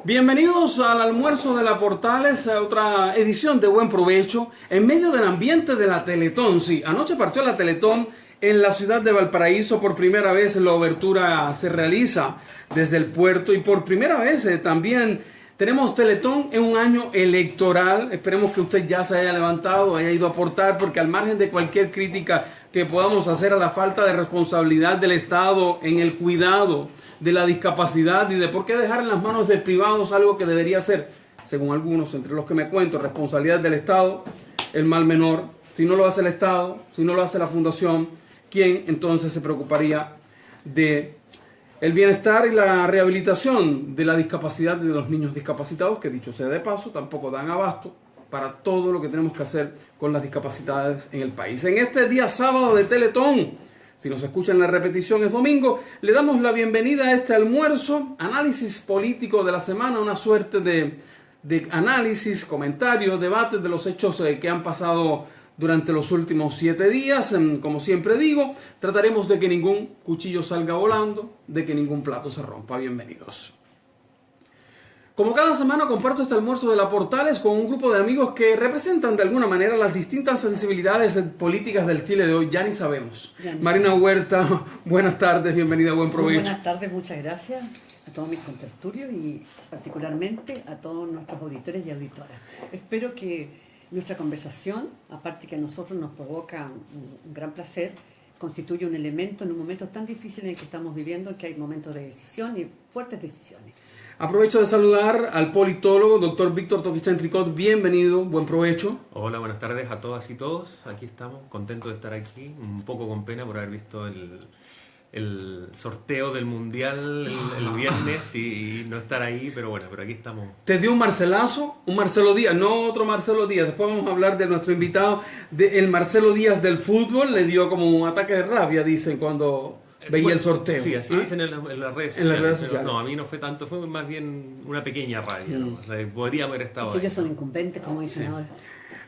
Bienvenidos al almuerzo de la Portales, a otra edición de Buen Provecho, en medio del ambiente de la Teletón. Sí, anoche partió la Teletón en la ciudad de Valparaíso. Por primera vez la obertura se realiza desde el puerto y por primera vez también tenemos Teletón en un año electoral. Esperemos que usted ya se haya levantado, haya ido a aportar, porque al margen de cualquier crítica que podamos hacer a la falta de responsabilidad del Estado en el cuidado de la discapacidad y de por qué dejar en las manos de privados algo que debería ser, según algunos, entre los que me cuento, responsabilidad del Estado, el mal menor. Si no lo hace el Estado, si no lo hace la Fundación, ¿quién entonces se preocuparía de el bienestar y la rehabilitación de la discapacidad de los niños discapacitados, que dicho sea de paso, tampoco dan abasto para todo lo que tenemos que hacer con las discapacidades en el país? En este día sábado de Teletón, si nos escuchan la repetición es domingo, le damos la bienvenida a este almuerzo, análisis político de la semana, una suerte de análisis, comentarios, debates de los hechos que han pasado durante los últimos 7 días. Como siempre digo, trataremos de que ningún cuchillo salga volando, de que ningún plato se rompa. Bienvenidos. Como cada semana comparto este almuerzo de la Portales con un grupo de amigos que representan de alguna manera las distintas sensibilidades políticas del Chile de hoy. Ya ni sabemos. Marina Huerta, buenas tardes, bienvenida, buen provecho. Buenas tardes, muchas gracias a todos mis contertulios y particularmente a todos nuestros auditores y auditoras. Espero que nuestra conversación, aparte que a nosotros nos provoca un gran placer, constituye un elemento en un momento tan difícil en el que estamos viviendo, que hay momentos de decisión y fuertes decisiones. Aprovecho de saludar al politólogo, doctor Víctor Toquicha-Tricot. Bienvenido, buen provecho. Hola, buenas tardes a todas y todos. Aquí estamos, contentos de estar aquí. Un poco con pena por haber visto el sorteo del Mundial el viernes y no estar ahí, pero bueno, pero aquí estamos. Te dio un Marcelazo, un Marcelo Díaz, no otro Marcelo Díaz. Después vamos a hablar de nuestro invitado, el Marcelo Díaz del fútbol. Le dio como un ataque de rabia, dicen, cuando veía el sorteo. Sí, así dicen en las redes sociales. En las redes sociales. No, a mí no fue tanto, fue más bien una pequeña rabia. ¿No? O sea, podría haber estado es que ahí. ellos son incumbentes, como dicen ahora.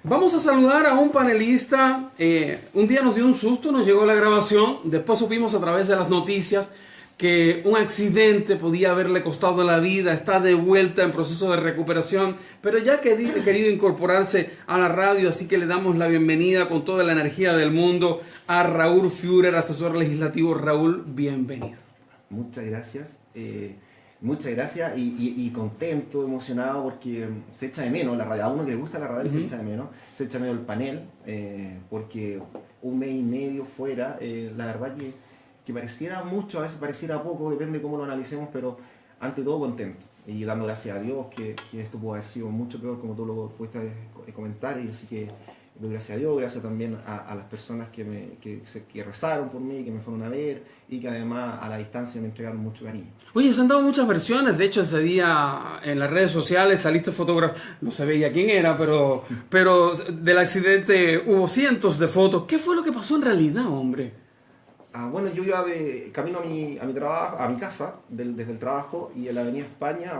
Vamos a saludar a un panelista. Un día nos dio un susto, nos llegó la grabación. Después supimos a través de las noticias que un accidente podía haberle costado la vida. Está de vuelta en proceso de recuperación, pero ya ha querido incorporarse a la radio, así que le damos la bienvenida con toda la energía del mundo a Raúl Führer, asesor legislativo. Raúl, bienvenido. Muchas gracias. Muchas gracias y contento, emocionado, porque se echa de menos la radio. A uno que le gusta la radio se echa de menos. Se echa de menos el panel, porque un mes y medio fuera, la verdad que pareciera mucho, a veces pareciera poco, depende de cómo lo analicemos, pero ante todo contento. Y dando gracias a Dios que esto pudo haber sido mucho peor, como tú lo pudiste comentar, y así que doy gracias a Dios, gracias también a las personas que rezaron por mí, que me fueron a ver y que además a la distancia me entregaron mucho cariño. Oye, se han dado muchas versiones. De hecho, ese día en las redes sociales saliste fotógrafo, no se veía quién era, pero del accidente hubo cientos de fotos. ¿Qué fue lo que pasó en realidad, hombre? Bueno, yo iba de camino a mi trabajo, a mi casa, desde el trabajo, y en la avenida España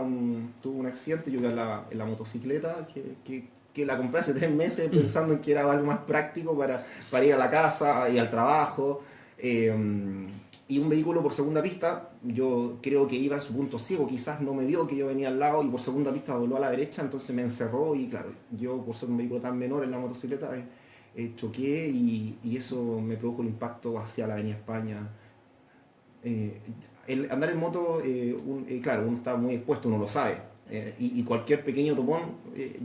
tuve un accidente. Yo iba en la motocicleta que la compré hace 3 meses pensando en que era algo más práctico para ir a la casa y al trabajo. Y un vehículo por segunda pista, yo creo que iba en su punto ciego, quizás no me vio que yo venía al lado y por segunda pista voló a la derecha, entonces me encerró y claro, yo por ser un vehículo tan menor en la motocicleta choqué y eso me produjo el impacto hacia la avenida España. El andar en moto, claro, uno está muy expuesto, uno lo sabe, y cualquier pequeño topón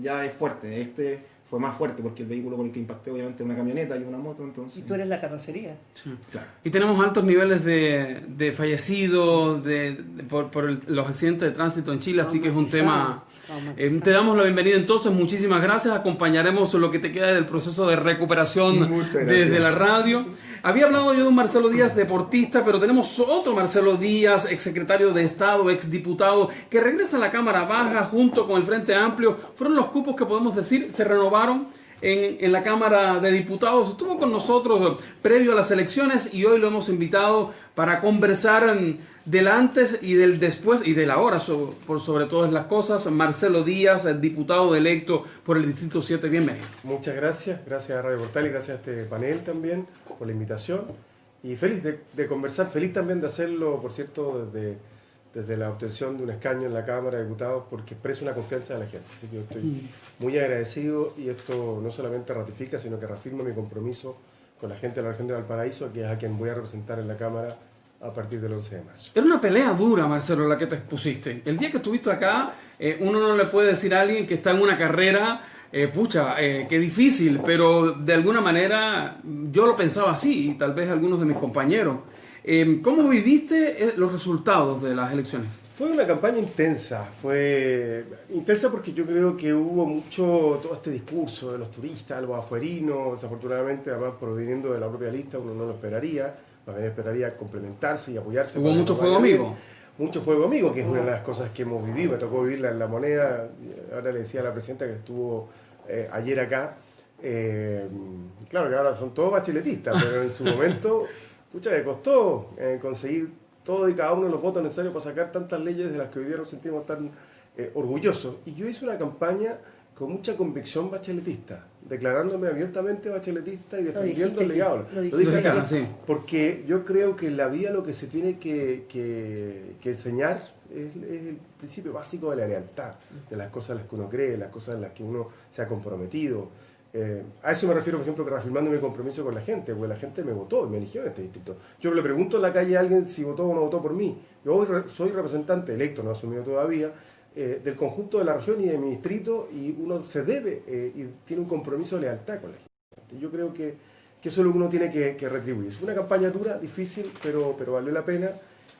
ya es fuerte. Este fue más fuerte porque el vehículo con el que impacté obviamente es una camioneta y una moto, entonces... Y tú eres la carrocería. Sí. Claro. Y tenemos altos niveles de fallecidos por los accidentes de tránsito en Chile, así que es un tema... te damos la bienvenida entonces, muchísimas gracias, acompañaremos lo que te queda del proceso de recuperación desde la radio. Había hablado yo de un Marcelo Díaz deportista, pero tenemos otro Marcelo Díaz, exsecretario de Estado, exdiputado, que regresa a la Cámara Baja junto con el Frente Amplio. Fueron los cupos que podemos decir se renovaron en la Cámara de Diputados. Estuvo con nosotros previo a las elecciones y hoy lo hemos invitado para conversar del antes y del después y del ahora, por sobre todas las cosas. Marcelo Díaz, el diputado electo por el Distrito 7, bienvenido. Muchas gracias a Radio Portal y gracias a este panel también por la invitación. Y feliz de conversar, feliz también de hacerlo, por cierto, desde desde la obtención de un escaño en la Cámara de Diputados, porque expreso una confianza de la gente. Así que yo estoy muy agradecido, y esto no solamente ratifica, sino que reafirma mi compromiso con la gente de la región de Valparaíso, que es a quien voy a representar en la Cámara a partir del 11 de marzo. Era una pelea dura, Marcelo, la que te expusiste. El día que estuviste acá, uno no le puede decir a alguien que está en una carrera, qué difícil, pero de alguna manera yo lo pensaba así, y tal vez algunos de mis compañeros. ¿Cómo viviste los resultados de las elecciones? Fue una campaña intensa, fue intensa porque yo creo que hubo mucho, todo este discurso de los turistas, los afuerinos, desafortunadamente, además proveniendo de la propia lista, uno no lo esperaría, más bien esperaría complementarse y apoyarse. Hubo mucho fuego amigo. Mucho fuego amigo, que es una de las cosas que hemos vivido, me tocó vivirla en La Moneda. Ahora le decía a la presidenta que estuvo ayer acá, claro que ahora son todos bacheletistas, pero en su momento, pucha, le costó conseguir todo y cada uno de los votos necesarios para sacar tantas leyes de las que hoy día nos sentimos tan orgullosos. Y yo hice una campaña con mucha convicción bacheletista, declarándome abiertamente bacheletista y defendiendo el legado. Lo dije acá, sí. porque yo creo que en la vida lo que se tiene que enseñar es el principio básico de la lealtad, de las cosas en las que uno cree, las cosas en las que uno se ha comprometido. A eso me refiero, por ejemplo, que reafirmando mi compromiso con la gente, porque la gente me votó y me eligió en este distrito. Yo le pregunto en la calle a alguien si votó o no votó por mí. Yo hoy soy representante electo, no asumido todavía, del conjunto de la región y de mi distrito, y uno se debe y tiene un compromiso de lealtad con la gente. Yo creo que eso es lo que uno tiene que retribuir. Fue una campaña dura, difícil, pero valió la pena,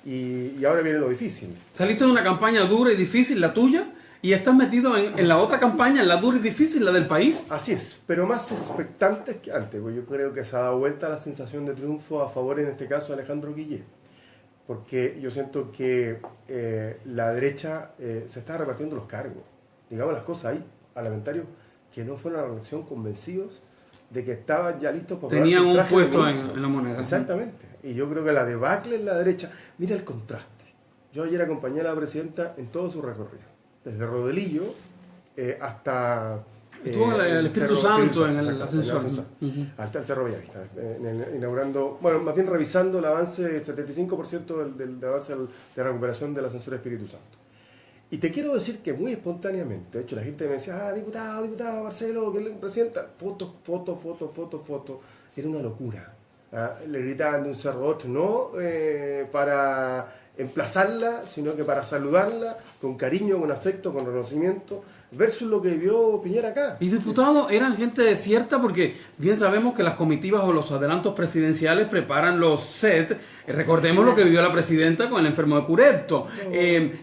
y ahora viene lo difícil. Saliste de una campaña dura y difícil, la tuya, y estás metido en la otra campaña, en la dura y difícil, la del país. Así es, pero más expectantes que antes, porque yo creo que se ha dado vuelta la sensación de triunfo a favor, en este caso, de Alejandro Guillé. Porque yo siento que la derecha se está repartiendo los cargos. Digamos las cosas, hay parlamentarios que no fueron a la elección convencidos de que estaban ya listos para tenían un traje puesto de ministro. en la moneda. Exactamente. Y yo creo que la debacle en la derecha, mira el contraste. Yo ayer acompañé a la presidenta en todo su recorrido, desde Rodelillo hasta Estuvo el Espíritu Santo en el ascensor. Hasta el Cerro Bellavista, inaugurando, bueno, más bien revisando el avance del 75% del avance de la recuperación del ascensor Espíritu Santo. Y te quiero decir que muy espontáneamente, de hecho la gente me decía, diputado, Marcelo, que le presidenta, foto, era una locura. Le gritaban de un cerro a otro, no para emplazarla, sino que para saludarla con cariño, con afecto, con reconocimiento, versus lo que vivió Piñera acá. Y diputados, eran gente cierta, porque bien sabemos que las comitivas o los adelantos presidenciales preparan los sets. Recordemos lo que vivió la presidenta con el enfermo de Curepto.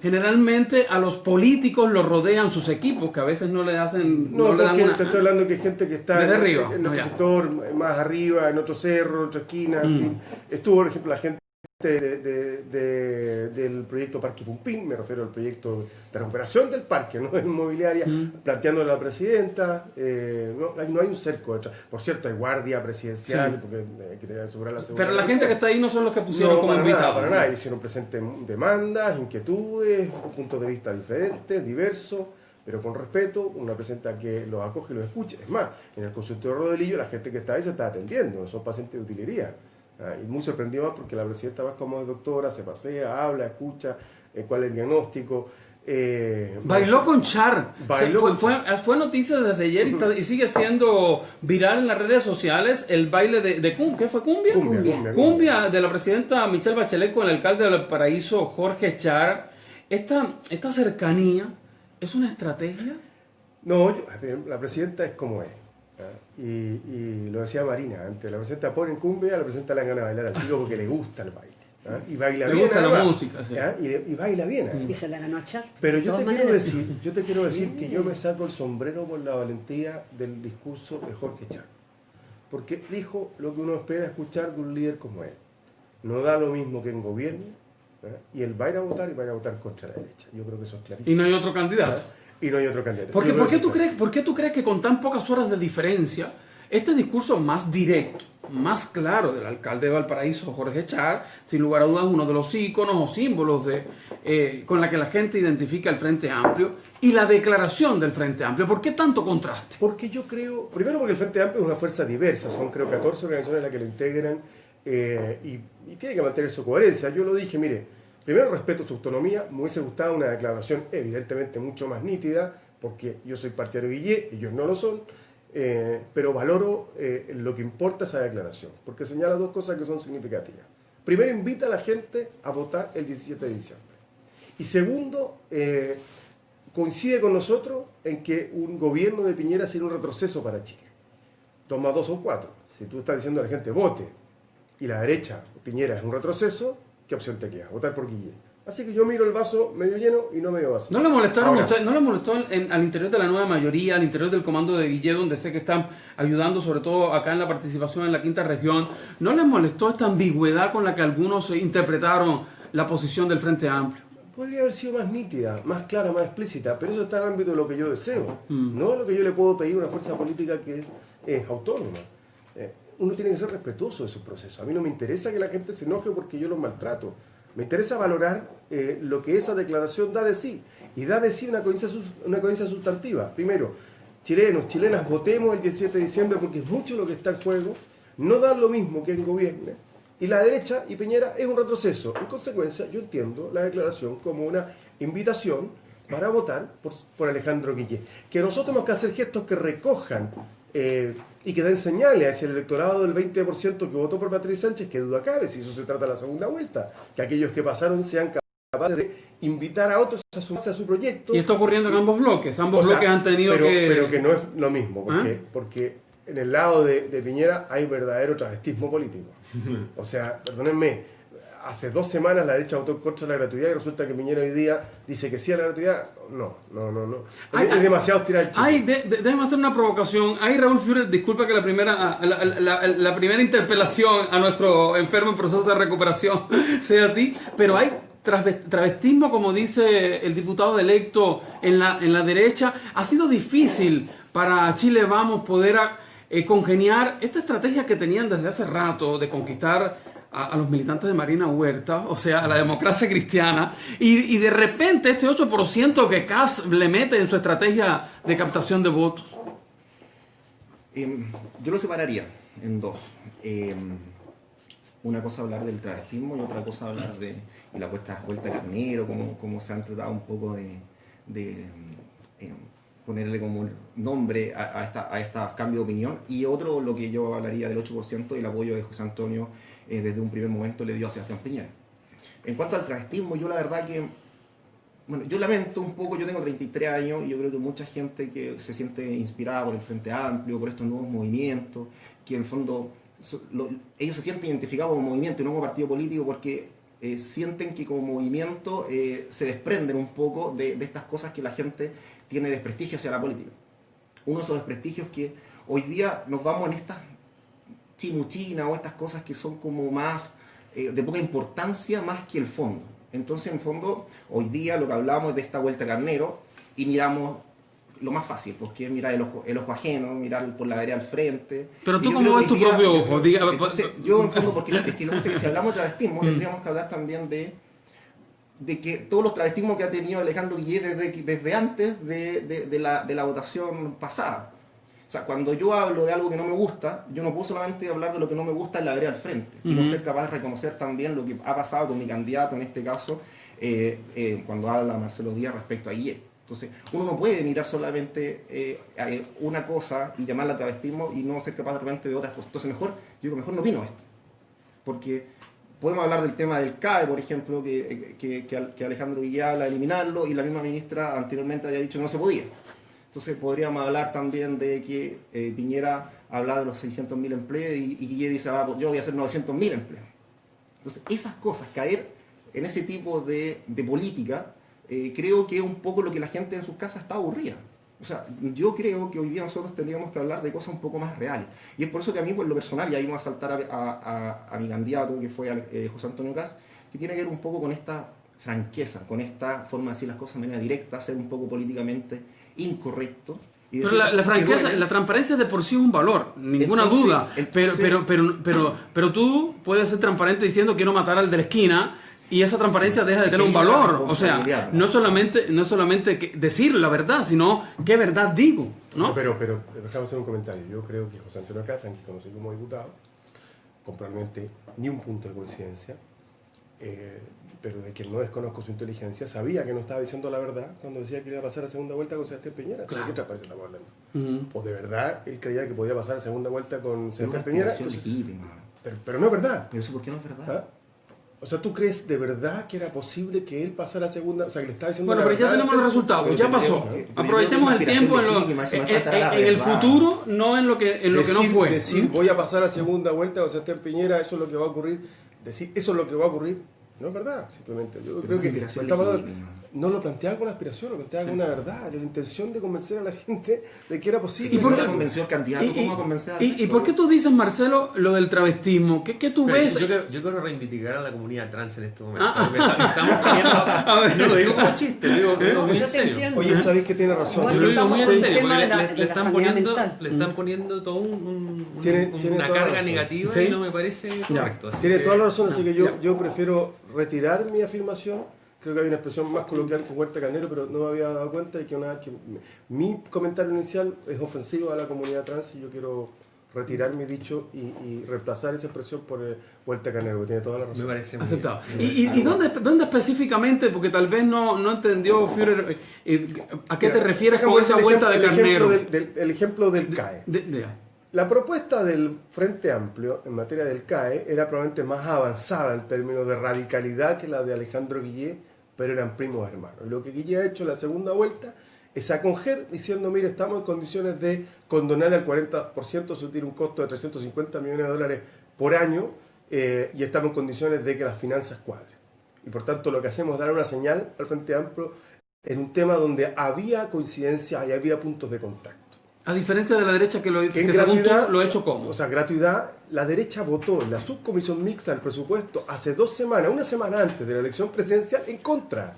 Generalmente a los políticos los rodean sus equipos, que a veces no le hacen... No, le dan porque una, te estoy hablando que hay gente que está desde arriba, en otro sector, más arriba, en otro cerro, en otra esquina, en fin. Estuvo, por ejemplo, la gente del proyecto Parque Pumpín, me refiero al proyecto de recuperación del parque, no de inmobiliaria, planteándole a la presidenta, no hay un cerco detrás. Por cierto, hay guardia presidencial, porque hay que asegurar la seguridad. Pero la gente que está ahí no son los que pusieron como invitados. Para nada, hicieron presentes demandas, inquietudes, puntos de vista diferentes, diversos, pero con respeto, una presidenta que los acoge y los escucha. Es más, en el consultorio de Rodelillo la gente que está ahí se está atendiendo, son pacientes de utilería. Y muy sorprendido más porque la presidenta va como es doctora, se pasea, habla, escucha, cuál es el diagnóstico. Bailó con Char. Bailó fue noticia desde ayer y sigue siendo viral en las redes sociales el baile de ¿qué fue? Cumbia de la presidenta Michelle Bachelet con el alcalde de Valparaíso, Jorge Char. Esta cercanía es una estrategia. No, la presidenta es como es. Y lo decía Marina antes, la presidenta pone en cumbia, la presidenta le dan ganas de bailar al tiro porque le gusta el baile. Y baila le bien. gusta además, la música, sí. Y baila bien. Y se la ganó a Char. Pero yo te quiero decir que yo me saco el sombrero por la valentía del discurso de Jorge Char. Porque dijo lo que uno espera escuchar de un líder como él. No da lo mismo que en gobierno, y él va a ir a votar y va a ir a votar contra la derecha. Yo creo que eso es clarísimo. Y no hay otro candidato. Y no hay otro candidato. ¿Por qué tú crees que con tan pocas horas de diferencia, este discurso más directo, más claro del alcalde de Valparaíso, Jorge Char, sin lugar a dudas uno de los íconos o símbolos con la que la gente identifica el Frente Amplio, y la declaración del Frente Amplio? ¿Por qué tanto contraste? Porque yo creo, primero porque el Frente Amplio es una fuerza diversa, son creo 14 organizaciones las que lo integran, y tiene que mantener su coherencia. Yo lo dije, mire, Primero, respeto su autonomía. Me hubiese gustado una declaración evidentemente mucho más nítida, porque yo soy partidario de Guillé, ellos no lo son, pero valoro lo que importa esa declaración, porque señala dos cosas que son significativas. Primero, invita a la gente a votar el 17 de diciembre. Y segundo, coincide con nosotros en que un gobierno de Piñera sería un retroceso para Chile. 2 más 2 son 4. Si tú estás diciendo a la gente vote y la derecha, Piñera, es un retroceso, ¿qué opción te queda? Votar por Guillé. Así que yo miro el vaso medio lleno y no medio vacío. ¿No le molestaron Ahora, ustedes, no le molestó al interior de la nueva mayoría, al interior del comando de Guillé, donde sé que están ayudando, sobre todo acá en la participación en la quinta región, no les molestó esta ambigüedad con la que algunos interpretaron la posición del Frente Amplio? podría haber sido más nítida, más clara, más explícita, pero eso está en el ámbito de lo que yo deseo, no lo que yo le puedo pedir a una fuerza política que es autónoma. Uno tiene que ser respetuoso de su proceso. A mí no me interesa que la gente se enoje porque yo los maltrato. Me interesa valorar lo que esa declaración da de sí. Y da de sí una coherencia sustantiva. Primero, chilenos, chilenas, votemos el 17 de diciembre porque es mucho lo que está en juego. No dan lo mismo que en gobierne. Y la derecha y Piñera es un retroceso. En consecuencia, yo entiendo la declaración como una invitación para votar por Alejandro Guillé. Que nosotros tenemos que hacer gestos que recojan y que den señales hacia el electorado del 20% que votó por Patricia Sánchez, que duda cabe, si eso se trata de la segunda vuelta, que aquellos que pasaron sean capaces de invitar a otros a sumarse a su proyecto. Y está ocurriendo en ambos bloques. Ambos bloques han tenido pero que no es lo mismo, porque en el lado de Piñera hay verdadero travestismo político. O sea, perdónenme, hace 2 semanas la derecha votó en contra de la gratuidad y resulta que Piñera hoy día dice que sí a la gratuidad. No. Es demasiado tirar el chico. Déjeme hacer una provocación. Ahí, Raúl Führer, disculpa que la primera interpelación a nuestro enfermo en proceso de recuperación sea a ti, pero hay travestismo, como dice el diputado electo en la derecha. Ha sido difícil para Chile Vamos poder congeniar esta estrategia que tenían desde hace rato de conquistar a los militantes de Marina Huerta, o sea, a la democracia cristiana, y de repente este 8% que Kass le mete en su estrategia de captación de votos. Yo lo separaría en dos. Una cosa hablar del travestismo y otra cosa hablar de la vuelta carnero, como se han tratado un poco de ponerle como nombre a esta cambio de opinión. Y otro, lo que yo hablaría del 8% y el apoyo de José Antonio desde un primer momento le dio a Sebastián Piñera. En cuanto al travestismo, yo la verdad que, bueno, yo lamento un poco, yo tengo 33 años y yo creo que mucha gente que se siente inspirada por el Frente Amplio, por estos nuevos movimientos, que en el fondo ellos se sienten identificados como movimiento y no como partido político porque sienten que como movimiento se desprenden un poco de estas cosas que la gente tiene desprestigio hacia la política. Uno de esos desprestigios que hoy día nos vamos en estas chimuchinas o estas cosas que son como más de poca importancia más que el fondo. Entonces, en fondo, hoy día lo que hablamos es de esta vuelta carnero y miramos lo más fácil, porque es mirar el ojo ajeno, mirar por la vereda al frente. Pero tú, ¿cómo ves tu propio ojo? Entonces, yo en fondo, porque es que, no sé, si hablamos de travestismo, tendríamos que hablar también de que todos los travestismos que ha tenido Alejandro Guillé desde antes de la votación pasada. O sea, cuando yo hablo de algo que no me gusta, yo no puedo solamente hablar de lo que no me gusta en la vereda al frente, y no ser capaz de reconocer también lo que ha pasado con mi candidato, en este caso, cuando habla Marcelo Díaz respecto a Guillé. Entonces, uno no puede mirar solamente una cosa y llamarla travestismo y no ser capaz de repente de otras cosas. Entonces, mejor no opino esto. Porque podemos hablar del tema del CAE, por ejemplo, que Alejandro Guillé habla de eliminarlo y la misma ministra anteriormente había dicho que no se podía. Entonces, podríamos hablar también de que Piñera habla de los 600.000 empleos y Guillé dice, yo voy a hacer 900.000 empleos. Entonces, esas cosas, caer en ese tipo de política, creo que es un poco lo que la gente en sus casas está aburrida. O sea, yo creo que hoy día nosotros tendríamos que hablar de cosas un poco más reales. Y es por eso que a mí, por lo personal, y ahí vamos a saltar a mi candidato, que fue José Antonio Kass, que tiene que ver un poco con esta franqueza, con esta forma de decir las cosas de manera directa, ser un poco políticamente incorrecto. Pero la franqueza, la transparencia de por sí es un valor, ninguna duda. Pero tú puedes ser transparente diciendo quiero matar al de la esquina y esa transparencia deja de tener un valor. O sea, no solamente decir la verdad, sino qué verdad digo, ¿no? Pero déjame hacer un comentario. Yo creo que José Antonio Kass, que conocí como diputado, con probablemente ni un punto de coincidencia, pero de quien no desconozco su inteligencia, sabía que no estaba diciendo la verdad cuando decía que iba a pasar a segunda vuelta con Sebastián Piñera. Claro. ¿De qué transparencia estamos hablando? Ujú. O de verdad él creía que podía pasar a segunda vuelta con Es una Sebastián Piñera. aspiración Entonces, legítima. pero no es verdad. Pero eso, ¿por qué no es verdad? ¿Ah? O sea, ¿tú crees de verdad que era posible que él pasara a segunda? O sea, que le estaba diciendo Bueno, la pero ya verdad, tenemos los resultados, Pero ya yo pasó. creo que- Aprovechemos el pero yo tiempo creo que en, es una aspiración legítima, eso me falta la en el verdad. futuro, no en lo que no fue. Decir, voy a pasar a segunda vuelta con Sebastián Piñera, eso es lo que va a ocurrir. Decir, eso es lo que va a ocurrir, no es verdad, simplemente. Yo creo que aspiración estaba hablando- legítima. no lo planteaba con aspiración, lo planteaba con una verdad, la intención de convencer a la gente de que era posible. ¿Y por No qué- la convenció al candidato, ¿cómo va a convencer al y resto? por qué tú dices, Marcelo, lo del travestismo? ¿Qué tú Pero ves? yo quiero reivindicar a la comunidad trans en este momento. Ah. Estamos poniendo, no lo digo como chiste, lo digo No, muy yo en te serio. entiendo. Oye, sabéis que tiene razón. Igual Yo que lo digo muy en estamos con el serio, tema porque de la- le de la están sanidad poniendo, mental. le están poniendo todo Tiene una toda la carga razón. negativa Sí. y no me parece correcto. así Tiene que- toda la razón, así que ya. yo prefiero retirar mi afirmación. Creo que hay una expresión más coloquial que Huerta Carnero, pero no me había dado cuenta de que, mi comentario inicial es ofensivo a la comunidad trans y yo quiero retirar mi dicho y reemplazar esa expresión por Huerta Carnero, que tiene toda la Me razón. parece muy Aceptado. bien. ¿Y dónde específicamente, porque tal vez no entendió Führer, a qué te Mira, refieres déjame con darte esa el vuelta de ejemplo- carnero? el ejemplo del CAE. La propuesta del Frente Amplio en materia del CAE era probablemente más avanzada en términos de radicalidad que la de Alejandro Guillé, pero eran primos hermanos. Y lo que Guillé ha hecho en la segunda vuelta es acoger diciendo, mire, estamos en condiciones de condonar al 40%, eso tiene un costo de 350 millones de dólares por año, y estamos en condiciones de que las finanzas cuadren. Y por tanto lo que hacemos es dar una señal al Frente Amplio en un tema donde había coincidencia y había puntos de contacto. A diferencia de la derecha que, En según tú gratuidad, lo ha hecho como. O sea, gratuidad, la derecha votó en la subcomisión mixta del presupuesto hace 2 semanas, una semana antes de la elección presidencial, en contra.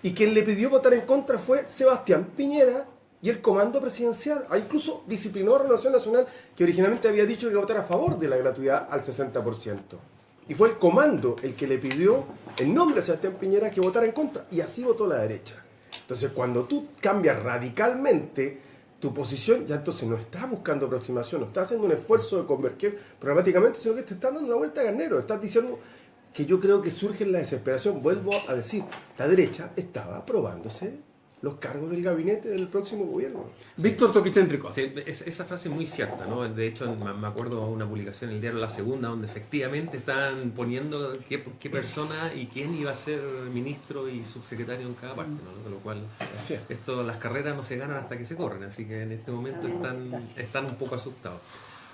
Y quien le pidió votar en contra fue Sebastián Piñera y el comando presidencial. Incluso disciplinó a Renovación Nacional, que originalmente había dicho que iba a votar a favor de la gratuidad al 60%. Y fue el comando el que le pidió, en nombre de Sebastián Piñera, que votara en contra. Y así votó la derecha. Entonces, cuando tú cambias radicalmente tu posición, ya entonces no estás buscando aproximación, no estás haciendo un esfuerzo de converger programáticamente, sino que te estás dando una vuelta a carnero. Estás diciendo que yo creo que surge la desesperación. Vuelvo a decir, la derecha estaba aprobándose los cargos del gabinete del próximo gobierno. Víctor Toquicéntrico. Sí, esa frase es muy cierta, ¿no? De hecho, me acuerdo de una publicación en el diario La Segunda, donde efectivamente estaban poniendo qué persona y quién iba a ser ministro y subsecretario en cada parte, ¿no? De lo cual, Así es. las carreras no se ganan hasta que se corren, así que en este momento están un poco asustados.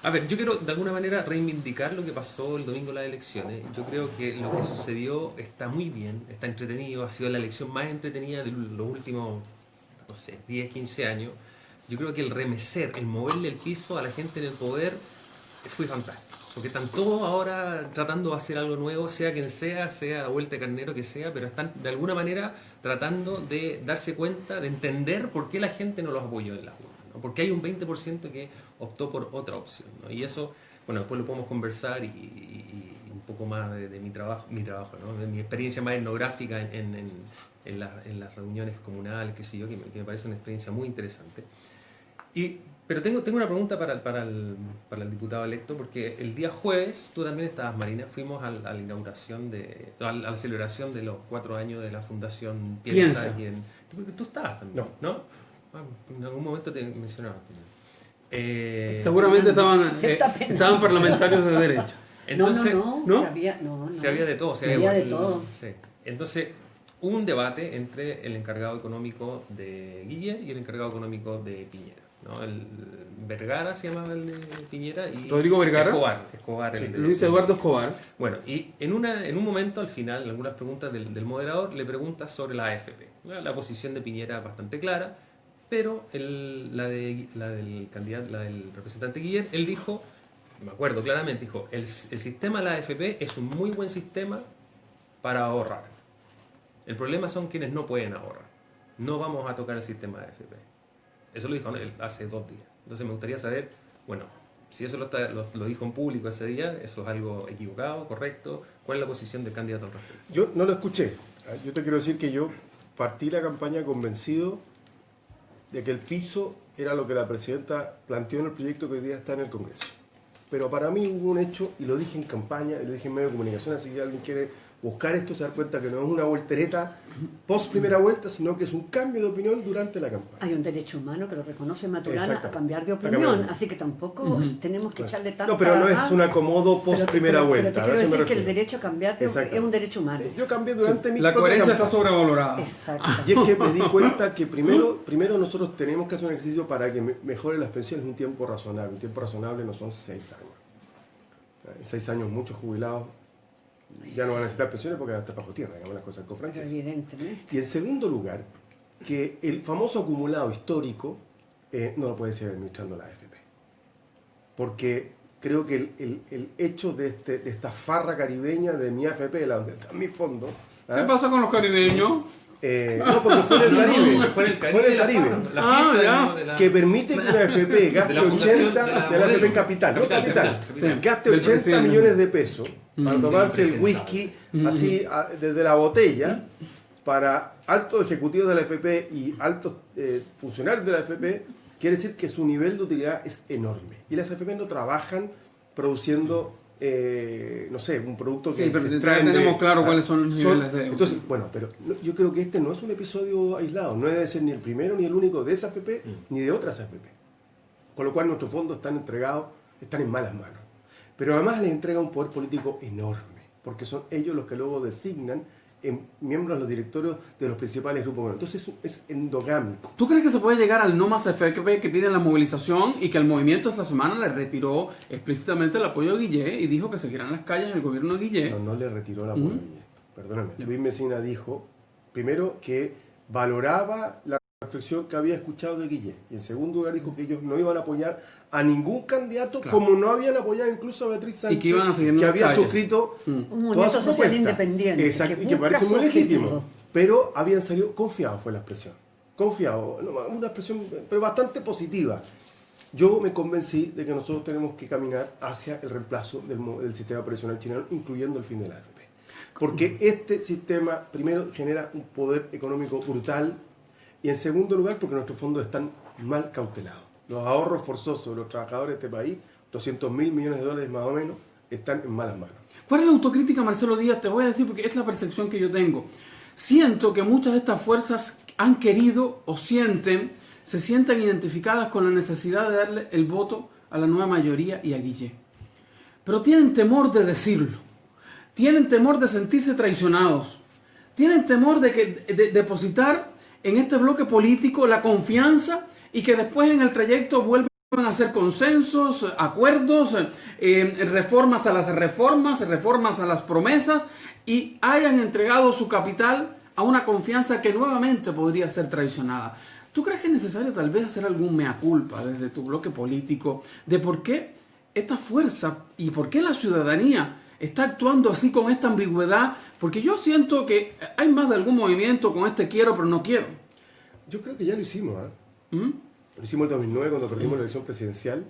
A ver, yo quiero de alguna manera reivindicar lo que pasó el domingo en las elecciones. Yo creo que lo que sucedió está muy bien, está entretenido, ha sido la elección más entretenida de los últimos, no sé, 10, 15 años. Yo creo que el remecer, el moverle el piso a la gente en el poder fue fantástico. Porque están todos ahora tratando de hacer algo nuevo, sea quien sea la vuelta de carnero que sea, pero están de alguna manera tratando de darse cuenta, de entender por qué la gente no los apoyó en las urnas, ¿no? Porque hay un 20% que optó por otra opción, ¿no? Y eso, bueno, después lo podemos conversar y un poco más de mi trabajo, ¿no? De mi experiencia más etnográfica en las reuniones comunales, qué sé yo, que me parece una experiencia muy interesante. Pero tengo una pregunta para el diputado electo, porque el día jueves, tú también estabas, Marina, fuimos a la inauguración, a la celebración de los 4 años de la Fundación Piensa. Tú estabas también, ¿no? En algún momento te mencionaba. Seguramente estaban parlamentarios de derecha. Entonces, no. ¿no? Se había de todo. Había de todo. Sí. Entonces, hubo un debate entre el encargado económico de Guillermo y el encargado económico de Piñera, ¿no? El Vergara se llamaba el de Piñera y Rodrigo Vergara. Escobar Sí, el de Luis Eduardo Escobar. Bueno, y en un momento, al final, en algunas preguntas del moderador, le pregunta sobre la AFP. La posición de Piñera es bastante clara, pero la del representante Guillermo, él dijo, me acuerdo claramente, dijo, el sistema de la AFP es un muy buen sistema para ahorrar. El problema son quienes no pueden ahorrar. No vamos a tocar el sistema de AFP. Eso lo dijo él hace 2 días. Entonces me gustaría saber, bueno, si eso lo dijo en público ese día, ¿eso es algo equivocado, correcto? ¿Cuál es la posición del candidato al respecto? Yo no lo escuché. Yo te quiero decir que yo partí la campaña convencido de que el piso era lo que la presidenta planteó en el proyecto que hoy día está en el Congreso. Pero para mí hubo un hecho, y lo dije en campaña, y lo dije en medio de comunicación, así que alguien quiere buscar esto, se da cuenta que no es una voltereta post primera vuelta, sino que es un cambio de opinión durante la campaña. Hay un derecho humano que lo reconoce Maturana a Exactamente. cambiar de A cambiar opinión, de- así que tampoco tenemos que echarle tanta... No, pero no es un acomodo post Pero- primera pero vuelta. te a quiero eso me decir que el refiero. derecho a cambiar es un derecho humano. Yo cambié durante mi La propia coherencia está campaña. sobrevalorada. Exacto. Y es que me di cuenta que primero nosotros tenemos que hacer un ejercicio para que mejoren las pensiones en un tiempo razonable. Un tiempo razonable no son 6 años. En 6 años muchos jubilados ya no van a necesitar pensiones porque van a estar bajo tierra, digamos las cosas con Pero franqueza. evidentemente. Y en segundo lugar, que el famoso acumulado histórico no lo puede seguir administrando la AFP. Porque creo que el hecho de esta farra caribeña de mi AFP, la donde están mis fondos, ¿Qué pasa con los caribeños? no, porque fue en el Caribe. Fue en el Caribe. Fue en el Caribe. Ah, fiesta, ya. digamos, de la- Que permite que una AFP gaste de la fundación 80 de la de la AFP en modelo. capital, no capital, Sí, gaste del 80 presidente. millones de pesos para Sí, tomarse el impresentable. whisky así desde la botella para altos ejecutivos de la AFP y altos funcionarios de la AFP, quiere decir que su nivel de utilidad es enorme. Y las AFP no trabajan produciendo, no sé, un producto que Sí, pero se ya extraen tenemos claro cuáles son los niveles de... Entonces, bueno, pero yo creo que este no es un episodio aislado, no debe ser ni el primero ni el único de esa AFP ni de otras AFP. Con lo cual nuestros fondos están entregados, están en malas manos. Pero además les entrega un poder político enorme, porque son ellos los que luego designan miembros de los directorios de los principales grupos. Entonces es endogámico. ¿Tú crees que se puede llegar al no más FP que piden la movilización y que el movimiento esta semana le retiró explícitamente el apoyo a Guillé y dijo que seguirán las calles el gobierno de Guillé? No le retiró la apoyo. Perdóname. Luis Mesina dijo, primero, que valoraba la reflexión que había escuchado de Guillé. Y en segundo lugar dijo que ellos no iban a apoyar a ningún candidato, Claro. como no habían apoyado incluso a Beatriz Sánchez, Y que iban a seguir en que las había calles. suscrito Un todas movimiento sus social propuestas. independiente. Exacto, que y que busca parece su muy legítimo. objetivo. Pero habían salido confiados, fue la expresión. Confiados, una expresión pero bastante positiva. Yo me convencí de que nosotros tenemos que caminar hacia el reemplazo del sistema previsional chileno, incluyendo el fin de la AFP. Porque este sistema, primero, genera un poder económico brutal, y en segundo lugar, porque nuestros fondos están mal cautelados. Los ahorros forzosos de los trabajadores de este país, 200.000 millones de dólares más o menos, están en malas manos. ¿Cuál es la autocrítica, Marcelo Díaz? Te voy a decir porque es la percepción que yo tengo. Siento que muchas de estas fuerzas han querido o se sienten identificadas con la necesidad de darle el voto a la nueva mayoría y a Guillé. Pero tienen temor de decirlo. Tienen temor de sentirse traicionados. Tienen temor de depositar en este bloque político la confianza y que después en el trayecto vuelvan a hacer consensos, acuerdos, reformas a las reformas, reformas a las promesas y hayan entregado su capital a una confianza que nuevamente podría ser traicionada. ¿Tú crees que es necesario tal vez hacer algún mea culpa desde tu bloque político de por qué esta fuerza y por qué la ciudadanía está actuando así con esta ambigüedad? Porque yo siento que hay más de algún movimiento con este quiero pero no quiero. Yo creo que ya lo hicimos, ¿Mm? Lo hicimos en 2009 cuando perdimos la elección presidencial.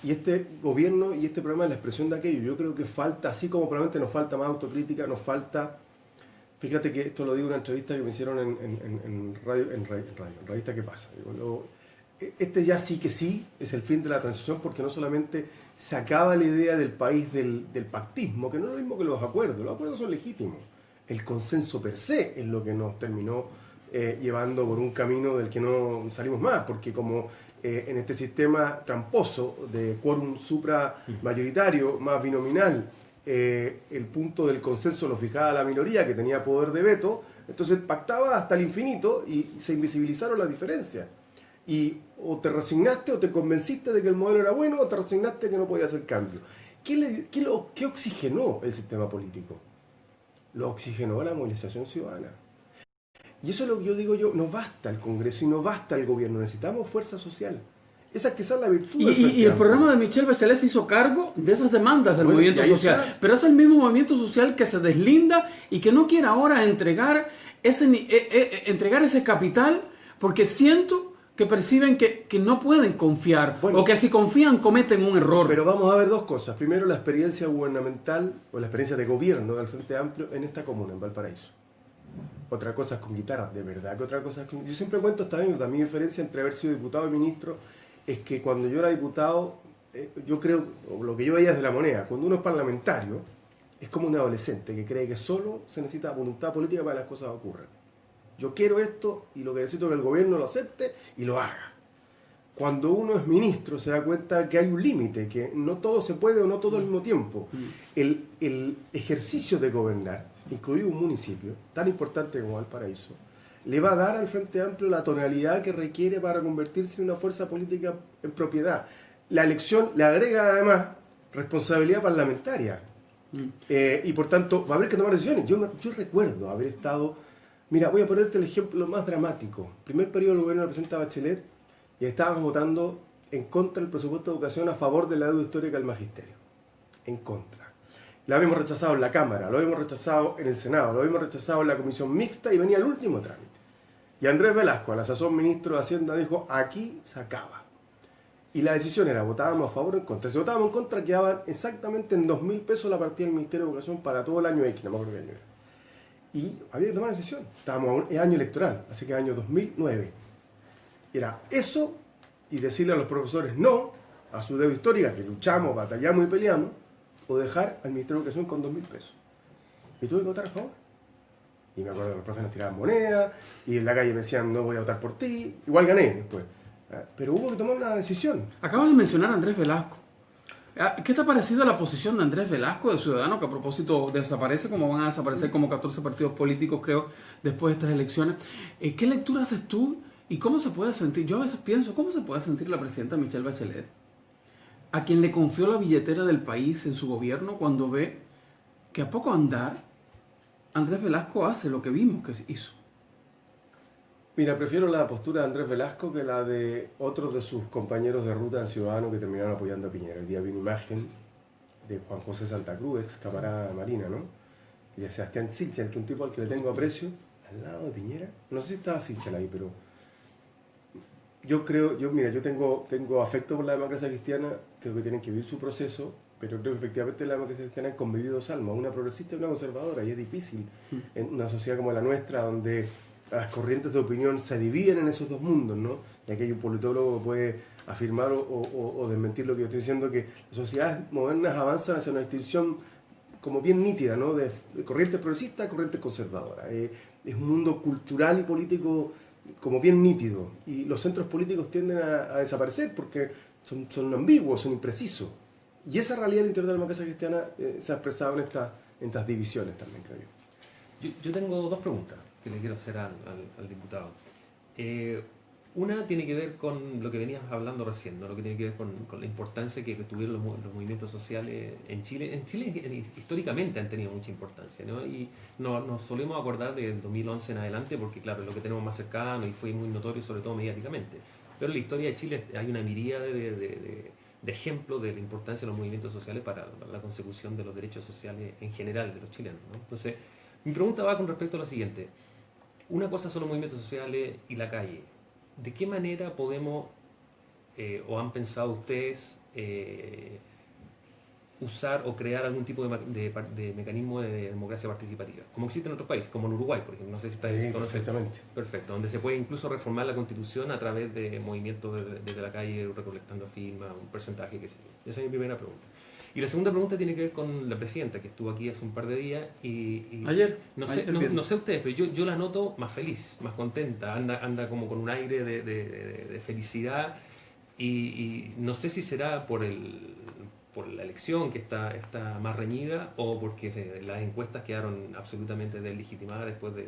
Y este gobierno y este programa es la expresión de aquello. Yo creo que falta, así como probablemente nos falta más autocrítica, nos falta... Fíjate que esto lo digo en una entrevista que me hicieron en Revista ¿Qué pasa? Digo, este ya sí que sí es el fin de la transición, porque no solamente se acaba la idea del país del pactismo, que no es lo mismo que los acuerdos son legítimos. El consenso per se es lo que nos terminó llevando por un camino del que no salimos más, porque como en este sistema tramposo de quórum supramayoritario más binominal, el punto del consenso lo fijaba la minoría que tenía poder de veto, entonces pactaba hasta el infinito y se invisibilizaron las diferencias. Y o te resignaste o te convenciste de que el modelo era bueno o te resignaste de que no podía hacer cambio. ¿Qué oxigenó el sistema político? Lo oxigenó la movilización ciudadana. Y eso es lo que yo digo nos basta el Congreso y no basta el gobierno, necesitamos fuerza social. Esa es quizás la virtud del Frente Y el Amplio. programa de Michelle Bachelet se hizo cargo de esas demandas del Bueno, movimiento y ahí social. está. Pero es el mismo movimiento social que se deslinda y que no quiere ahora entregar ese capital porque siento que perciben que no pueden confiar Bueno, o que si confían cometen un error. Pero vamos a ver dos cosas. Primero, la experiencia gubernamental o la experiencia de gobierno del Frente Amplio en esta comuna, en Valparaíso. Otra cosa es con guitarras, de verdad que otra cosa es con... Yo siempre cuento esta anécdota. Mi diferencia entre haber sido diputado y ministro es que cuando yo era diputado, yo creo, o lo que yo veía desde la moneda, cuando uno es parlamentario, es como un adolescente que cree que solo se necesita voluntad política para que las cosas ocurran. Yo quiero esto y lo que necesito es que el gobierno lo acepte y lo haga. Cuando uno es ministro se da cuenta que hay un límite, que no todo se puede o no todo al mismo tiempo. El ejercicio de gobernar, incluido un municipio tan importante como Valparaíso, le va a dar al Frente Amplio la tonalidad que requiere para convertirse en una fuerza política en propiedad. La elección le agrega además responsabilidad parlamentaria. Y por tanto va a haber que tomar decisiones. Yo recuerdo haber estado... Mira, voy a ponerte el ejemplo más dramático. Primer periodo del gobierno de la presidenta Bachelet y estábamos votando en contra del presupuesto de educación a favor de la deuda histórica del magisterio. En contra. Lo habíamos rechazado en la Cámara, lo habíamos rechazado en el Senado, lo habíamos rechazado en la comisión mixta y venía el último trámite. Y Andrés Velasco, a la sazón ministro de Hacienda, dijo, aquí se acaba. Y la decisión era, votábamos a favor o en contra. Si votábamos en contra, quedaban exactamente en 2.000 pesos la partida del Ministerio de Educación para todo el año X, no me acuerdo qué año era. Y había que tomar una decisión. Estábamos en año electoral, así que año 2009. Era eso y decirle a los profesores no a su deuda histórica, que luchamos, batallamos y peleamos, o dejar al Ministerio de Educación con 2.000 pesos. Y tuve que votar a favor. Y me acuerdo que los profes nos tiraban monedas, y en la calle me decían no voy a votar por ti. Igual gané después. Pero hubo que tomar una decisión. Acabas de mencionar a Andrés Velasco. ¿Qué te ha parecido la posición de Andrés Velasco, de Ciudadanos, que a propósito desaparece, como van a desaparecer como 14 partidos políticos, creo, después de estas elecciones? ¿Qué lectura haces tú y cómo se puede sentir? Yo a veces pienso, ¿cómo se puede sentir la presidenta Michelle Bachelet, a quien le confió la billetera del país en su gobierno, cuando ve que a poco andar Andrés Velasco hace lo que vimos que hizo? Mira, prefiero la postura de Andrés Velasco que la de otros de sus compañeros de ruta en Ciudadanos que terminaron apoyando a Piñera. El día vi una imagen de Juan José Santa Cruz, ex camarada de Marina, ¿no? Y de Sebastián Sichel, que es un tipo al que le tengo aprecio, al lado de Piñera. No sé si estaba Sichel ahí, pero yo creo, yo tengo afecto por la democracia cristiana, creo que tienen que vivir su proceso, pero creo que efectivamente la democracia cristiana han convivido dos almas, una progresista y una conservadora, y es difícil en una sociedad como la nuestra, donde las corrientes de opinión se dividen en esos dos mundos, ¿no? Y aquí hay un politólogo que puede afirmar o desmentir lo que yo estoy diciendo, que las sociedades modernas avanzan hacia una distinción como bien nítida, ¿no? De corrientes progresistas y corrientes conservadoras. Es un mundo cultural y político como bien nítido, y los centros políticos tienden a desaparecer porque son ambiguos, son imprecisos. Y esa realidad del interior de la democracia cristiana se ha expresado en estas divisiones también, creo yo. Yo tengo dos preguntas que le quiero hacer al diputado. Una tiene que ver con lo que venías hablando recién, ¿no? Lo que tiene que ver con la importancia que tuvieron los movimientos sociales en Chile. En Chile históricamente han tenido mucha importancia, ¿no? Y nos solemos acordar del 2011 en adelante porque, claro, es lo que tenemos más cercano y fue muy notorio, sobre todo mediáticamente. Pero en la historia de Chile hay una miríade de ejemplos de la importancia de los movimientos sociales para la consecución de los derechos sociales en general de los chilenos, ¿no? Entonces, mi pregunta va con respecto a lo siguiente. Una cosa son los movimientos sociales y la calle. ¿De qué manera podemos, o han pensado ustedes, usar o crear algún tipo de mecanismo de democracia participativa? Como existe en otros países, como en Uruguay, por ejemplo. No sé si está perfectamente. Perfecto, donde se puede incluso reformar la Constitución a través de movimientos desde la calle, recolectando firmas, un porcentaje, qué sé yo. Esa es mi primera pregunta. Y la segunda pregunta tiene que ver con la presidenta, que estuvo aquí hace un par de días y Ayer. No sé ustedes, pero yo la noto más feliz, más contenta, anda como con un aire de felicidad y no sé si será por la elección que está más reñida o porque las encuestas quedaron absolutamente deslegitimadas después de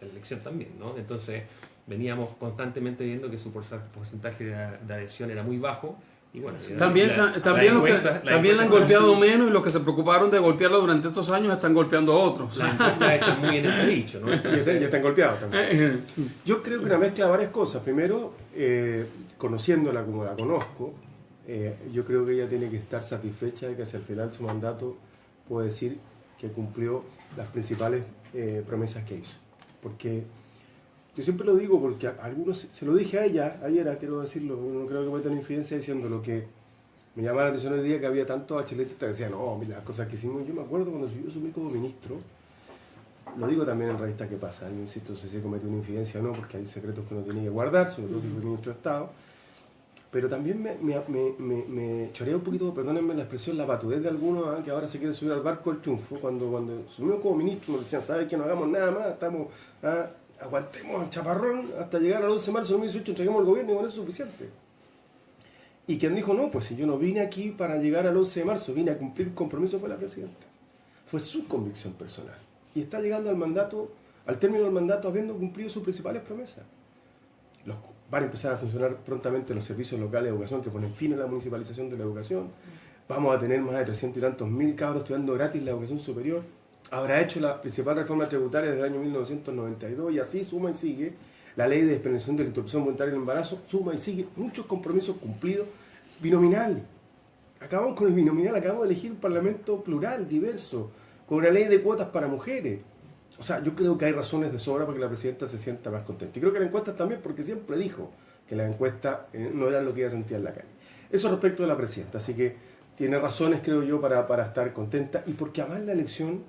la elección también, ¿no? Entonces veníamos constantemente viendo que su porcentaje de adhesión era muy bajo. Y bueno, también la han golpeado menos y los que se preocuparon de golpearlo durante estos años están golpeando a otros. La encuesta está muy en este dicho, ¿no? Ya están golpeados también. Yo creo que una mezcla de varias cosas. Primero, conociéndola como la conozco, yo creo que ella tiene que estar satisfecha de que hacia el final de su mandato puede decir que cumplió las principales promesas que hizo. Porque yo siempre lo digo porque a algunos, se lo dije a ella ayer, quiero decirlo, no creo que voy a tener infidencia diciendo lo que me llamaba la atención el día que había tantos bacheletistas que decían, no, mira las cosas que hicimos. Yo me acuerdo cuando yo asumí como ministro, lo digo también en revista que pasa, yo insisto si se comete una infidencia o no, porque hay secretos que uno tiene que guardar, sobre todo si fue ministro de Estado. pero también me chorea un poquito, perdónenme la expresión, la patudez de algunos que ahora se quieren subir al barco del triunfo, cuando subimos como ministros nos decían, ¿sabes que no hagamos nada más? Aguantemos el chaparrón hasta llegar al 11 de marzo de 2018, entreguemos el gobierno y con eso es suficiente. Y quien dijo, no, pues si yo no vine aquí para llegar al 11 de marzo, vine a cumplir compromiso, fue la presidenta. Fue su convicción personal. Y está llegando al término del mandato, habiendo cumplido sus principales promesas. Van a empezar a funcionar prontamente los servicios locales de educación que ponen fin a la municipalización de la educación. Vamos a tener más de 300 y tantos mil cabros estudiando gratis la educación superior. Habrá hecho la principal reforma tributaria desde el año 1992 y así suma y sigue. La ley de despenalización de la interrupción voluntaria del embarazo suma y sigue. Muchos compromisos cumplidos. Binominal. Acabamos con el binominal, acabamos de elegir un parlamento plural, diverso, con una ley de cuotas para mujeres. O sea, yo creo que hay razones de sobra para que la presidenta se sienta más contenta. Y creo que la encuesta también, porque siempre dijo que las encuestas no eran lo que ella sentía en la calle. Eso respecto de la presidenta. Así que tiene razones, creo yo, para estar contenta. Y porque además la elección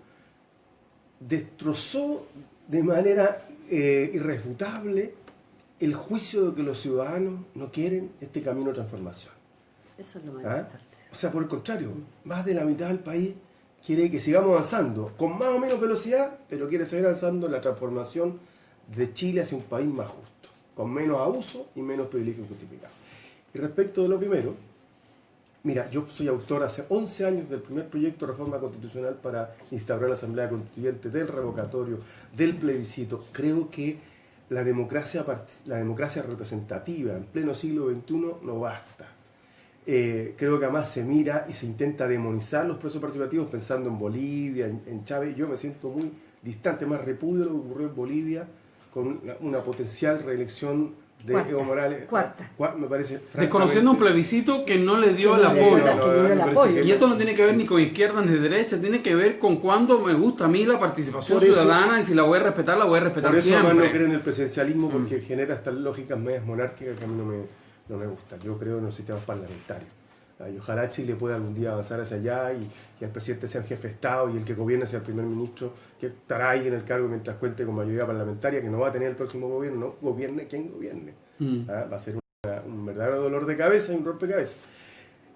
destrozó de manera irrefutable el juicio de que los ciudadanos no quieren este camino de transformación. Eso es lo más importante. O sea, por el contrario, más de la mitad del país quiere que sigamos avanzando, con más o menos velocidad, pero quiere seguir avanzando en la transformación de Chile hacia un país más justo, con menos abuso y menos privilegios justificados. Y respecto de lo primero, mira, yo soy autor hace 11 años del primer proyecto de reforma constitucional para instaurar la Asamblea Constituyente, del revocatorio, del plebiscito. Creo que la democracia representativa en pleno siglo XXI no basta. Creo que además se mira y se intenta demonizar los procesos participativos pensando en Bolivia, en Chávez. Yo me siento muy distante, más repudio de lo que ocurrió en Bolivia con una potencial reelección de Evo Morales. Cuarta. Me parece, Desconociendo un plebiscito que no le dio el apoyo. Y esto no tiene que ver ni con izquierda ni derecha, tiene que ver con cuando me gusta a mí la participación ciudadana y si la voy a respetar siempre. Por eso además no creo en el presidencialismo, porque genera estas lógicas medias monárquicas que a mí no me gustan. Yo creo en los sistemas parlamentarios. Y ojalá Chile pueda algún día avanzar hacia allá y el presidente sea el jefe de Estado y el que gobierne sea el primer ministro, que estará ahí en el cargo mientras cuente con mayoría parlamentaria, que no va a tener el próximo gobierno, no gobierne quien gobierne. Va a ser un verdadero dolor de cabeza y un rompecabezas.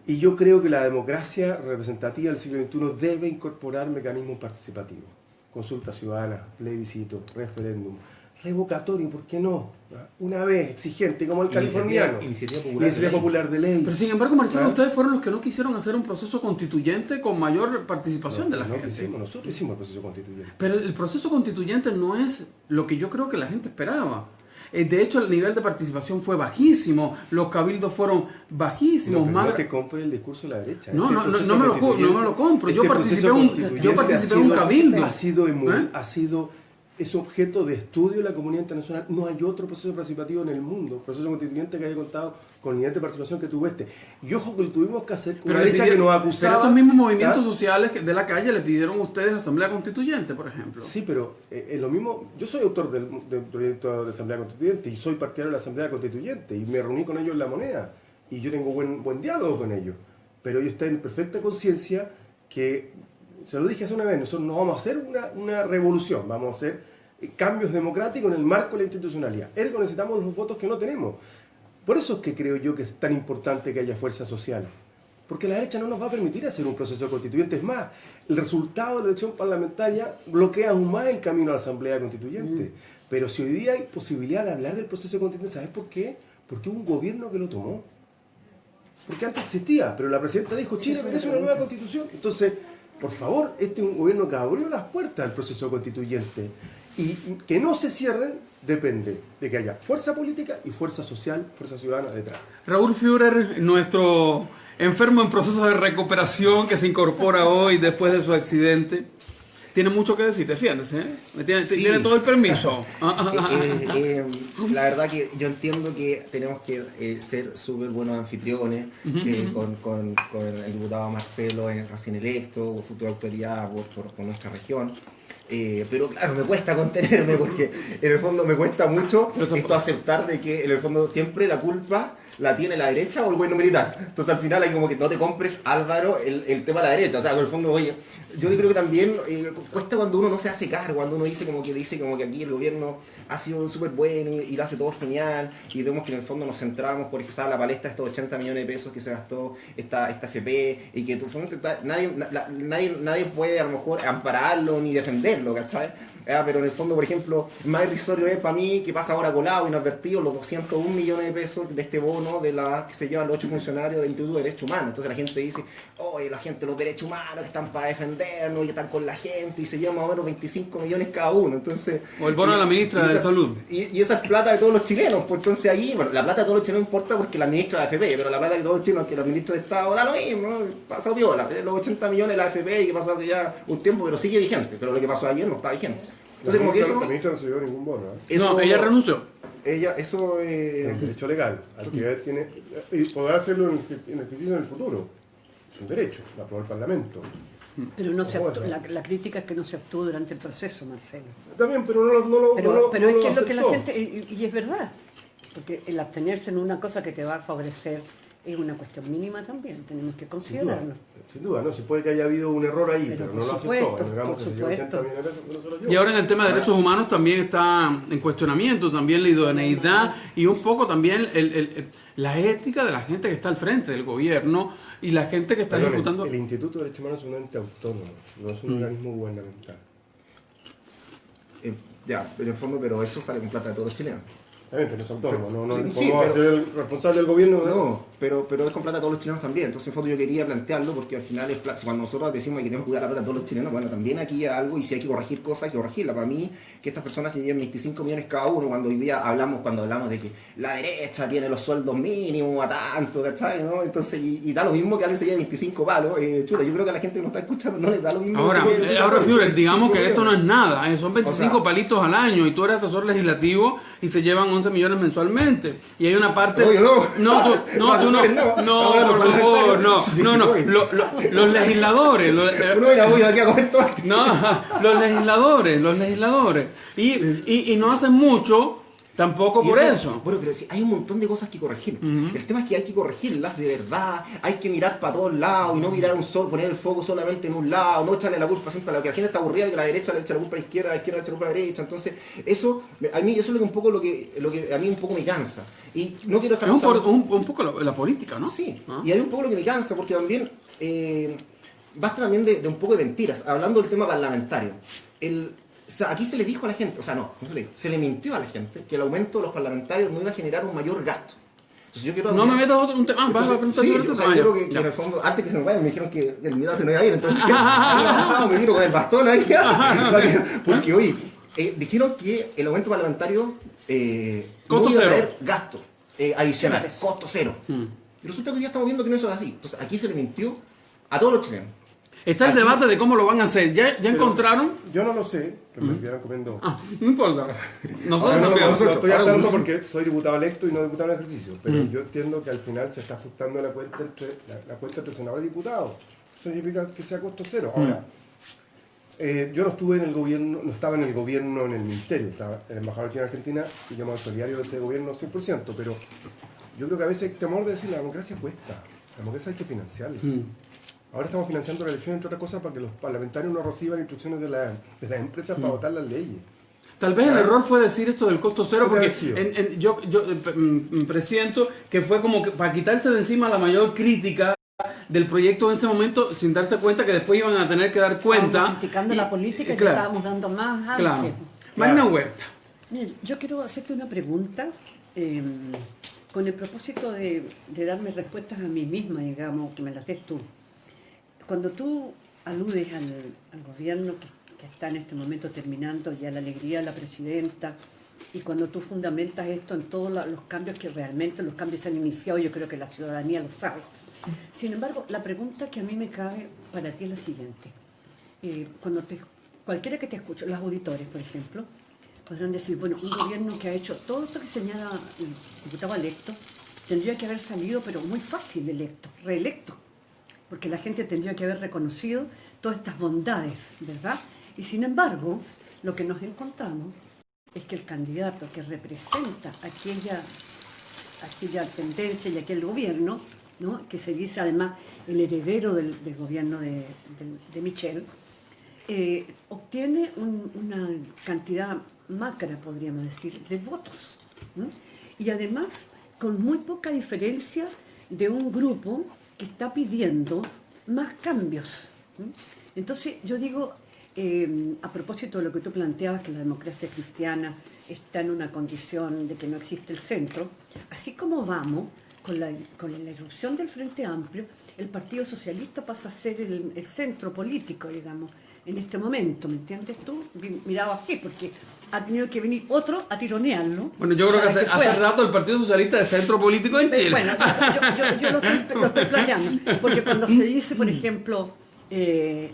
Y yo creo que la democracia representativa del siglo XXI debe incorporar mecanismos participativos, consulta ciudadana, plebiscito, referéndum, revocatorio, ¿por qué no? Una vez, exigente, como el californiano. Iniciativa Popular de ley. Pero sin embargo, Marcelo, ustedes fueron los que no quisieron hacer un proceso constituyente con mayor participación de la gente. Nosotros hicimos el proceso constituyente. Pero el proceso constituyente no es lo que yo creo que la gente esperaba. De hecho, el nivel de participación fue bajísimo, los cabildos fueron bajísimos. No te compres el discurso de la derecha. No me lo compro. Yo participé en un cabildo. Es objeto de estudio de la comunidad internacional. No hay otro proceso participativo en el mundo, proceso constituyente que haya contado con el nivel de participación que tuvo este. Y ojo que lo tuvimos que hacer con una derecha que nos acusaba. Pero esos mismos movimientos sociales de la calle le pidieron a ustedes Asamblea Constituyente, por ejemplo. Sí, pero es lo mismo. Yo soy autor del proyecto de Asamblea Constituyente y soy partidario de la Asamblea Constituyente y me reuní con ellos en La Moneda y yo tengo buen diálogo con ellos. Pero ellos están en perfecta conciencia que, se lo dije hace una vez, nosotros no vamos a hacer una revolución, vamos a hacer cambios democráticos en el marco de la institucionalidad. Ergo necesitamos los votos que no tenemos. Por eso es que creo yo que es tan importante que haya fuerza social. Porque la derecha no nos va a permitir hacer un proceso constituyente. Es más, el resultado de la elección parlamentaria bloquea aún más el camino a la Asamblea Constituyente. Pero si hoy día hay posibilidad de hablar del proceso constituyente, ¿sabes por qué? Porque hubo un gobierno que lo tomó. Porque antes existía, pero la presidenta dijo, Chile merece una nueva constitución. Entonces, por favor, este es un gobierno que abrió las puertas al proceso constituyente. Y que no se cierren depende de que haya fuerza política y fuerza social, fuerza ciudadana detrás. Raúl Führer, nuestro enfermo en proceso de recuperación que se incorpora hoy después de su accidente, tiene mucho que decir, fíjense, tiene todo el permiso. La verdad que yo entiendo que tenemos que ser súper buenos anfitriones, con el diputado Marcelo recién electo, futura autoridad por nuestra región. Pero claro, me cuesta contenerme porque en el fondo me cuesta mucho esto aceptar de que en el fondo siempre la culpa la tiene la derecha o el gobierno militar. Entonces al final hay como que no te compres, Álvaro, el tema de la derecha. O sea, en el fondo, oye, yo creo que también cuesta cuando uno no se hace cargo, cuando uno dice como que aquí el gobierno ha sido súper bueno y lo hace todo genial, y vemos que en el fondo nos centramos por ejemplo, la palestra estos 80 millones de pesos que se gastó esta FP, y que tu fondo nadie puede a lo mejor ampararlo ni defenderlo, ¿cachai? Pero en el fondo, por ejemplo, más irrisorio es para mí que pasa ahora colado, inadvertido, los 201 millones de pesos de este bono que se llevan los 8 funcionarios del Instituto de Derechos Humanos. Entonces la gente dice, oye, la gente de los derechos humanos que están para defendernos y que están con la gente, y se llevan más o menos 25 millones cada uno. Entonces, o el bono de la ministra de Salud. Y esa es plata de todos los chilenos. Pues entonces ahí, bueno, la plata de todos los chilenos importa porque la ministra de la AFP, pero la plata de todos los chilenos, que la ministra de Estado da lo mismo, ¿no? Pasó viola. Los 80 millones de la AFP que pasó hace ya un tiempo, pero sigue vigente. Pero lo que pasó ayer no está vigente. Entonces, como que eso, la ministra no se llevó ningún bono. No, ella renunció. Eso Es un derecho legal. Al que tiene, y podrá hacerlo en ejercicio en el futuro. Es un derecho, lo aprobó el Parlamento. Pero no se actuó, la crítica es que no se actuó durante el proceso, Marcelo. También, pero no lo Pero es que es lo que la aceptó. gente, y es verdad, porque el abstenerse en una cosa que te va a favorecer es una cuestión mínima también, tenemos que considerarlo. Sin duda, no, se puede que haya habido un error ahí, pero no lo supuesto, aceptó. Digamos por que se llevó 80 supuesto. millones de pesos, no se lo llevó. Y ahora en el tema de derechos humanos también está en cuestionamiento también la idoneidad y un poco también la ética de la gente que está al frente del gobierno y la gente que está Perdón, ejecutando. El Instituto de Derechos Humanos es un ente autónomo, no es un organismo gubernamental. ya, en el fondo, pero eso sale con plata de todos los chilenos. También, pero es autónomo, no Sí, podemos pero- ser el responsable del gobierno. No, pero es con plata de todos los chilenos también. Entonces, en fondo, yo quería plantearlo porque al final, cuando nosotros decimos que queremos cuidar la plata de todos los chilenos, bueno, también aquí hay algo y si hay que corregir cosas, hay que corregirla. Para mí, que estas personas se lleven 25 millones cada uno, cuando hoy día hablamos de que la derecha tiene los sueldos mínimos a tanto, ¿cachai? ¿No? Entonces, y da lo mismo que alguien se lleve 25 palos. Chuta, yo creo que a la gente que nos está escuchando no le da lo mismo. Ahora, Führer, digamos que esto no es nada, son 25 O sea, palitos al año y tú eres asesor legislativo y se llevan 11 millones mensualmente. Y hay una parte... Oye, no. por favor, no. Los legisladores... Uno ya voy aquí a comer todo. No, los legisladores. Y no hacen mucho tampoco por eso. Bueno, pero sí, hay un montón de cosas que corregir. El tema es que hay que corregirlas de verdad, hay que mirar para todos lados y no mirar poner el foco solamente en un lado, no echarle la culpa siempre a la que la gente está aburrida, que la derecha le echa la culpa a la izquierda le echa la culpa a la derecha. Entonces, eso a mí eso es un poco lo que a mí un poco me cansa. Y no quiero estar Es un poco la política, ¿no? Sí, ¿Ah? y hay un poco lo que me cansa, porque también basta también de un poco de mentiras, hablando del tema parlamentario. O sea, aquí se le dijo a la gente, se le mintió a la gente que el aumento de los parlamentarios no iba a generar un mayor gasto. Entonces, yo quiero No me metas un tema, vas a preguntar sí, sobre yo este tema. creo que en el fondo, antes que se me vayan, me dijeron que el miedo se me iba a ir, entonces me tiro con el bastón ahí, porque oye, dijeron que el aumento parlamentario Costo no iba a cero. traer gasto adicional, Cero. costo cero. Y resulta que hoy día estamos viendo que no eso es así. Entonces aquí se le mintió a todos los chilenos. Está el debate de cómo lo van a hacer. ¿Ya encontraron? Yo no lo sé, que me estuvieran comiendo. No importa. Nosotros Ahora no no sabemos. Lo estoy Ahora hablando no sé. porque soy diputado electo y no diputado en ejercicio, pero yo entiendo que al final se está ajustando la cuenta entre senador y diputado. Eso significa que sea costo cero. Ahora, yo no estuve en el gobierno, no estaba en el gobierno, en el ministerio, estaba el embajador aquí en Argentina y yo me solidario de este gobierno 100%, pero yo creo que a veces hay temor de decir la democracia cuesta, la democracia hay que financiarla. Ahora estamos financiando la elección, entre otras cosas, para que los parlamentarios no reciban instrucciones de las empresas para votar las leyes. Tal vez el error fue decir esto del costo cero, Puede porque haber sido. yo presiento que fue como que para quitarse de encima la mayor crítica del proyecto en ese momento, sin darse cuenta que después iban a tener que dar cuenta. Estábamos criticando la política y claro, ya estábamos dando más claro. ángeles. Magna Huerta. Miren, yo quiero hacerte una pregunta con el propósito de darme respuestas a mí misma, digamos, que me las des tú. Cuando tú aludes al gobierno que está en este momento terminando y a la alegría de la presidenta, y cuando tú fundamentas esto en todos los cambios que realmente los cambios se han iniciado, yo creo que la ciudadanía lo sabe. Sin embargo, la pregunta que a mí me cabe para ti es la siguiente. Cualquiera que te escuche, los auditores, por ejemplo, podrán decir, bueno, un gobierno que ha hecho todo esto que señala el diputado electo, tendría que haber salido, pero muy fácil electo, reelecto, porque la gente tendría que haber reconocido todas estas bondades, ¿verdad? Y sin embargo, lo que nos encontramos es que el candidato que representa aquella tendencia y aquel gobierno, ¿no?, que se dice además el heredero del gobierno de Michel, obtiene una cantidad macra, podríamos decir, de votos, ¿no? Y además con muy poca diferencia de un grupo que está pidiendo más cambios, ¿no? Entonces yo digo, a propósito de lo que tú planteabas, que la democracia cristiana está en una condición de que no existe el centro, así como vamos con la irrupción del Frente Amplio, el Partido Socialista pasa a ser el centro político, digamos, en este momento, ¿me entiendes tú? Mirado así, porque ha tenido que venir otro a tironearlo. Bueno, yo creo que hace rato el Partido Socialista es centro político en Chile. Bueno, yo lo estoy planteando, porque cuando se dice, por ejemplo, que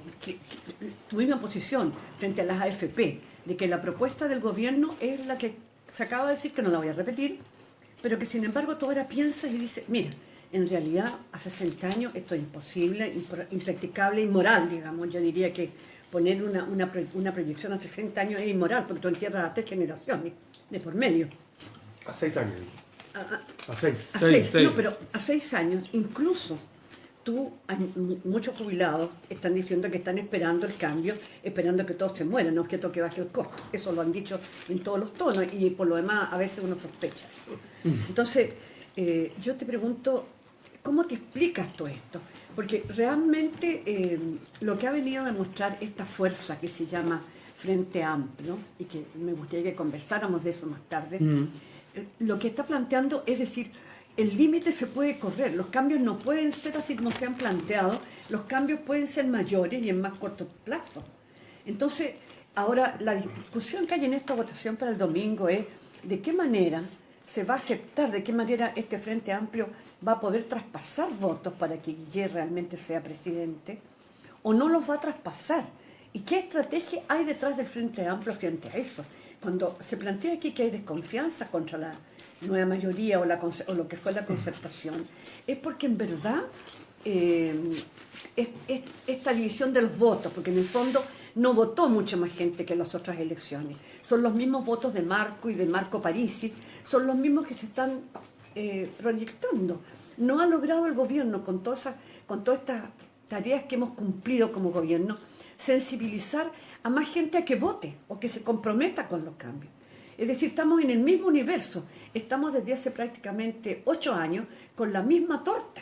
tu misma posición frente a las AFP, de que la propuesta del gobierno es la que se acaba de decir, que no la voy a repetir, pero que sin embargo tú ahora piensas y dices, mira, en realidad a 60 años esto es imposible, impracticable, inmoral, digamos. Yo diría que poner una proyección a 60 años es inmoral, porque tú entierras a 3 generaciones de por medio. A 6 años, dije. A 6. A 6, no, pero a 6 años, incluso muchos jubilados están diciendo que están esperando el cambio, esperando que todos se mueran, no que toque baje el costo. Eso lo han dicho en todos los tonos y por lo demás a veces uno sospecha. Entonces, yo te pregunto, ¿cómo te explicas todo esto? Porque realmente lo que ha venido a demostrar esta fuerza que se llama Frente Amplio, y que me gustaría que conversáramos de eso más tarde, lo que está planteando es decir, el límite se puede correr, los cambios no pueden ser así como se han planteado, los cambios pueden ser mayores y en más corto plazo. Entonces, ahora la discusión que hay en esta votación para el domingo es de qué manera se va a aceptar, de qué manera este Frente Amplio va a poder traspasar votos para que Guillet realmente sea presidente, o no los va a traspasar. ¿Y qué estrategia hay detrás del Frente Amplio frente a eso? Cuando se plantea aquí que hay desconfianza contra la nueva mayoría o lo que fue la concertación, es porque en verdad esta división de los votos, porque en el fondo no votó mucha más gente que en las otras elecciones, son los mismos votos de Marco y de Marco Parisi, son los mismos que se están proyectando. No ha logrado el gobierno, con todas estas tareas que hemos cumplido como gobierno, sensibilizar a más gente a que vote o que se comprometa con los cambios. Es decir, estamos en el mismo universo, estamos desde hace prácticamente 8 años con la misma torta,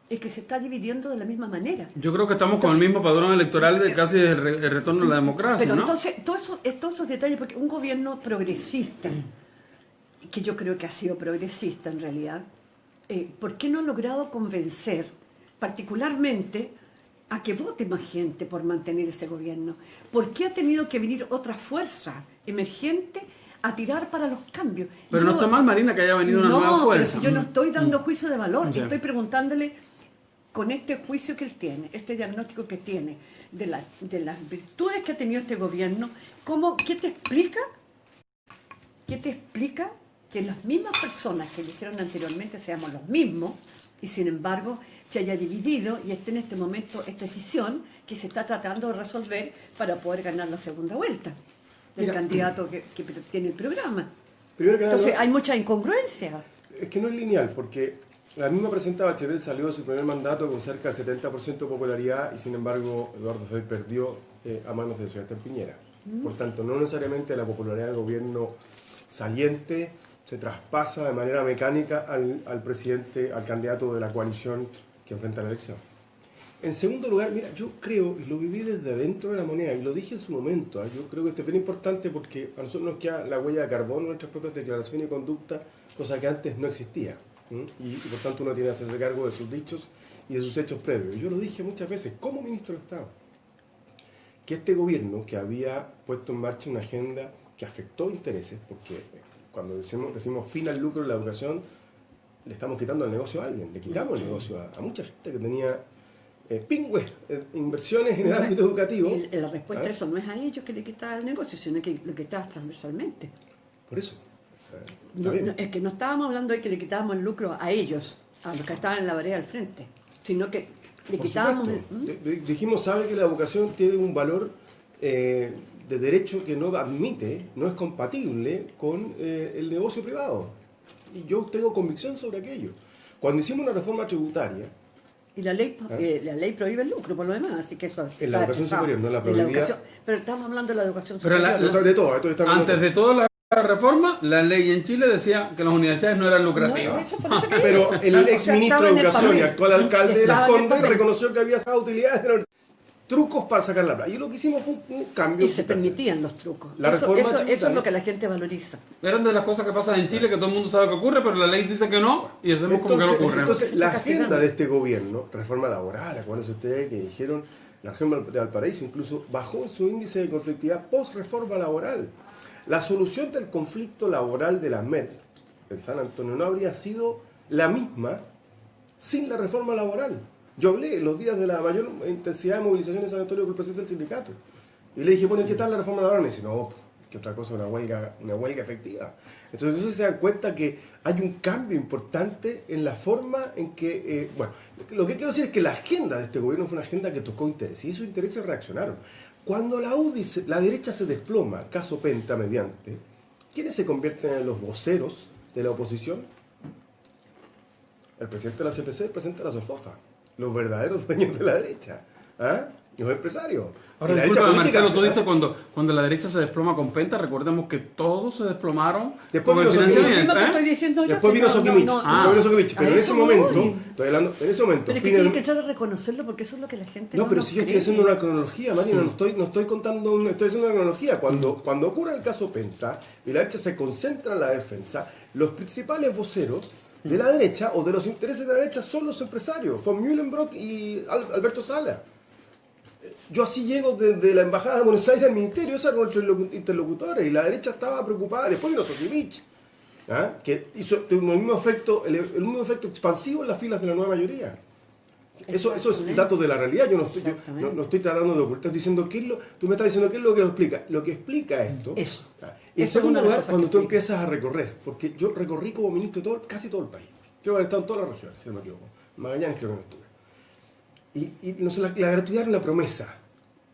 es que se está dividiendo de la misma manera. Yo creo que estamos con el mismo padrón electoral de casi el retorno a la democracia, pero ¿no? Entonces, todos esos detalles, porque un gobierno progresista, que yo creo que ha sido progresista en realidad, ¿por qué no ha logrado convencer particularmente a que vote más gente por mantener ese gobierno? ¿Por qué ha tenido que venir otra fuerza emergente a tirar para los cambios? Pero no está mal, Marina, que haya venido una nueva fuerza. Pero si yo no estoy dando juicio de valor, Ya. estoy preguntándole con este juicio que él tiene, este diagnóstico que tiene, de las virtudes que ha tenido este gobierno, ¿qué te explica? ¿Qué te explica que las mismas personas que dijeron anteriormente seamos los mismos y sin embargo se haya dividido y esté en este momento esta decisión que se está tratando de resolver para poder ganar la segunda vuelta del candidato que tiene el programa? Primero que nada, Entonces hay mucha incongruencia. es que no es lineal, porque la misma presidenta Bachelet salió de su primer mandato con cerca del 70% de popularidad y sin embargo Eduardo Frei perdió a manos de Sebastián Piñera. Por tanto, no necesariamente la popularidad del gobierno saliente se traspasa de manera mecánica al presidente, al candidato de la coalición que enfrenta la elección. En segundo lugar, mira, yo creo, y lo viví desde dentro de la moneda, y lo dije en su momento, yo creo que esto es bien importante porque a nosotros nos queda la huella de carbono en nuestras propias declaraciones y conducta, cosa que antes no existía. Y por tanto uno tiene que hacerse cargo de sus dichos y de sus hechos previos. Yo lo dije muchas veces como ministro de Estado, que este gobierno que había puesto en marcha una agenda que afectó intereses, porque cuando decimos fin al lucro en la educación, le estamos quitando el negocio a alguien, le quitamos el negocio a mucha gente que tenía pingües, inversiones en el ámbito educativo. Y la respuesta a eso no es a ellos que le quitas el negocio, sino que lo quitas transversalmente. Por eso. Es que no estábamos hablando de que le quitábamos el lucro a ellos, a los que estaban en la vereda al frente, sino que le Por quitábamos... supuesto. Dijimos, sabe que la educación tiene un valor de derecho que no admite, no es compatible con el negocio privado. Y yo tengo convicción sobre aquello. Cuando hicimos una reforma tributaria, Y la ley prohíbe el lucro, por lo demás, así que eso en la está educación pesado. superior, no la En prohibía. educación, pero estamos hablando de la educación Pero superior. la- ¿no? de todo, esto está Antes de toda la reforma, la ley en Chile decía que las universidades no eran lucrativas. No, eso por eso que Pero digo. el O sea, ex ministro estaba de en el Educación y papel. actual alcalde de Las Estaba en el Condes papel. reconoció que había esas utilidades de la universidad. Trucos para sacar la plata. Y lo que hicimos fue un cambio. Y se permitían los trucos. La Eso reforma es tributaria. lo que la gente valoriza. Eran de las cosas que pasan en Chile que todo el mundo sabe que ocurre, pero la ley dice que no y hacemos como que no ocurre. Entonces, la Está agenda castigando. de este gobierno, reforma laboral, acuérdense ustedes que dijeron, la reforma de Valparaíso incluso bajó su índice de conflictividad post-reforma laboral. La solución del conflicto laboral de las MERS en San Antonio no habría sido la misma sin la reforma laboral. Yo hablé los días de la mayor intensidad de movilización en San Antonio con el presidente del sindicato. Y le dije, bueno, ¿qué tal la reforma laboral? Me dice, no, que otra cosa, una huelga efectiva. Entonces, eso se dan cuenta que hay un cambio importante en la forma en que, bueno, lo que quiero decir es que la agenda de este gobierno fue una agenda que tocó intereses, y esos intereses reaccionaron. Cuando la derecha se desploma, caso Penta mediante, ¿quiénes se convierten en los voceros de la oposición? El presidente de la CPC, el presidente de la SOFOFA, los verdaderos dueños de la derecha, ¿ah? Los empresarios. Ahora, Y la derecha disculpa, política Marcelo, tú se- dices cuando la derecha se desploma con Penta, recordemos que todos se desplomaron Después con el vino Lo Soquimich. financiamiento. mismo que ¿eh? estoy diciendo yo. Después que vino no, Soquimich, no, después no. vino Soquimich, pero A en eso ese momento, voy. estoy hablando, en ese momento, Pero es que fines tienen de- que echar a reconocerlo porque eso es lo que la gente No, no pero nos si yo estoy cree. haciendo una cronología, Marina, no estoy contando, estoy haciendo una cronología. Cuando ocurre el caso Penta y la derecha se concentra en la defensa, los principales voceros de la derecha o de los intereses de la derecha son los empresarios, von Mühlenbrock y Alberto Sala. Yo así llego desde la Embajada de Buenos Aires al Ministerio, esos eran nuestros interlocutores, y la derecha estaba preocupada. Después vino Soquimich, ¿ah? Que hizo el mismo efecto, el mismo efecto expansivo en las filas de la nueva mayoría. Eso es Exactamente. datos de la realidad. Yo no estoy, Exactamente. no estoy tratando de ocultar, estoy diciendo tú me estás diciendo qué es lo que lo explica. Lo que explica esto. Eso. Y en Eso es segundo una de las lugar, cosas cuando que tú explica. empiezas a recorrer, porque yo recorrí como ministro casi todo el país. Creo haber estado en todas las regiones, si no me equivoco. Magallanes creo que no estuve. Y no sé, la gratuidad era una promesa.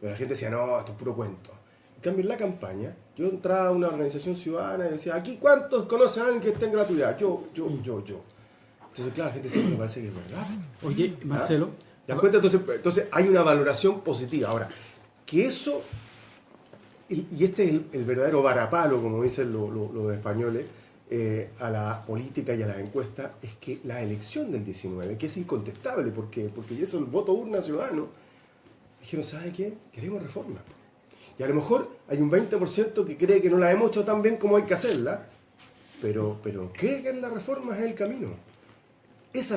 Pero la gente decía, no, esto es puro cuento. En cambio, en la campaña, yo entraba a una organización ciudadana y decía, aquí, ¿cuántos conocen a alguien que esté en gratuidad? Yo. Entonces, claro, la gente decía, me parece que es verdad. Oye, Marcelo. ¿Te das cuenta? Entonces hay una valoración positiva. Ahora, que eso, y este es el verdadero varapalo, como dicen los españoles, a la política y a las encuestas, es que la elección del 19, que es incontestable, porque eso es el voto urna ciudadano, dijeron, ¿sabe qué? Queremos reforma. Y a lo mejor hay un 20% que cree que no la hemos hecho tan bien como hay que hacerla, pero cree que la reforma es el camino. Es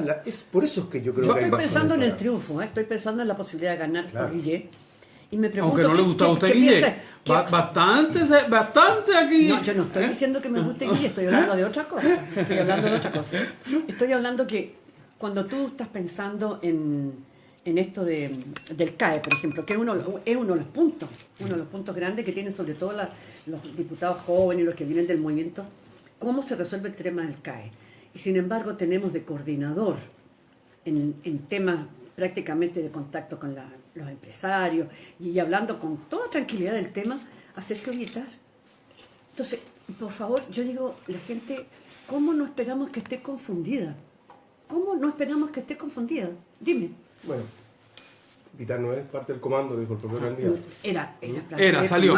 por eso es que yo creo Yo que hay estoy razones pensando en el para- triunfo, estoy pensando en la posibilidad de ganar Claro. por Guille. Y me pregunto Aunque no le gusta a usted, Guille. Bastante aquí. No, yo no estoy diciendo que me guste Guille, estoy hablando de otra cosa. Estoy hablando de otra cosa. Estoy hablando que cuando tú estás pensando en esto del CAE, por ejemplo, que es uno de los puntos grandes que tienen sobre todo los diputados jóvenes y los que vienen del movimiento, cómo se resuelve el tema del CAE. Y sin embargo tenemos de coordinador en temas prácticamente de contacto con los empresarios y hablando con toda tranquilidad del tema, a Sergio Guitar. Entonces, por favor, yo digo, la gente, ¿cómo no esperamos que esté confundida? ¿Cómo no esperamos que esté confundida? Dime. Bueno, Vitar no es parte del comando, dijo el propio candidato. Era, salió.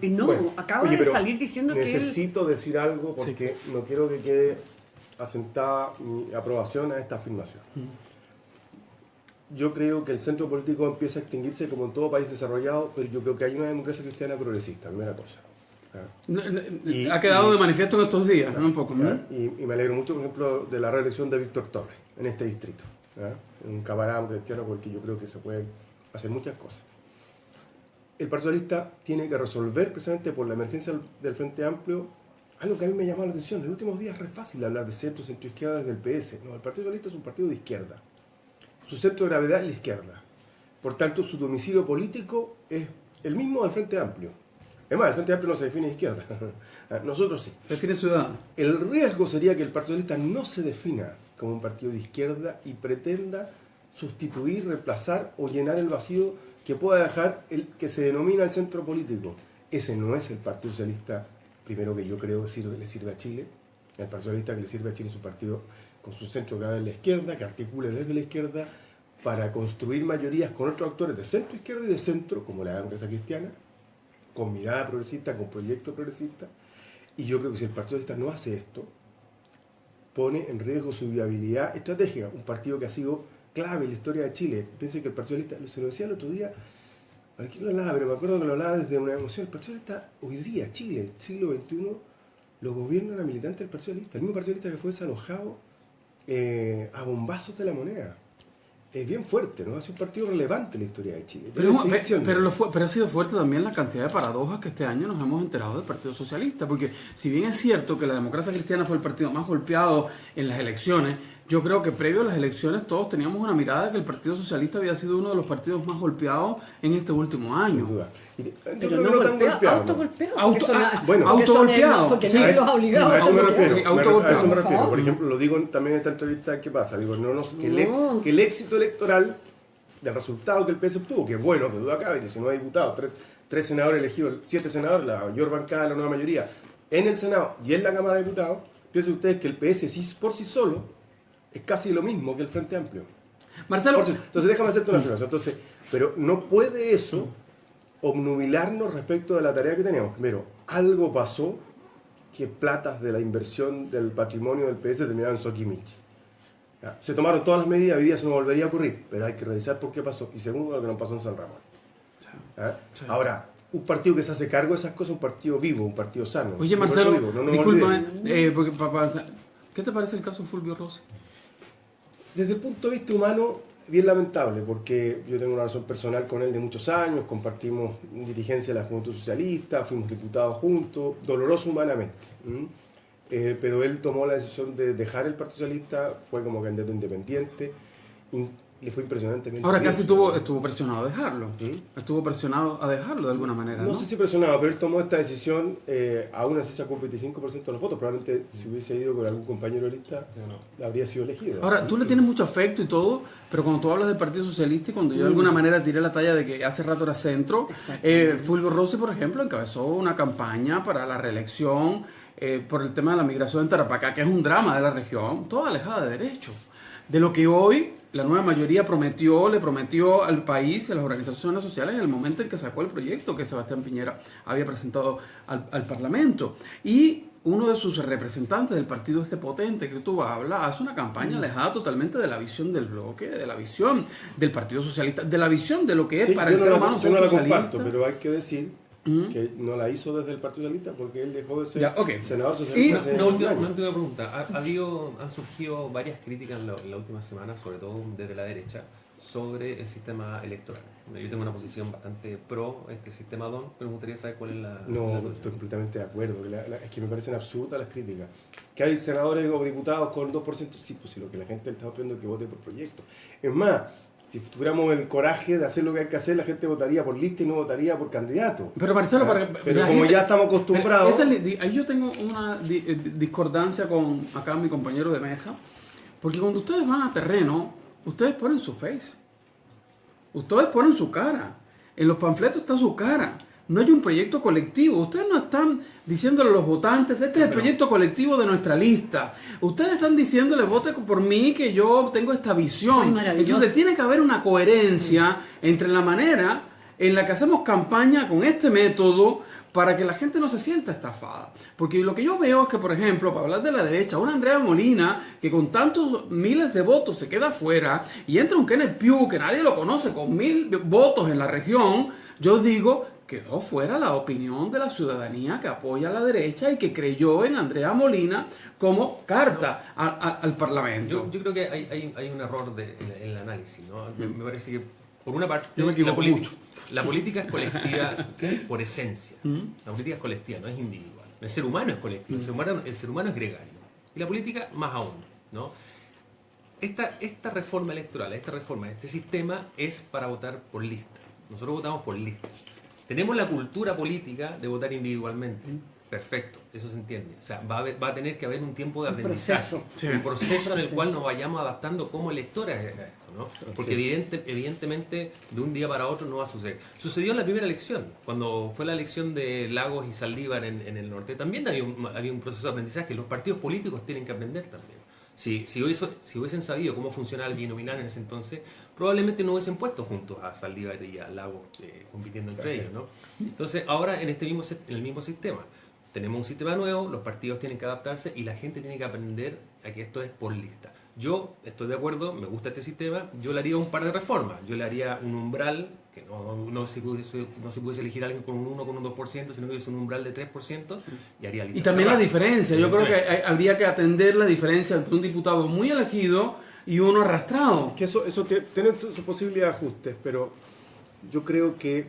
Y no, Bueno, acaba oye, de pero salir diciendo que él... necesito decir algo porque no quiero que quede asentada mi aprobación a esta afirmación. Yo creo que el centro político empieza a extinguirse como en todo país desarrollado, pero yo creo que hay una democracia cristiana progresista, primera cosa. ¿Ah? Ha quedado de manifiesto en estos días, ¿no? Un poco. ¿Ah? Y me alegro mucho, por ejemplo, de la reelección de Víctor Torres en este distrito. ¿Ah? Un camarada cristiano porque yo creo que se pueden hacer muchas cosas. El Partido Socialista tiene que resolver, precisamente por la emergencia del Frente Amplio, algo que a mí me llamó la atención. En los últimos días es re fácil hablar de centro-izquierda desde el PS. No, el Partido Socialista es un partido de izquierda. Su centro de gravedad es la izquierda. Por tanto, su domicilio político es el mismo del Frente Amplio. Es más, el Frente Amplio no se define de izquierda. Nosotros sí. Define ciudadano. El riesgo sería que el Partido Socialista no se defina como un partido de izquierda y pretenda sustituir, reemplazar o llenar el vacío que pueda dejar el que se denomina el centro político. Ese no es el Partido Socialista, primero que yo creo que le sirve a Chile. El Partido Socialista que le sirve a Chile es un partido con su centro grave en la izquierda, que articule desde la izquierda para construir mayorías con otros actores de centro izquierda y de centro, como la democracia cristiana, con mirada progresista, con proyecto progresista. Y yo creo que si el Partido Socialista no hace esto, pone en riesgo su viabilidad estratégica. Un partido que ha sido clave en la historia de Chile. Piensen que el Partido Socialista, se lo decía el otro día, aquí lo hablaba, pero me acuerdo que lo hablaba desde una emoción. El Partido Socialista hoy día, Chile, el siglo XXI, lo gobierna una militante del Partido Socialista. El mismo Partido Socialista que fue desalojado a bombazos de la moneda. Es bien fuerte, ¿no? Ha sido un partido relevante en la historia de Chile. Pero ha sido fuerte también la cantidad de paradojas que este año nos hemos enterado del Partido Socialista, porque si bien es cierto que la democracia cristiana fue el partido más golpeado en las elecciones, yo creo que previo a las elecciones todos teníamos una mirada de que el Partido Socialista había sido uno de los partidos más golpeados en este último año. Sin duda. Pero no golpeado, Bueno, autogolpeado. Porque nadie los ha obligado. A eso me refiero. Sí, A eso me refiero. Por Por ejemplo, lo digo también en esta entrevista, ¿qué pasa? Digo, que el éxito electoral del resultado que el PS obtuvo, que es bueno, que duda cabe, 19 diputados, 3 senadores elegidos, 7 senadores, la mayor bancada de la nueva mayoría, en el Senado y en la Cámara de Diputados, piensen ustedes que el PS por sí solo es casi lo mismo que el Frente Amplio. Marcelo. Entonces déjame hacerte una afirmación. Pero no puede eso obnubilarnos respecto de la tarea que teníamos. Primero, algo pasó que platas de la inversión del patrimonio del PS terminaron en Soquimich. Se tomaron todas las medidas, hoy día eso no volvería a ocurrir, pero hay que revisar por qué pasó. Y segundo, lo que nos pasó en San Ramón. Sí. Ahora, un partido que se hace cargo de esas cosas, un partido vivo, un partido sano. Oye, Marcelo, discúlpame, olviden. ¿qué te parece el caso Fulvio Rossi? Desde el punto de vista humano, bien lamentable, porque yo tengo una relación personal con él de muchos años, compartimos dirigencia de la Juventud Socialista, fuimos diputados juntos, doloroso humanamente. Pero él tomó la decisión de dejar el Partido Socialista, fue como candidato independiente, y le fue impresionantemente Ahora bien. casi estuvo presionado a dejarlo. Estuvo presionado a dejarlo de alguna manera, ¿no? No sé si presionado, pero él tomó esta decisión, aún así sacó un 25% de los votos. Probablemente si hubiese ido con algún compañero de lista, habría sido elegido. Ahora, tú le tienes mucho afecto y todo, pero cuando tú hablas del Partido Socialista y cuando yo de alguna manera tiré la talla de que hace rato era centro, Fulvio Rossi, por ejemplo, encabezó una campaña para la reelección por el tema de la migración en Tarapacá, que es un drama de la región, toda alejada de derecho. De lo que hoy la nueva mayoría le prometió al país y a las organizaciones sociales en el momento en que sacó el proyecto que Sebastián Piñera había presentado al Parlamento. Y uno de sus representantes del partido este potente que tú hablas hace una campaña alejada totalmente de la visión del bloque, de la visión del Partido Socialista, de la visión de lo que es para el ser humano ser yo no la socialista. comparto, pero hay que decir que no la hizo desde el Partido Socialista porque él dejó de ser senador Y socialista. hace una un última año. pregunta. Han surgido varias críticas en la última semana, sobre todo desde la derecha, sobre el sistema electoral. Yo tengo una posición bastante pro este sistema DON, pero me gustaría saber cuál es la... No, estoy completamente de acuerdo. Es que me parecen absurdas las críticas. Que hay senadores o diputados con 2%, sí, pues si lo que la gente está pidiendo es que vote por proyectos. Es más, si tuviéramos el coraje de hacer lo que hay que hacer, la gente votaría por lista y no votaría por candidato. Pero Marcelo, pero como ya estamos acostumbrados... Ahí yo tengo una discordancia con acá mi compañero de mesa, porque cuando ustedes van a terreno, ustedes ponen su face, ustedes ponen su cara, en los panfletos está su cara. No hay un proyecto colectivo. Ustedes no están diciéndole a los votantes, este es el proyecto colectivo de nuestra lista. Ustedes están diciéndole, vote por mí, que yo tengo esta visión. Entonces tiene que haber una coherencia entre la manera en la que hacemos campaña con este método para que la gente no se sienta estafada. Porque lo que yo veo es que, por ejemplo, para hablar de la derecha, una Andrea Molina, que con tantos miles de votos se queda afuera, y entra un Kenneth Pugh, que nadie lo conoce, con 1000 votos en la región, yo digo, quedó fuera la opinión de la ciudadanía que apoya a la derecha y que creyó en Andrea Molina como carta al Parlamento. Yo creo que hay un error en el análisis, ¿no? Me parece que, por una parte, Yo me equivoco mucho. La política es colectiva por esencia. La política es colectiva, no es individual. El ser humano es colectivo, el ser humano es gregario. Y la política más aún, ¿no? Esta reforma electoral, este sistema es para votar por lista. Nosotros votamos por lista. Tenemos la cultura política de votar individualmente. Perfecto, eso se entiende. O sea, va a tener que haber un tiempo de Un aprendizaje, proceso. Sí. un proceso en el Proceso. cual nos vayamos adaptando como electores a esto, ¿no? Porque evidentemente de un día para otro no va a suceder. Sucedió en la primera elección, cuando fue la elección de Lagos y Saldívar en el norte, también había un proceso de aprendizaje. Los partidos políticos tienen que aprender también. Si hubiesen sabido cómo funcionaba el binominal en ese entonces, probablemente no hubiesen puesto juntos a Saldívar y a Lagos compitiendo entre ellos, ¿no? Entonces, ahora en el mismo sistema, tenemos un sistema nuevo, los partidos tienen que adaptarse y la gente tiene que aprender a que esto es por lista. Yo estoy de acuerdo, me gusta este sistema, yo le haría un par de reformas. Yo le haría un umbral, que no se pudiese elegir a alguien con un 1, con un 2%, sino que es un umbral de 3% y haría lista Y también la cerrada. diferencia, yo creo que habría que atender la diferencia entre un diputado muy elegido y uno arrastrado. Que eso tiene su posibilidad de ajustes, pero yo creo que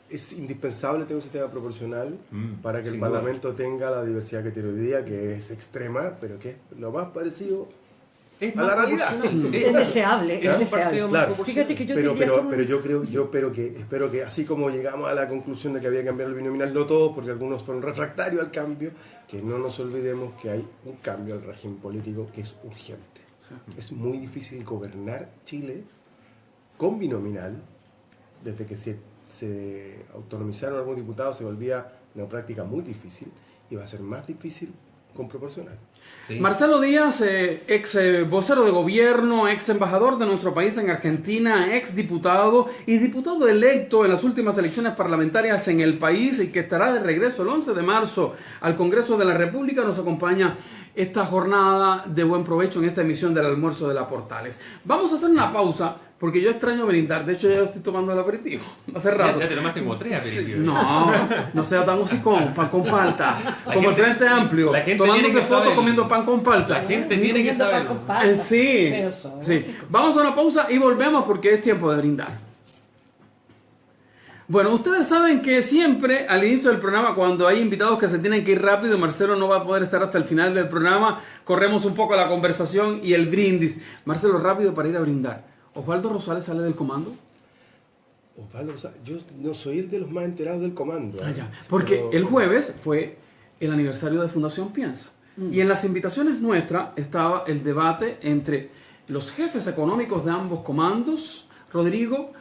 es indispensable tener un sistema proporcional para que el sin duda. Parlamento tenga la diversidad que tiene hoy día, que es extrema, pero que es lo más parecido Es a más la realidad. proporcional. Es deseable, es es un deseable. partido más Claro. proporcional. Fíjate que yo pero, diría pero, somos- pero espero que así como llegamos a la conclusión de que había que cambiar el binominal, no todos, porque algunos fueron refractarios al cambio, que no nos olvidemos que hay un cambio al régimen político que es urgente. Es muy difícil gobernar Chile con binominal. Desde que se autonomizaron algunos diputados se volvía una práctica muy difícil y va a ser más difícil con proporcional. Sí. Marcelo Díaz, ex vocero de gobierno, ex embajador de nuestro país en Argentina, ex diputado y diputado electo en las últimas elecciones parlamentarias en el país y que estará de regreso el 11 de marzo al Congreso de la República, nos acompaña esta jornada de buen provecho en esta emisión del almuerzo de la Portales. Vamos a hacer una pausa porque yo extraño brindar. De hecho, ya estoy tomando el aperitivo hace rato. Ya te tomaste como 3 aperitivos. No sea tan hocicón, pan con palta. La Como el gente- Frente Amplio, la gente tomándose tiene que fotos saber. comiendo pan con palta. La gente Ni tiene que comiendo pan saber. con palta. Sí, Eso, sí. lógico. Vamos a una pausa y volvemos porque es tiempo de brindar. Bueno, ustedes saben que siempre al inicio del programa, cuando hay invitados que se tienen que ir rápido, Marcelo no va a poder estar hasta el final del programa, corremos un poco la conversación y el brindis. Marcelo, rápido para ir a brindar. ¿Osvaldo Rosales sale del comando? Osvaldo Rosales, yo no soy el de los más enterados del comando. Ah, ya. Porque Pero- el jueves fue el aniversario de Fundación Piensa. Y en las invitaciones nuestras estaba el debate entre los jefes económicos de ambos comandos, Rodrigo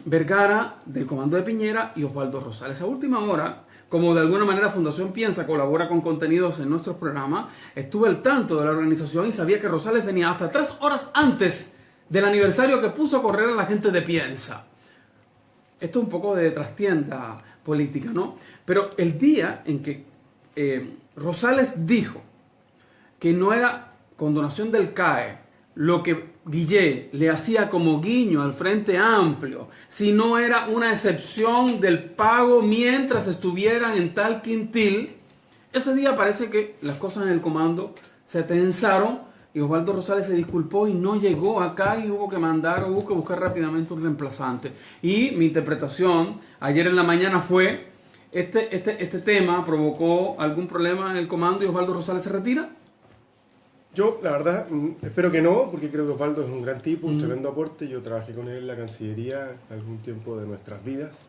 Vergara del comando de Piñera y Osvaldo Rosales. A última hora, como de alguna manera Fundación Piensa colabora con contenidos en nuestros programas, estuve al tanto de la organización y sabía que Rosales venía hasta 3 horas antes del aniversario que puso a correr a la gente de Piensa. Esto es un poco de trastienda política, ¿no? Pero el día en que Rosales dijo que no era condonación del CAE lo que Guillé le hacía como guiño al Frente Amplio, sino era una excepción del pago mientras estuvieran en tal quintil, ese día parece que las cosas en el comando se tensaron y Osvaldo Rosales se disculpó y no llegó acá y hubo que buscar rápidamente un reemplazante. Y mi interpretación ayer en la mañana fue, este tema provocó algún problema en el comando y Osvaldo Rosales se retira. Yo, la verdad, espero que no, porque creo que Osvaldo es un gran tipo, un tremendo aporte. Yo trabajé con él en la Cancillería algún tiempo de nuestras vidas.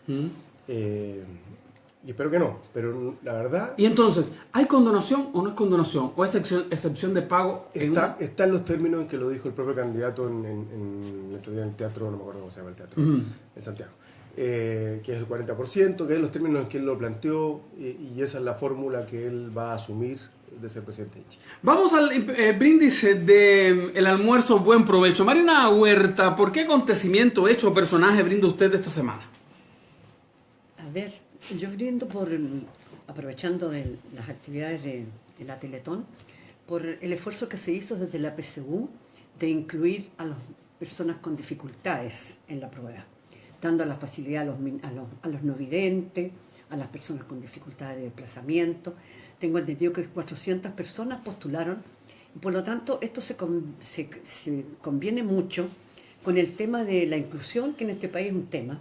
Y espero que no, pero la verdad Y entonces, ¿hay condonación o no es condonación? ¿O es excepción de pago? está en los términos en que lo dijo el propio candidato el otro día en el teatro, no me acuerdo cómo se llama el teatro, en Santiago, que es el 40%, que es los términos en que él lo planteó y esa es la fórmula que él va a asumir de ser presidente de Chile. Vamos al brindis del almuerzo Buen Provecho. Marina Huerta, ¿por qué acontecimiento, hecho o personaje brinda usted esta semana? A ver, yo brindo aprovechando de las actividades de la Teletón, por el esfuerzo que se hizo desde la PSU de incluir a las personas con dificultades en la prueba, dando la facilidad a los no videntes, a las personas con dificultades de desplazamiento. Tengo entendido que 400 personas postularon y por lo tanto esto se conviene mucho con el tema de la inclusión, que en este país es un tema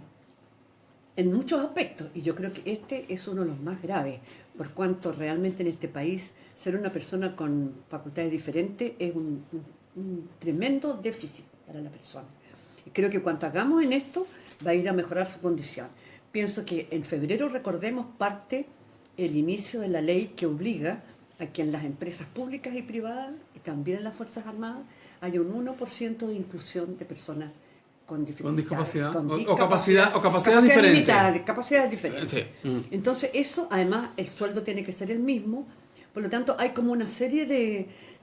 en muchos aspectos, y yo creo que este es uno de los más graves, por cuanto realmente en este país ser una persona con facultades diferentes es un tremendo déficit para la persona. Y creo que cuanto hagamos en esto va a ir a mejorar su condición. Pienso que en febrero, recordemos, parte el inicio de la ley que obliga a que en las empresas públicas y privadas, y también en las Fuerzas Armadas, haya un 1% de inclusión de personas con dificultades, discapacidad, con o capacidades diferentes. limitadas, capacidades diferentes. Sí. Entonces eso, además, el sueldo tiene que ser el mismo, por lo tanto hay como una serie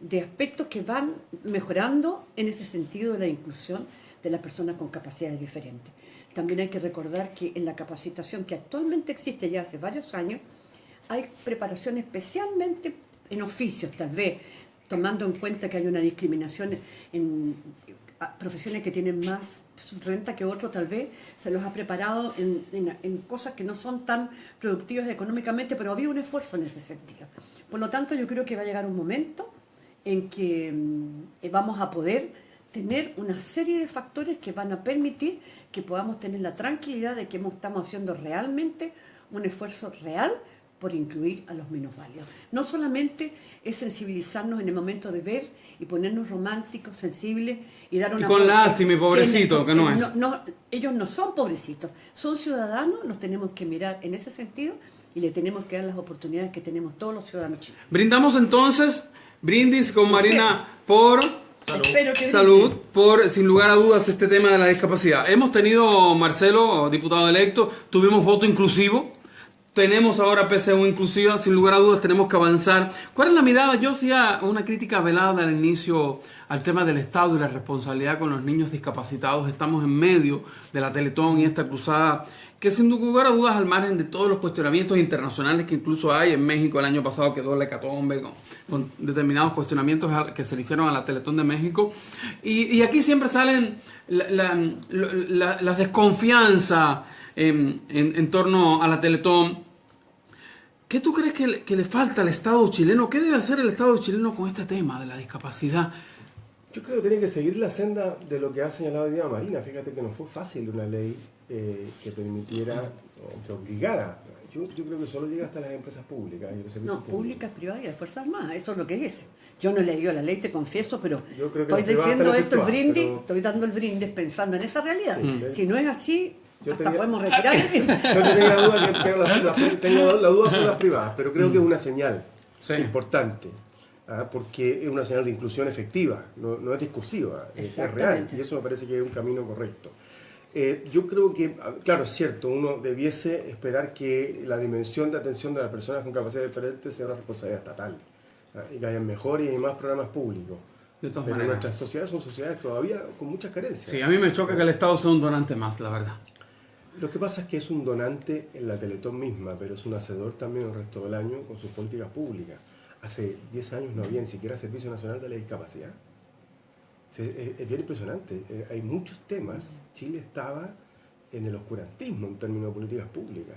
de aspectos que van mejorando en ese sentido de la inclusión de las personas con capacidades diferentes. También hay que recordar que en la capacitación que actualmente existe ya hace varios años, hay preparación especialmente en oficios, tal vez, tomando en cuenta que hay una discriminación en profesiones que tienen más renta que otros, tal vez se los ha preparado en cosas que no son tan productivas económicamente, pero había un esfuerzo en ese sentido. Por lo tanto, yo creo que va a llegar un momento en que vamos a poder tener una serie de factores que van a permitir que podamos tener la tranquilidad de que estamos haciendo realmente un esfuerzo real por incluir a los minusválidos. No solamente es sensibilizarnos en el momento de ver y ponernos románticos, sensibles y dar una... Y con voz lástima y pobrecito, que no es. Ellos no son pobrecitos, son ciudadanos, los tenemos que mirar en ese sentido y le tenemos que dar las oportunidades que tenemos todos los ciudadanos chilenos. Brindamos entonces, brindis con Marina por... Espero que Salud, por sin lugar a dudas este tema de la discapacidad. Hemos tenido, Marcelo, diputado electo, tuvimos voto inclusivo, tenemos ahora PCU inclusiva, sin lugar a dudas tenemos que avanzar. ¿Cuál es la mirada? Yo hacía una crítica velada al inicio al tema del Estado y la responsabilidad con los niños discapacitados. Estamos en medio de la Teletón y esta cruzada que sin lugar a dudas, al margen de todos los cuestionamientos internacionales que incluso hay en México, el año pasado quedó la hecatombe con determinados cuestionamientos que se le hicieron a la Teletón de México, y aquí siempre salen la desconfianza en torno a la Teletón. ¿Qué tú crees que le falta al Estado chileno? ¿Qué debe hacer el Estado chileno con este tema de la discapacidad? Yo creo que tiene que seguir la senda de lo que ha señalado hoy día Marina. Fíjate que no fue fácil una ley que permitiera o que obligara. Yo creo que solo llega hasta las empresas públicas y los servicios No, públicas, privadas y de Fuerzas Armadas, eso es lo que es. Yo no he leído la ley, te confieso, pero Yo creo que estoy las privadas diciendo están esto, el efectuadas, brindis, pero- estoy dando el brindis pensando en esa realidad. Sí. Si no es así, Yo hasta tenía- podemos retirar. Yo tenía la duda que eran tengo la duda sobre las privadas, pero creo que es una señal Sí. importante, porque es una señal de inclusión efectiva, no es discursiva, es real, Exactamente. y eso me parece que es un camino correcto. Yo creo que, claro, es cierto, uno debiese esperar que la dimensión de atención de las personas con capacidades diferentes sea una responsabilidad estatal, y que haya mejores y más programas públicos. De todas Pero maneras. nuestras sociedades son sociedades todavía con muchas carencias. Sí, a mí me choca que el Estado sea un donante más, la verdad. Lo que pasa es que es un donante en la Teletón misma, pero es un hacedor también el resto del año con sus políticas públicas. Hace 10 años no había ni siquiera Servicio Nacional de la Discapacidad. Es bien impresionante. Hay muchos temas. Chile estaba en el oscurantismo en términos de políticas públicas.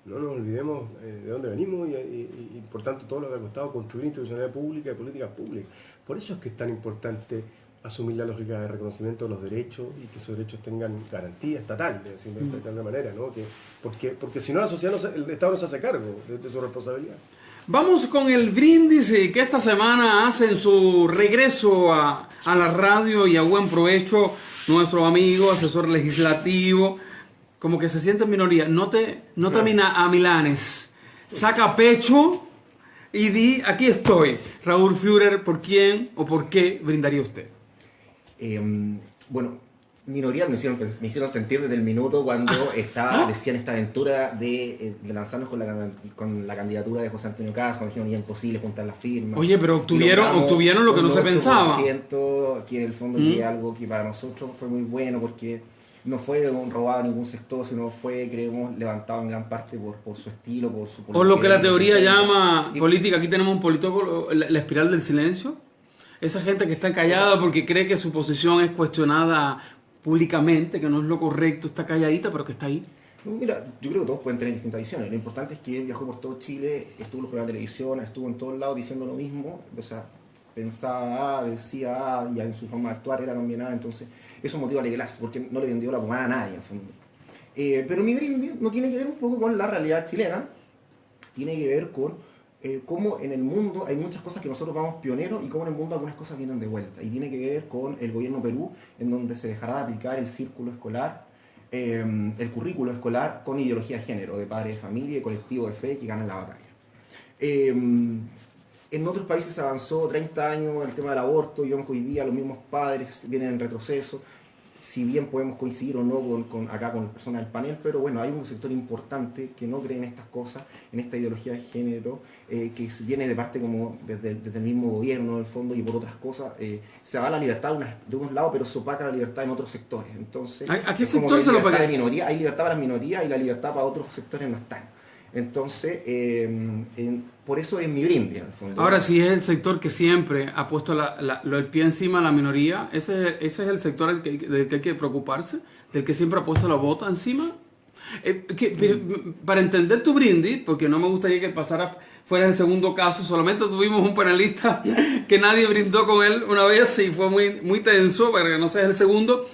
No nos olvidemos de dónde venimos y por tanto todo lo que ha costado construir institucionalidad pública y políticas públicas. Por eso es que es tan importante asumir la lógica de reconocimiento de los derechos y que esos derechos tengan garantía estatal, de alguna manera, ¿no? Porque si no la sociedad, el Estado no se hace cargo de su responsabilidad. Vamos con el brindis que esta semana hacen su regreso a la radio y a buen provecho nuestro amigo, asesor legislativo, como que se siente en minoría. No te a Milanes, saca pecho y di, aquí estoy. Raúl Führer, ¿por quién o por qué brindaría usted? Bueno, minoría me hicieron sentir desde el minuto cuando decían esta aventura de lanzarnos con la candidatura de José Antonio Caz, cuando dijeron ya imposible juntar las firmas. Oye, pero obtuvieron lo que no se pensaba. Que en el fondo que es algo que para nosotros fue muy bueno porque no fue robado en ningún sector, sino fue, creemos, levantado en gran parte por su estilo, por su... O lo que la teoría llama y- política, aquí tenemos un politólogo, la espiral del silencio. Esa gente que está callada porque cree que su posición es cuestionada públicamente, que no es lo correcto, está calladita, pero que está ahí. Mira, yo creo que todos pueden tener distintas visiones. Lo importante es que él viajó por todo Chile, estuvo en los programas de televisión, estuvo en todos lados diciendo lo mismo. O sea, pensaba A, decía A, y en su forma de actuar era también A. Entonces, eso motiva a alegrarse, porque no le vendió la pomada a nadie, en el fondo. Pero mi brindis no tiene que ver un poco con la realidad chilena, tiene que ver con cómo en el mundo hay muchas cosas que nosotros vamos pioneros y cómo en el mundo algunas cosas vienen de vuelta. Y tiene que ver con el gobierno Perú, en donde se dejará de aplicar el círculo escolar el currículo escolar con ideología de género, de padres de familia y colectivo de fe que ganan la batalla. En otros países se avanzó 30 años el tema del aborto, y vemos que hoy día los mismos padres vienen en retroceso, si bien podemos coincidir o no acá con las personas del panel, pero bueno, hay un sector importante que no cree en estas cosas, en esta ideología de género, que viene de parte como desde el mismo gobierno, en el fondo, y por otras cosas, se va la libertad de unos lados, pero se opaca la libertad en otros sectores. Entonces, ¿A qué es como sector que se lo libertad opaca? de minoría, hay libertad para las minorías y la libertad para otros sectores no están. Entonces, por eso es mi brindis, en el fondo. Ahora, si es el sector que siempre ha puesto el pie encima a la minoría, ese es el sector del que hay que preocuparse, del que siempre ha puesto la bota encima. Para entender tu brindis, porque no me gustaría que fuera el segundo caso, solamente tuvimos un panelista que nadie brindó con él una vez y fue muy, muy tenso, para que no sea el segundo.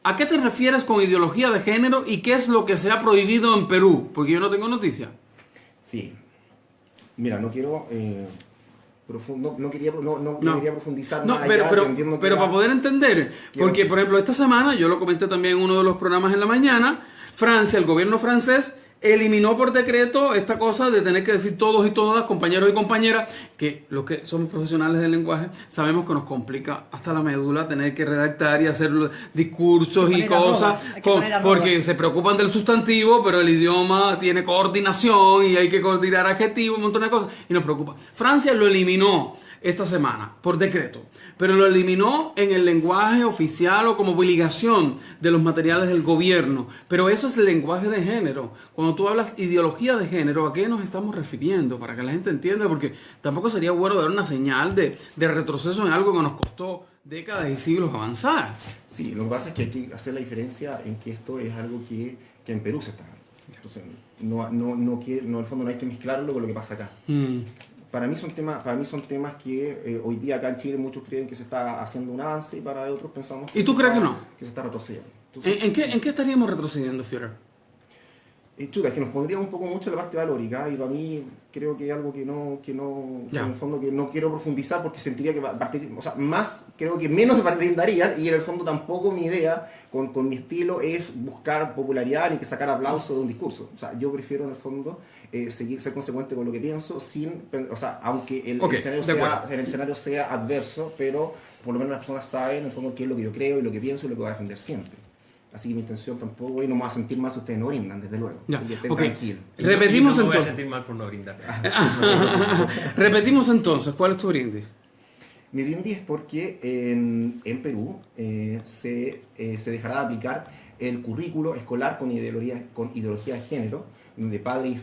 ¿A qué te refieres con ideología de género y qué es lo que se ha prohibido en Perú? Porque yo no tengo noticia. Sí. Mira, no quiero no quería profundizar más allá, entendiendo pero que para poder entender, porque por ejemplo esta semana, yo lo comenté también en uno de los programas en la mañana, Francia, el gobierno francés, eliminó por decreto esta cosa de tener que decir todos y todas, compañeros y compañeras, que los que somos profesionales del lenguaje sabemos que nos complica hasta la médula tener que redactar y hacer discursos y cosas, porque se preocupan del sustantivo, pero el idioma tiene coordinación y hay que coordinar adjetivos, un montón de cosas, y nos preocupa. Francia lo eliminó esta semana por decreto, pero lo eliminó en el lenguaje oficial o como obligación de los materiales del gobierno. Pero eso es el lenguaje de género. Cuando tú hablas ideología de género, ¿a qué nos estamos refiriendo? Para que la gente entienda, porque tampoco sería bueno dar una señal de retroceso en algo que nos costó décadas y siglos avanzar. Sí, lo que pasa es que hay que hacer la diferencia en que esto es algo que en Perú se está dando. Entonces, en el fondo no hay que mezclarlo con lo que pasa acá. Para mí son temas que hoy día acá en Chile muchos creen que se está haciendo un avance y para otros pensamos ¿Y tú crees que no? Que se está retrocediendo. Entonces, ¿En qué estaríamos retrocediendo, Führer? Es que nos pondría un poco mucho la parte valórica, y para mí creo que es algo que no Ya. en el fondo que no quiero profundizar porque sentiría que creo que menos me brindarían, y en el fondo tampoco mi idea con mi estilo es buscar popularidad ni que sacar aplauso de un discurso. O sea, yo prefiero en el fondo ser consecuente con lo que pienso, aunque el escenario sea adverso, pero por lo menos las personas saben en el fondo qué es lo que yo creo y lo que pienso y lo que voy a defender siempre. Así que mi intención tampoco, y no me va a sentir mal si ustedes no brindan, desde luego. Ya, Así que estén okay. tranquilos. Repetimos no me voy a entonces. sentir mal por no brindar. Repetimos entonces, ¿cuál es tu brindis? Mi brindis es porque en Perú se dejará de aplicar el currículo escolar con ideología de género, donde padre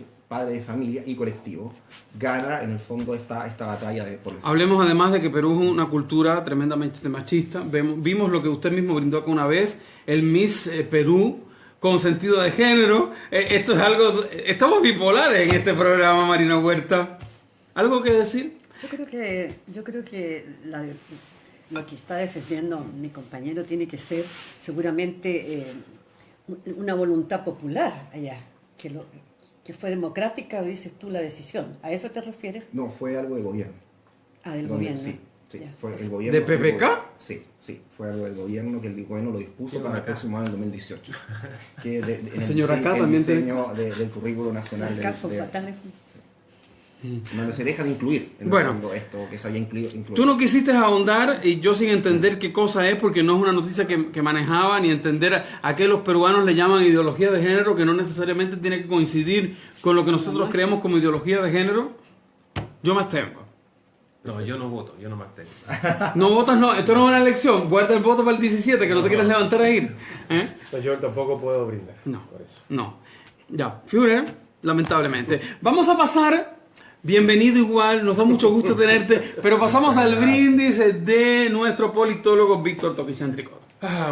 de familia y colectivo gana en el fondo esta batalla por el... Hablemos además de que Perú es una cultura tremendamente machista. Vimos lo que usted mismo brindó acá una vez, el Miss Perú con sentido de género. Esto es algo... Estamos bipolares en este programa, Marina Huerta. ¿Algo que decir? Yo creo que lo que está defendiendo mi compañero tiene que ser seguramente una voluntad popular allá, que fue democrática, o dices tú, la decisión. ¿A eso te refieres? No, fue algo de gobierno. Del gobierno. Sí, Ya. fue el gobierno. ¿De PPK? Sí, fue algo del gobierno que el gobierno lo dispuso para el próximo año 2018. Que en el Señor, acá también diseño del currículo nacional. El caso fatal es... Donde se deja de incluir en Bueno, el fondo esto que se había incluido. Tú no quisiste ahondar, y yo sin entender qué cosa es, porque no es una noticia que manejaba, ni entender a qué los peruanos le llaman ideología de género, que no necesariamente tiene que coincidir con lo que nosotros creemos como ideología de género. Yo me abstengo. No, yo no voto, yo no me abstengo. No votas, no, esto no es una elección. Guarda el voto para el 17, que no te quieras levantar a ir. Yo tampoco puedo brindar. No, por eso. no. Ya, Führer, lamentablemente. Vamos a pasar, bienvenido igual, nos da mucho gusto tenerte, pero pasamos al brindis de nuestro politólogo Víctor Toquicéntrico.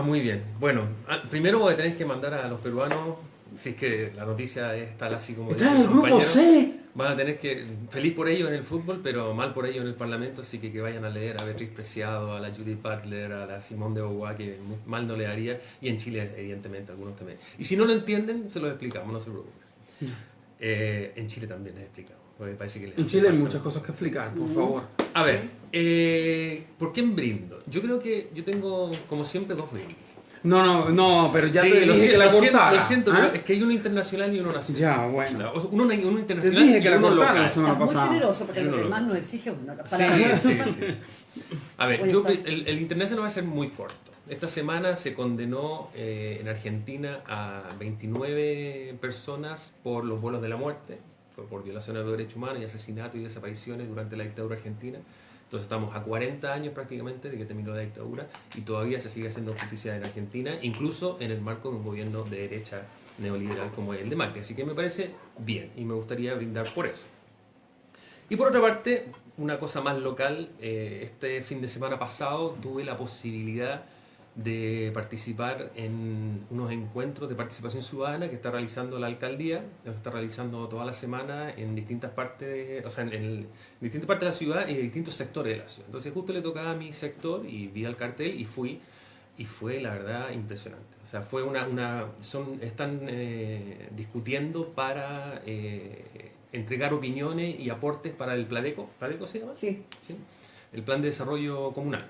Muy bien. Bueno, primero voy a tener que mandar a los peruanos, si es que la noticia es tal así como Está en el grupo C. Van a tener que, feliz por ellos en el fútbol, pero mal por ellos en el Parlamento, así que vayan a leer a Beatriz Preciado, a la Judith Butler, a la Simone de Beauvoir, que mal no le haría, y en Chile, evidentemente, algunos también. Y si no lo entienden, se los explicamos, no se preocupen. En Chile también les explicamos. Porque parece que En Chile hay muchas cosas que explicar, por favor. A ver, ¿por qué brindo? Yo creo que yo tengo, como siempre, dos brindis. No, pero ya Sí, te dije que la cortara. lo siento, ¿Ah? pero es que hay uno internacional y uno nacional. Ya, bueno. O sea, uno Te internacional dije y que la uno cortara la local. semana Está muy pasada. generoso porque Yo lo no lo demás veo. nos exige uno. Sí. A ver, Oye, está- el internacional va a ser muy corto. Esta semana se condenó en Argentina a 29 personas por los vuelos de la muerte, por violaciones de los derechos humanos y asesinatos y desapariciones durante la dictadura argentina. Entonces estamos a 40 años prácticamente de que terminó la dictadura y todavía se sigue haciendo justicia en Argentina, incluso en el marco de un gobierno de derecha neoliberal como el de Macri. Así que me parece bien y me gustaría brindar por eso. Y por otra parte, una cosa más local, este fin de semana pasado tuve la posibilidad de participar en unos encuentros de participación ciudadana que está realizando la alcaldía, lo está realizando toda la semana en distintas partes, o sea, en distintas partes de la ciudad y en distintos sectores de la ciudad. Entonces justo le tocaba a mi sector y vi el cartel y fui, y fue la verdad impresionante. O sea, fue están discutiendo para entregar opiniones y aportes para el Pladeco. ¿Pladeco se llama? Sí, Sí. El Plan de Desarrollo Comunal.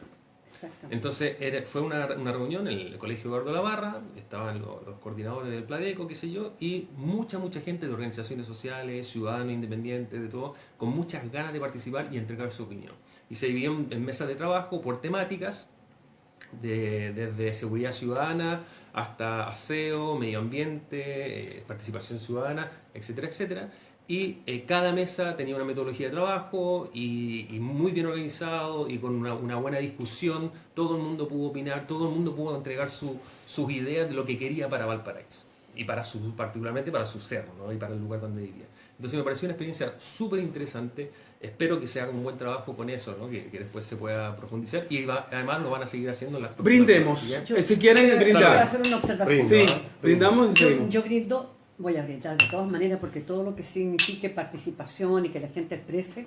exactamente. Entonces fue una reunión en el Colegio Eduardo Labarra, estaban los coordinadores del Pladeco, qué sé yo, y mucha gente de organizaciones sociales, ciudadanos independientes, de todo, con muchas ganas de participar y entregar su opinión. Y se dividió en mesas de trabajo por temáticas, desde seguridad ciudadana hasta aseo, medio ambiente, participación ciudadana, etcétera, etcétera. Y cada mesa tenía una metodología de trabajo y muy bien organizado y con una buena discusión. Todo el mundo pudo opinar, todo el mundo pudo entregar sus ideas de lo que quería para Valparaíso y particularmente para su cerro, ¿no? Y para el lugar donde vivía. Entonces me pareció una experiencia súper interesante. Espero que se haga un buen trabajo con eso, ¿no? Que después se pueda profundizar y además lo van a seguir haciendo las próximas Brindemos. semanas. Si quieren Voy a brindar. hacer una observación. Sí, ¿no? brindamos y Yo, seguimos. yo brindo, voy a brindar de todas maneras porque todo lo que signifique participación y que la gente exprese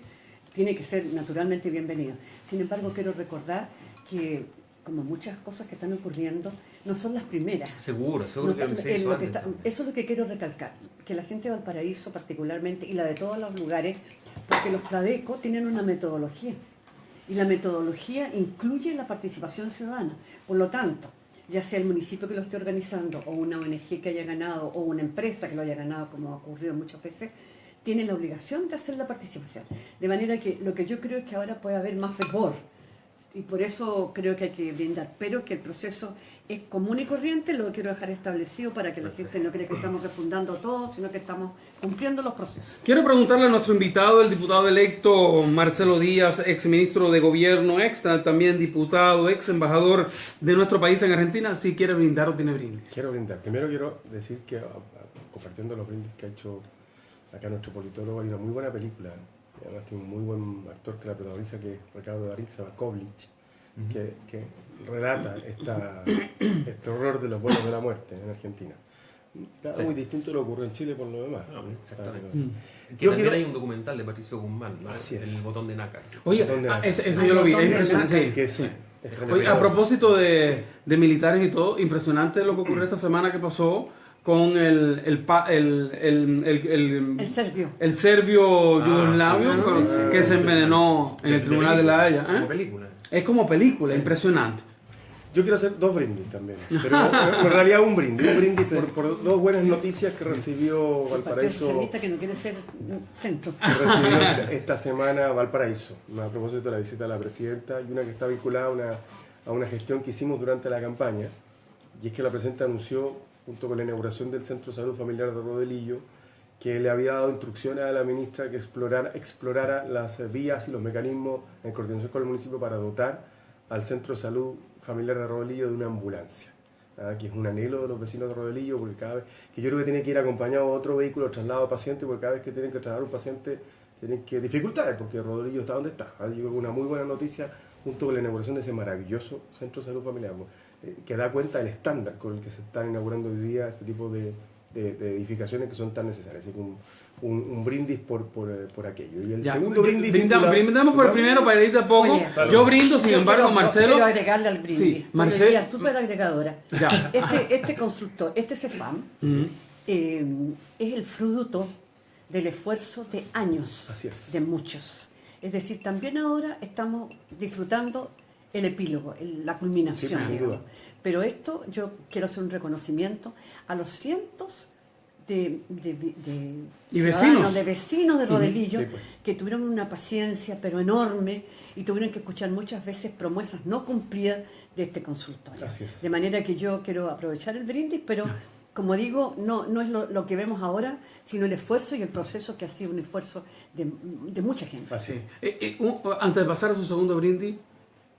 tiene que ser naturalmente bienvenido. Sin embargo, quiero recordar que, como muchas cosas que están ocurriendo, no son las primeras. Seguro No que está- se hizo lo que antes. está- eso es lo que quiero recalcar, que la gente de Valparaíso particularmente y la de todos los lugares, porque los Pladeco tienen una metodología y la metodología incluye la participación ciudadana. Por lo tanto, ya sea el municipio que lo esté organizando o una ONG que haya ganado o una empresa que lo haya ganado, como ha ocurrido muchas veces, tienen la obligación de hacer la participación. De manera que lo que yo creo es que ahora puede haber más fervor y por eso creo que hay que brindar, pero que el proceso es común y corriente, lo quiero dejar establecido para que la gente no crea que estamos refundando todo, sino que estamos cumpliendo los procesos. Quiero preguntarle a nuestro invitado, el diputado electo Marcelo Díaz, ex ministro de Gobierno, también diputado, ex embajador de nuestro país en Argentina, si quiere brindar o tiene brindis. Quiero brindar. Primero quiero decir que, compartiendo los brindis que ha hecho acá nuestro politólogo, hay una muy buena película. Y además tiene un muy buen actor que la protagoniza, que es Ricardo Darín, que se llama Koblich, que relata este horror de los vuelos de la muerte en Argentina. Nada Sí. muy distinto de lo que ocurrió en Chile por lo demás. No, exactamente. Mm. Que también hay un documental de Patricio Guzmán, ¿no? Así es. El botón de nácar. Oye, ¿Dónde? ese Ah, yo lo vi. botón de Ese- nácar. sí. Que es Oye, a propósito de militares y todo, impresionante lo que ocurrió esta semana que pasó con el serbio. el serbio Ah, yugoslavio sí, sí, sí, que sí, se sí. envenenó en el tribunal de la Haya. Como ¿eh? película. Es como película, impresionante. Yo quiero hacer dos brindis también, pero en realidad un brindis por dos buenas noticias que recibió El Partido Valparaíso, Socialista que no quiere ser centro. que recibió esta semana Valparaíso, a propósito de la visita de la presidenta, y una que está vinculada a una gestión que hicimos durante la campaña, y es que la presidenta anunció, junto con la inauguración del Centro de Salud Familiar de Rodelillo, que le había dado instrucciones a la ministra que explorara las vías y los mecanismos en coordinación con el municipio para dotar al Centro de Salud Familiar de Rodelillo de una ambulancia, que es un anhelo de los vecinos de Rodelillo, porque cada vez que yo creo que tiene que ir acompañado de otro vehículo traslado de paciente, porque cada vez que tienen que trasladar un paciente tienen que dificultades, porque Rodelillo está donde está. Yo creo que una muy buena noticia junto con la inauguración de ese maravilloso Centro de Salud Familiar, que da cuenta del estándar con el que se están inaugurando hoy día este tipo de edificaciones que son tan necesarias. Así que un brindis por aquello. Y el Ya, segundo brindis... brindamos por el primero para ir de a poco. Oye, Yo brindo, sin Yo embargo, quiero- Marcelo. Quiero agregarle al brindis. Sí, Estoy Marcelo- hoy día súper agregadora. Ya. Este consultor, este CEFAM, Mm. es el fruto del esfuerzo de años, Así es. de muchos. Es decir, también ahora estamos disfrutando el epílogo, la culminación. Sí, sin digamos. duda. Pero esto yo quiero hacer un reconocimiento a los cientos de Y ciudadanos, vecinos. de vecinos de Rodelillo, Sí, pues. que tuvieron una paciencia pero enorme y tuvieron que escuchar muchas veces promesas no cumplidas de este consultorio. Así es. De manera que yo quiero aprovechar el brindis, pero como digo, no es lo que vemos ahora, sino el esfuerzo y el proceso que ha sido un esfuerzo de mucha gente. Así. Antes de pasar a su segundo brindis,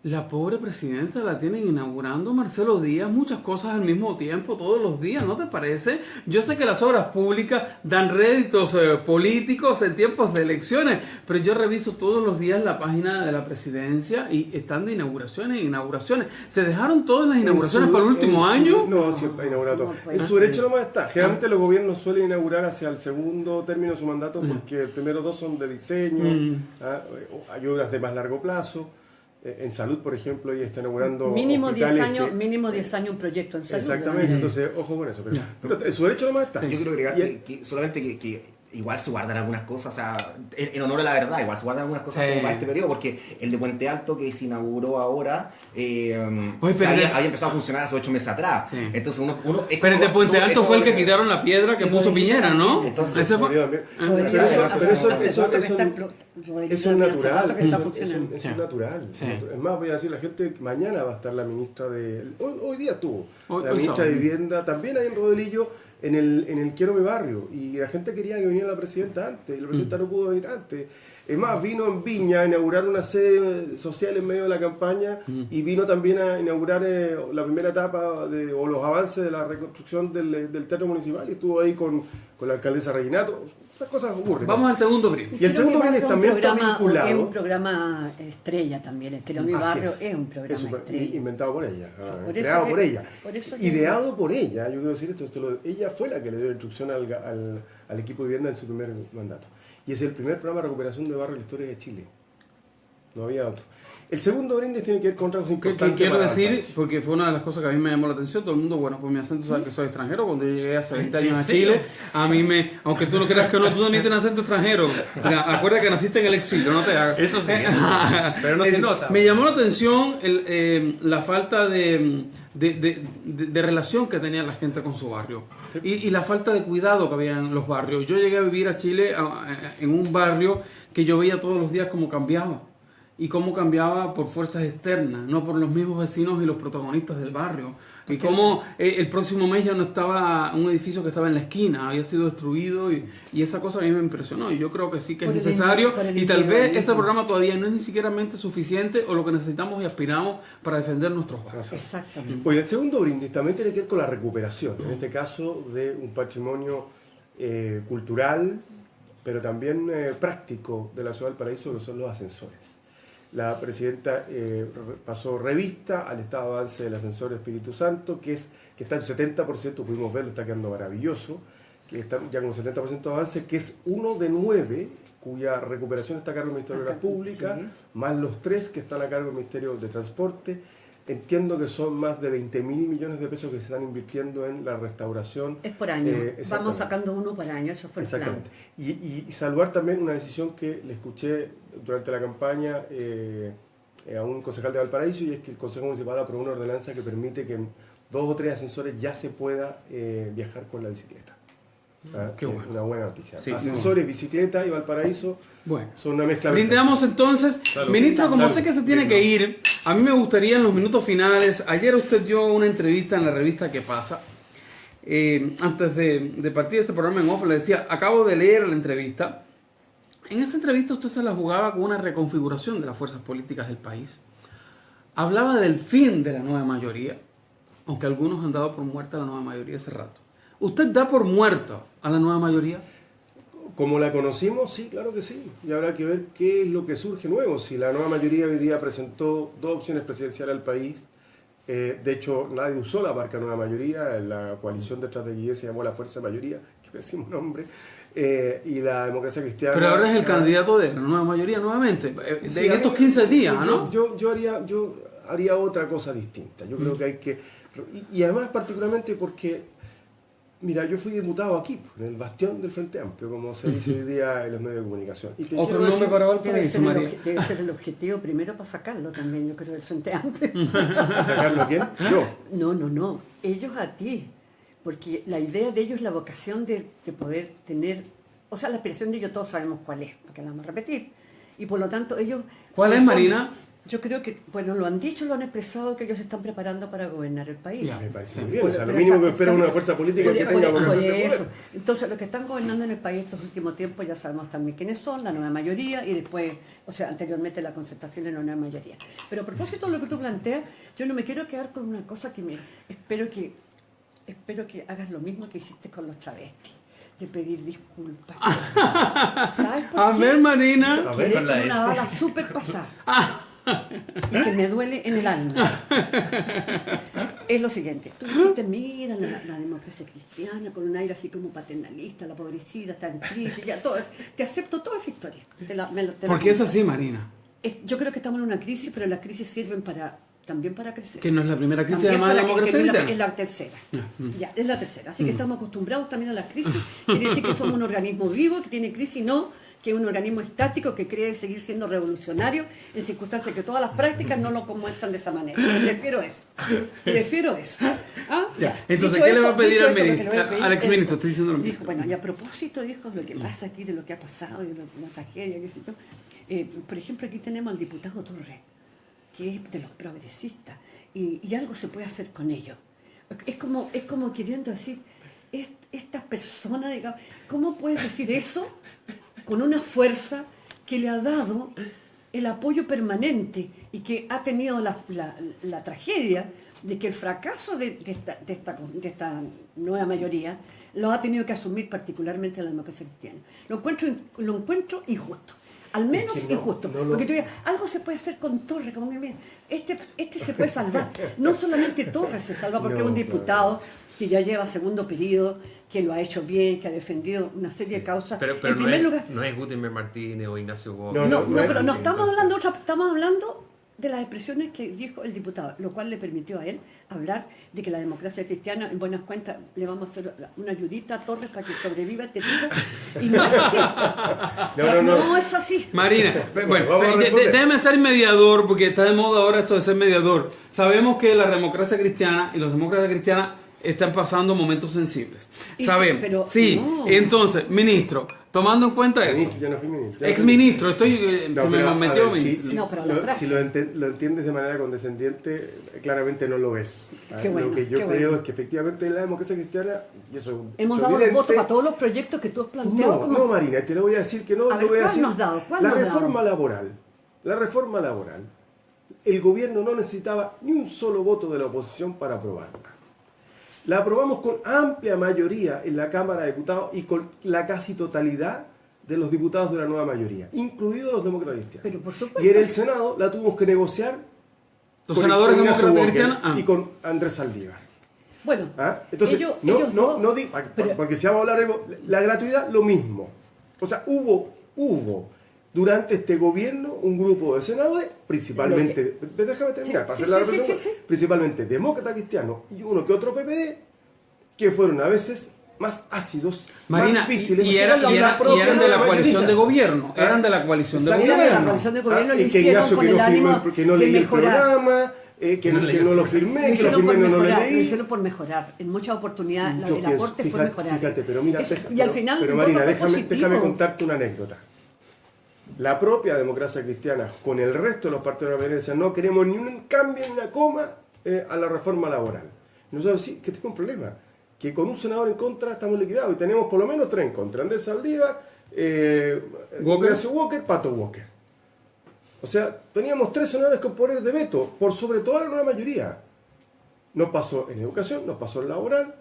la pobre presidenta la tienen inaugurando Marcelo Díaz, muchas cosas al mismo tiempo, todos los días, ¿no te parece? Yo sé que las obras públicas dan réditos políticos en tiempos de elecciones, pero yo reviso todos los días la página de la presidencia y están de inauguraciones en inauguraciones. ¿Se dejaron todas las inauguraciones para el último año? No, sí, ha inaugurado todo. No, pues, En su derecho nomás está. Generalmente los gobiernos suelen inaugurar hacia el segundo término de su mandato porque el primero dos son de diseño, hay obras de más largo plazo. En salud, por ejemplo, ella está inaugurando Mínimo 10 hospitales años, que- mínimo 10 años un proyecto en salud. Exactamente, entonces ojo con eso. Pero en su derecho nomás está. Sí. Yo quiero agregar Y- que solamente que igual se guardan algunas cosas, o sea, en honor a la verdad, igual se guardan algunas cosas Sí. como para este periodo, porque el de Puente Alto que se inauguró ahora Oye, se pero había empezado a funcionar hace 8 meses atrás. Sí. Entonces uno es Pero el de como- Puente tú- es Alto como- fue el que quitaron la piedra que Y puso Rodríguez Piñera, ¿no? también. Entonces, Ese fue... Rodríguez también. Rodríguez Pero eso- hace- pero eso- hace eso- rato que eso- está Rodríguez Eso es también hace natural, rato que está eso funcionando. es Sí. natural. Sí. Es más, voy a decir, la gente, mañana va a estar la ministra de... Hoy día estuvo. Hoy La ministra de sábado. Vivienda, también ahí en Rodelillo, en el Quiero mi barrio. Y la gente quería que viniera la presidenta antes, y la presidenta no pudo venir antes. Es más, vino en Viña a inaugurar una sede social en medio de la campaña y vino también a inaugurar la primera etapa o los avances de la reconstrucción del teatro municipal y estuvo ahí con la alcaldesa Reginato. Esas cosas ocurren. Vamos al segundo brindis. Y el Creo segundo que brindis es un también está programa- vinculado. Es un programa estrella también, el Quiero mi Así barrio es un programa Es estrella. inventado por ella, por eso creado que- por ella, por eso que- ideado por ella. Yo quiero decir ella fue la que le dio la instrucción al equipo de vivienda en su primer mandato. Y es el primer programa de recuperación de barrio en la historia de Chile. No había otro. El segundo brindis tiene que ver con otra cosa Que importante. quiero para decir, Valparaíso. porque fue una de las cosas que a mí me llamó la atención, todo el mundo, bueno, por mi acento sabe que soy extranjero, cuando yo llegué hace 20 años ¿En a serio? Chile, a mí aunque tú no creas que no, tú también tienes acento extranjero. Acuérdate que naciste en el exilio, no te hagas. Eso sí, pero no se nota. Me llamó la atención la falta de relación que tenía la gente con su barrio y la falta de cuidado que había en los barrios. Yo llegué a vivir a Chile en un barrio que yo veía todos los días cómo cambiaba y cómo cambiaba por fuerzas externas, no por los mismos vecinos y los protagonistas del barrio. Y cómo el próximo mes ya no estaba un edificio que estaba en la esquina, había sido destruido y esa cosa a mí me impresionó. Y yo creo que sí que es Por el necesario por el y tal vez individualismo. ese programa todavía no es ni siquiera suficiente o lo que necesitamos y aspiramos para defender nuestros barrios. Exactamente. Oye, el segundo brindis también tiene que ver con la recuperación, en este caso de un patrimonio cultural, pero también práctico de la ciudad del Paraíso, que son los ascensores. La presidenta pasó revista al estado de avance del ascensor Espíritu Santo, que está en 70%, pudimos verlo, está quedando maravilloso, que está ya con 70% de avance, que es uno de 9 cuya recuperación está a cargo del Ministerio de Obras Públicas, Sí. más los 3 que están a cargo del Ministerio de Transporte. Entiendo que son más de 20.000 millones de pesos que se están invirtiendo en la restauración. Es por año. Exactamente. Vamos sacando uno por año, eso fue el plan. Exactamente. Y saludar también una decisión que le escuché durante la campaña a un concejal de Valparaíso, y es que el Consejo Municipal aprobó una ordenanza que permite que en 2 o 3 ascensores ya se pueda viajar con la bicicleta. Qué Es bueno. una buena noticia. Sí, Ascensores, bicicleta y Valparaíso Bueno. son una mezcla. Brindamos entonces. Salud. Ministro, como Salud. sé que se tiene que ir, a mí me gustaría en los minutos finales, ayer usted dio una entrevista en la revista ¿Qué pasa? Antes de partir de este programa en off, le decía, acabo de leer la entrevista. En esa entrevista usted se la jugaba con una reconfiguración de las fuerzas políticas del país. Hablaba del fin de la nueva mayoría, aunque algunos han dado por muerta a la nueva mayoría hace rato. ¿Usted da por muerto a la nueva mayoría? Como la conocimos, sí, claro que sí. Y habrá que ver qué es lo que surge nuevo. Si la nueva mayoría hoy día presentó 2 opciones presidenciales al país, de hecho nadie usó la marca nueva mayoría, la coalición detrás de Guillermo se llamó la Fuerza Mayoría, qué pésimo nombre, y la democracia cristiana... Pero ahora es el candidato de la nueva mayoría nuevamente, Sí, en a estos mí- 15 días, sí, ¿no? Yo haría otra cosa distinta. Yo creo que hay que... Y además particularmente porque Mira, yo fui diputado aquí, en el bastión del Frente Amplio, como se dice hoy día en los medios de comunicación. Y te Otro quiero nombre decir- para Debe Valparaíso, ser, María. debe ser el objetivo primero para sacarlo también, yo creo, del Frente Amplio. ¿Sacarlo a quién? Yo. No, ellos a ti, porque la idea de ellos es la vocación de poder tener, o sea, la aspiración de ellos todos sabemos cuál es, porque la vamos a repetir, y por lo tanto ellos... ¿Cuál es, Marina? Yo creo que, bueno, lo han dicho, lo han expresado, que ellos se están preparando para gobernar el país. Ya. Me parece Sí. muy bien. Por- O sea, lo pero mínimo que está- espera está- una fuerza política es que por tenga vocación de eso. poder. Entonces, los que están gobernando en el país estos últimos tiempos ya sabemos también quiénes son, la nueva mayoría, y después, o sea, anteriormente la concertación de la nueva mayoría. Pero a propósito de lo que tú planteas, yo no me quiero quedar con una cosa que me... Espero que hagas lo mismo que hiciste con los travestis, de pedir disculpas. ¿Sabes por A qué? ver, Marina. A ver, Quedé con la con una S. bala súper pasada. Y que me duele en el alma. Es lo siguiente. Tú dijiste, mira, la democracia cristiana, con un aire así como paternalista, la pobrecita está en crisis, ya todo. Te acepto toda esa historia. Te la Porque es compro. así, Marina. Yo creo que estamos en una crisis, pero las crisis sirven también para crecer. Que no es la primera crisis También llamada para- democracia que no es cristiana. es la tercera. Ya, es la tercera. Así que estamos acostumbrados también a las crisis. Quiere decir que somos un organismo vivo que tiene crisis, no que es un organismo estático que cree seguir siendo revolucionario en circunstancias que todas las prácticas no lo muestran de esa manera. Prefiero eso. ¿Ah? Ya. Entonces, Dicho ¿qué le va a esto, pedir dicho al esto, lo que le ministro? voy a pedir Al es- exministro, estoy diciendo lo mismo. Dijo, bueno, y a propósito, dijo, lo que pasa aquí, de lo que ha pasado, de la tragedia, qué sé yo. Por ejemplo, aquí tenemos al diputado Torres, que es de los progresistas, y algo se puede hacer con ellos. Es como queriendo decir, esta persona, digamos, ¿cómo puedes decir eso con una fuerza que le ha dado el apoyo permanente y que ha tenido la tragedia de que el fracaso de esta nueva mayoría lo ha tenido que asumir particularmente la democracia cristiana? Lo encuentro injusto. Al menos Es que no, injusto. no lo- Porque tú digas, algo se puede hacer con Torres, como que bien, este se puede salvar. No solamente Torres se salva porque No, es un claro. diputado que ya lleva segundo periodo, que lo ha hecho bien, que ha defendido una serie de causas. Pero En primer lugar, no es Gutenberg Martínez o Ignacio Gómez. No, pero no Sí, estamos entonces- hablando estamos hablando de las expresiones que dijo el diputado, lo cual le permitió a él hablar de que la democracia cristiana, en buenas cuentas, le vamos a hacer una ayudita a Torres para que sobreviva este tipo. Y no es así. No es así. Marina, bueno, vamos a responder. déjeme ser mediador, porque está de moda ahora esto de ser mediador. Sabemos que la democracia cristiana y los demócratas cristianas están pasando momentos sensibles. Y sí, Sabemos. pero Sí, no. entonces, ministro, tomando en cuenta eso. Ministro, yo no fui ministro. Exministro, estoy, No, se me pero, a metió. ver, ministro. No, pero la frase. si lo entiendes de manera condescendiente, claramente no lo ves. Qué bueno, Lo que yo qué creo bueno. es que efectivamente la democracia cristiana, y eso es un Hemos hecho dado los evidente, votos para todos los proyectos que tú has planteado. No, como... no, Marina, te lo voy a decir que no. A ver, lo voy a ¿cuál decir. nos has dado? ¿Cuál La nos has reforma laboral. La reforma laboral. El gobierno no necesitaba ni un solo voto de la oposición para aprobarla. La aprobamos con amplia mayoría en la Cámara de Diputados y con la casi totalidad de los diputados de la nueva mayoría, incluidos los demócratas cristianos. Pero por supuesto. Y en el Senado la tuvimos que negociar Los con senadores Ignacio demócratas Walker cristianos. y con Andrés Saldívar. Bueno, ¿Ah? Entonces, ellos no dos- digo, pero- porque si vamos a hablar de la gratuidad, lo mismo. O sea, hubo durante este gobierno un grupo de senadores, principalmente, déjame terminar, Sí, para sí, hacer la sí, reflexión, sí. principalmente demócratas cristianos y uno que otro PPD, que fueron a veces más ácidos, Marina, más difíciles. y eran de la coalición de gobierno. ¿Ah? Eran de la coalición de Exactamente, gobierno. la coalición de gobierno lo y que hicieron Ignacio con que el no firmó, ánimo que no de leí el mejorar. programa, que no lo firmé, Lo que lo hicieron firmé por no lo mejorar, lo leí. hicieron por mejorar. En muchas oportunidades Yo el pienso, aporte fue mejorar. Fíjate, pero mira, Eso- deja- y al pero- final pero el Marina, voto fue déjame positivo. contarte una anécdota. La propia democracia cristiana, con el resto de los partidos de la mayoría, decían, no queremos ni un cambio ni una coma a la reforma laboral. Nosotros sí, que tengo un problema, que con un senador en contra estamos liquidados y tenemos por lo menos 3 en contra. Andrés Saldívar, Ignacio Walker, Pato Walker. O sea, teníamos 3 senadores con poder de veto, por sobre todo la nueva mayoría. Nos pasó en educación, nos pasó en laboral,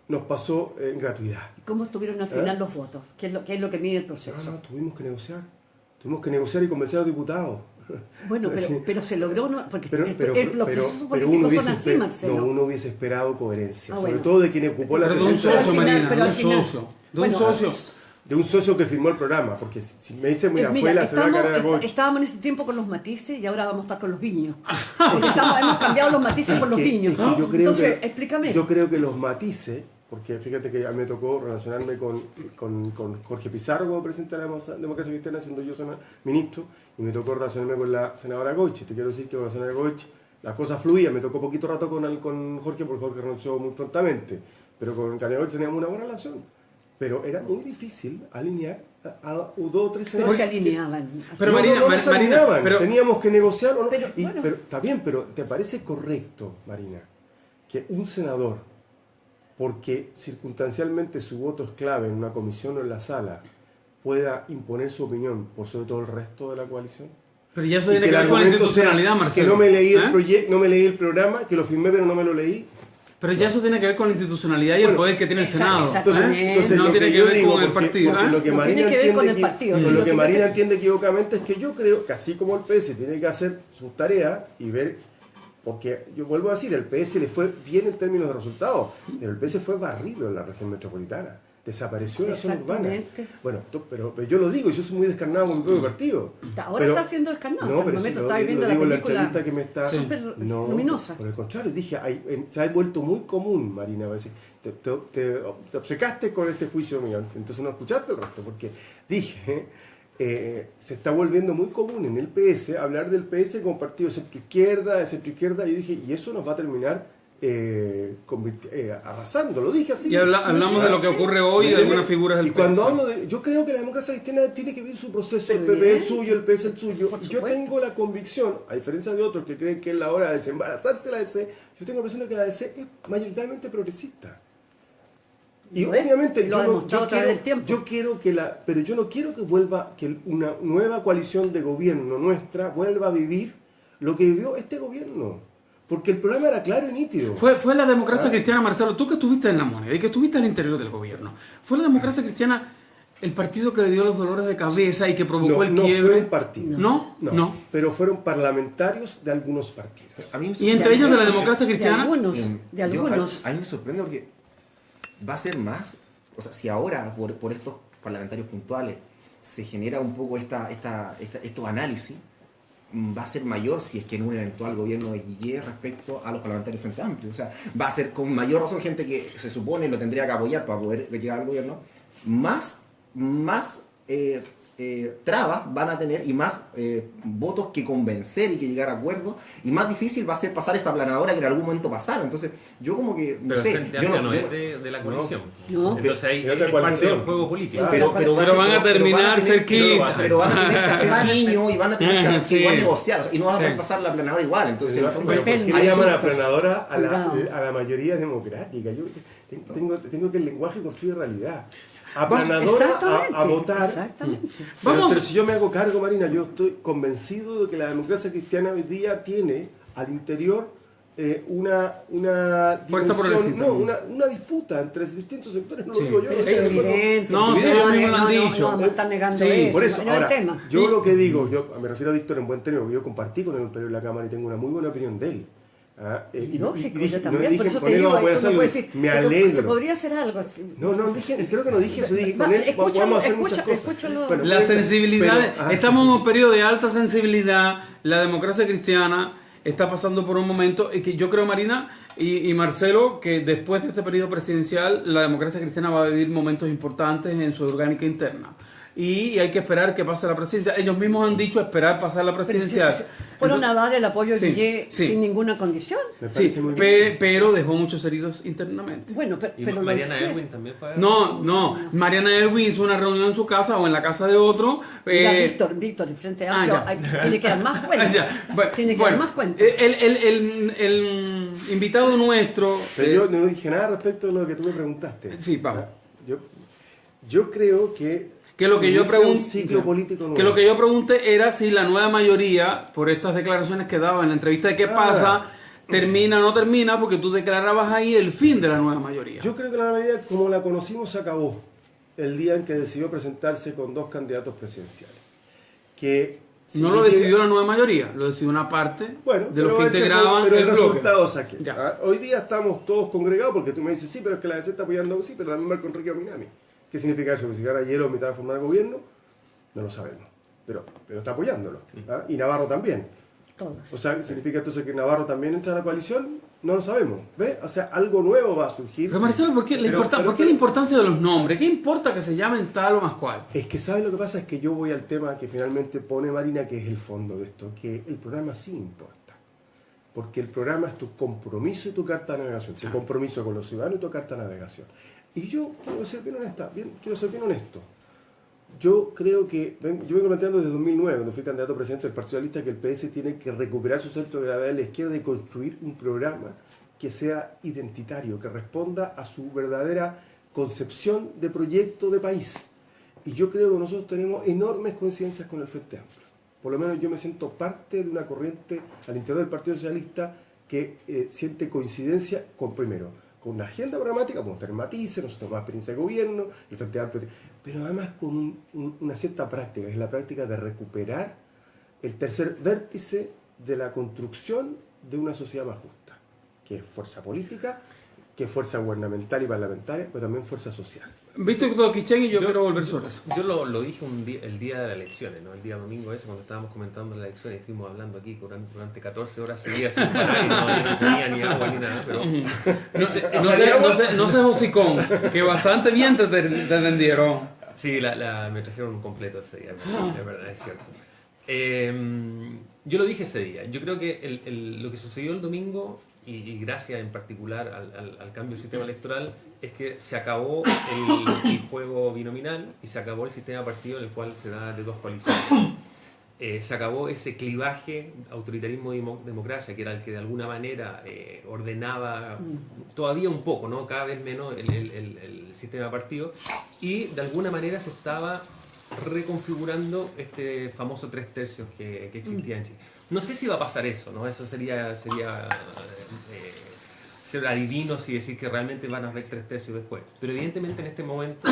nos pasó en gratuidad. ¿Cómo estuvieron al final los votos? ¿Qué es lo que mide el proceso? No, tuvimos que negociar. Tuvimos que negociar y convencer a los diputados. Bueno, Sí. pero se logró, ¿no? Porque Pero los procesos uno políticos hubiese, son así, Marcelo. uno hubiese esperado coherencia, Ah, sobre bueno. todo de quien ocupó la Pero de un presidencia socio, al final- Marina, pero de al un final- socio. De un bueno, socio. de un socio que firmó el programa, porque si me dicen, mira, Mira, fue la señora Carrera Bosch. estábamos en ese tiempo con los matices y ahora vamos a estar con los guiños. Porque hemos cambiado los matices por los Es guiños. que yo creo Entonces, que- explícame. Yo creo que los matices porque fíjate que a mí me tocó relacionarme con Jorge Pizarro como presidente de la Democracia Cristiana, siendo yo ministro, y me tocó relacionarme con la senadora Goich. Te quiero decir que con la senadora Goich las cosas fluían, me tocó poquito rato con Jorge, porque Jorge renunció muy prontamente, pero con Karina Goich teníamos una buena relación. Pero era muy difícil alinear a 2 o 3 Pero senadores. se alineaban. Pero No, Marina, no se Marina, alineaban, pero- teníamos que negociar o no. Pero, Y- bueno. pero está bien, pero ¿te parece correcto, Marina, que un senador, porque circunstancialmente su voto es clave en una comisión o en la sala, pueda imponer su opinión por sobre todo el resto de la coalición? Pero ya eso Y tiene que el ver con la argumento sea institucionalidad, Marcelo. que no me leí el ¿Eh? proyecto, no me leí el programa, que lo firmé pero no me lo leí. Pero ya eso tiene que ver con la institucionalidad y el Bueno, poder que tiene el Senado. exactamente. ¿eh? No lo tiene que yo ver digo, con el porque- partido. porque ¿eh? lo que No Marina tiene que ver con el entiende partido. lo Lo que que Marina yo- entiende equivocamente es que yo creo que así como el PS tiene que hacer sus tareas y ver, porque yo vuelvo a decir, el PS le fue bien en términos de resultados, pero el PS fue barrido en la región metropolitana, desapareció en la zona urbana. Exactamente. Bueno, pero yo lo digo, yo soy muy descarnado con mi propio partido. Ahora está siendo descarnado. No, Hasta el pero momento si estaba lo viendo la digo en la película entrevista que me está... súper No, luminosa. por el contrario, dije, se ha vuelto muy común, Marina, a veces. Te obcecaste con este juicio mío, entonces no escuchaste el resto, porque dije, se está volviendo muy común en el PS hablar del PS como partido de centro-izquierda, y yo dije, y eso nos va a terminar arrasando, lo dije así. Y hablamos de lo que ocurre hoy y de algunas figuras del Y cuando PS. hablo de, yo creo que la democracia cristiana tiene que vivir su proceso, el Pero PP el bien. suyo, el PS el suyo. Por Yo supuesto. tengo la convicción, a diferencia de otros que creen que es la hora de desembarazarse la DC, yo tengo la impresión de que la DC es mayoritariamente progresista. Y Lo es, obviamente lo ha yo, no- demostrado yo a través quiero, del tiempo. yo quiero que pero yo no quiero que vuelva, que una nueva coalición de gobierno nuestra vuelva a vivir lo que vivió este gobierno. Porque el programa era claro y nítido. Fue la democracia cristiana, Marcelo, tú que estuviste en la moneda y que estuviste al interior del gobierno. ¿Fue la democracia cristiana el partido que le dio los dolores de cabeza y que provocó No, el no quiebre? fue un partido. No. Pero fueron parlamentarios de algunos partidos. A mí me Y entre ellos de la sorprende- democracia cristiana. De algunos. Yo, algunos. a mí me sorprende porque va a ser más, o sea, si ahora por estos parlamentarios puntuales se genera un poco estos análisis, va a ser mayor si es que en un eventual gobierno de Guille respecto a los parlamentarios Frente Amplio. O sea, va a ser con mayor razón gente que se supone lo tendría que apoyar para poder llegar al gobierno, más trabas van a tener y más votos que convencer y que llegar a acuerdos, y más difícil va a ser pasar esta aplanadora que en algún momento pasaron. Entonces, yo como que, no Pero el sé, Frente yo Amplio no, no yo- es de la coalición. No. Entonces ahí Es otra es parte coalición. del juego político. Claro. Pero van a terminar cerquita. Pero van a tener que hacer niños y van a tener que Sí. igual negociar, o sea, y no van a Sí. poder pasar la aplanadora igual. Entonces, en el fondo, Pero ¿por qué Hay le llaman asuntos aplanadora a privados. la mayoría democrática? Yo tengo que el lenguaje construye realidad. Aplanadora Exactamente. a votar. Exactamente. Vamos. Pero si yo me hago cargo, Marina, yo estoy convencido de que la democracia cristiana hoy día tiene al interior una Fuerza dimensión, progresista. no, una disputa entre distintos sectores, no Sí. lo digo yo. Pero lo es digo yo. evidente. No, porque sí, no, a mí me lo han no, dicho. No, no están negando Sí, eso. Por eso, no es el ahora, tema. yo lo que digo, yo me refiero a Víctor en buen término, porque yo compartí con él un periodo en la Cámara y tengo una muy buena opinión de él. Lógico, dije, yo no también, por dije, eso con te él digo, vamos a poder esto no hacerlo, puede decir, me esto alegro. se podría hacer algo así. No, dije, creo que no dije eso, dije, Va, con él escúchalo, vamos a hacer muchas escucha- cosas. escúchalo. Bueno, La pero- sensibilidad, pero- estamos en un periodo de alta sensibilidad, la democracia cristiana está pasando por un momento y que yo creo, Marina y Marcelo, que después de este periodo presidencial la democracia cristiana va a vivir momentos importantes en su orgánica interna. Y hay que esperar que pase la presidencia. Ellos mismos han dicho esperar pasar la Pero presidencial. fueron a dar el apoyo a Sí, Guille sí. sin ninguna condición. Me Sí, parece muy bien. pero dejó muchos heridos internamente. Bueno, Y pero lo Mariana hicieron. Elwin también fue. No, Mariana Elwin hizo una reunión en su casa o en la casa de otro. Mira, Víctor, en Frente Amplio, ya. tiene que dar más cuenta. Ya, bueno, Tiene que bueno, dar más cuenta. el invitado nuestro. Pero yo no dije nada respecto de lo que tú me preguntaste. Sí, vamos. Yo creo que Lo que se yo inicia un pregunté, ciclo político nuevo. que lo que yo pregunté era si la nueva mayoría, por estas declaraciones que daba en la entrevista de qué pasa, termina o no termina, porque tú declarabas ahí el fin de la nueva mayoría. Yo creo que la medida como la conocimos se acabó el día en que decidió presentarse con dos candidatos presidenciales. Que no lo decidió la nueva mayoría, lo decidió una parte Bueno, de los pero que ese integraban pero el el bloque. resultado saqué. Ya. ¿Ah? Hoy día estamos todos congregados porque tú me dices, sí, pero es que la DC está apoyando, sí, pero también Marco Enrique Minami. ¿Qué significa eso? Que si gana Hielo mitad de formar gobierno, no lo sabemos. Pero está apoyándolo. ¿Ah? Y Navarro también. Todos. O sea, ¿significa entonces que Navarro también entra a la coalición? No lo sabemos, ¿ves? O sea, algo nuevo va a surgir. Pero Marcelo, ¿por qué la importancia de los nombres? ¿Qué importa que se llamen tal o más cual? Es que, ¿sabes lo que pasa? Es que yo voy al tema que finalmente pone Marina, que es el fondo de esto, que el programa sí importa. Porque el programa es tu compromiso y tu carta de navegación. Tu compromiso con los ciudadanos y tu carta de navegación. Y yo quiero ser bien honesto. Yo creo que, yo vengo planteando desde 2009, cuando fui candidato a presidente del Partido Socialista, que el PS tiene que recuperar su centro de gravedad de la izquierda y construir un programa que sea identitario, que responda a su verdadera concepción de proyecto de país. Y yo creo que nosotros tenemos enormes coincidencias con el Frente Amplio. Por lo menos yo me siento parte de una corriente al interior del Partido Socialista que siente coincidencia con, primero, con una agenda programática, podemos tener matices, nosotros tenemos más experiencia de gobierno, el Frente Amplio, pero además con una cierta práctica, que es la práctica de recuperar el tercer vértice de la construcción de una sociedad más justa, que es fuerza política, que es fuerza gubernamental y parlamentaria, pero también fuerza social. Víctor Quichén, y yo quiero volver sobre eso. Yo lo dije el día de las elecciones, ¿no? El día domingo ese, cuando estábamos comentando las elecciones, estuvimos hablando aquí durante 14 horas seguidas sin parar y no tenía ni agua ni nada, pero... No sé, hocicón, que bastante bien te entendieron. Sí, me trajeron un completo ese día, es verdad, es cierto. Yo lo dije ese día, yo creo que lo que sucedió el domingo, y gracias en particular al cambio del sistema electoral, es que se acabó el juego binominal y se acabó el sistema de partido en el cual se da de dos coaliciones. Se acabó ese clivaje autoritarismo-democracia, que era el que de alguna manera ordenaba todavía un poco, ¿no? Cada vez menos el sistema de partido, y de alguna manera se estaba reconfigurando este famoso 3/3 que existía en Chile. No sé si va a pasar eso, ¿no? Eso sería ser adivinos y decir que realmente van a haber 3/3 después. Pero evidentemente en este momento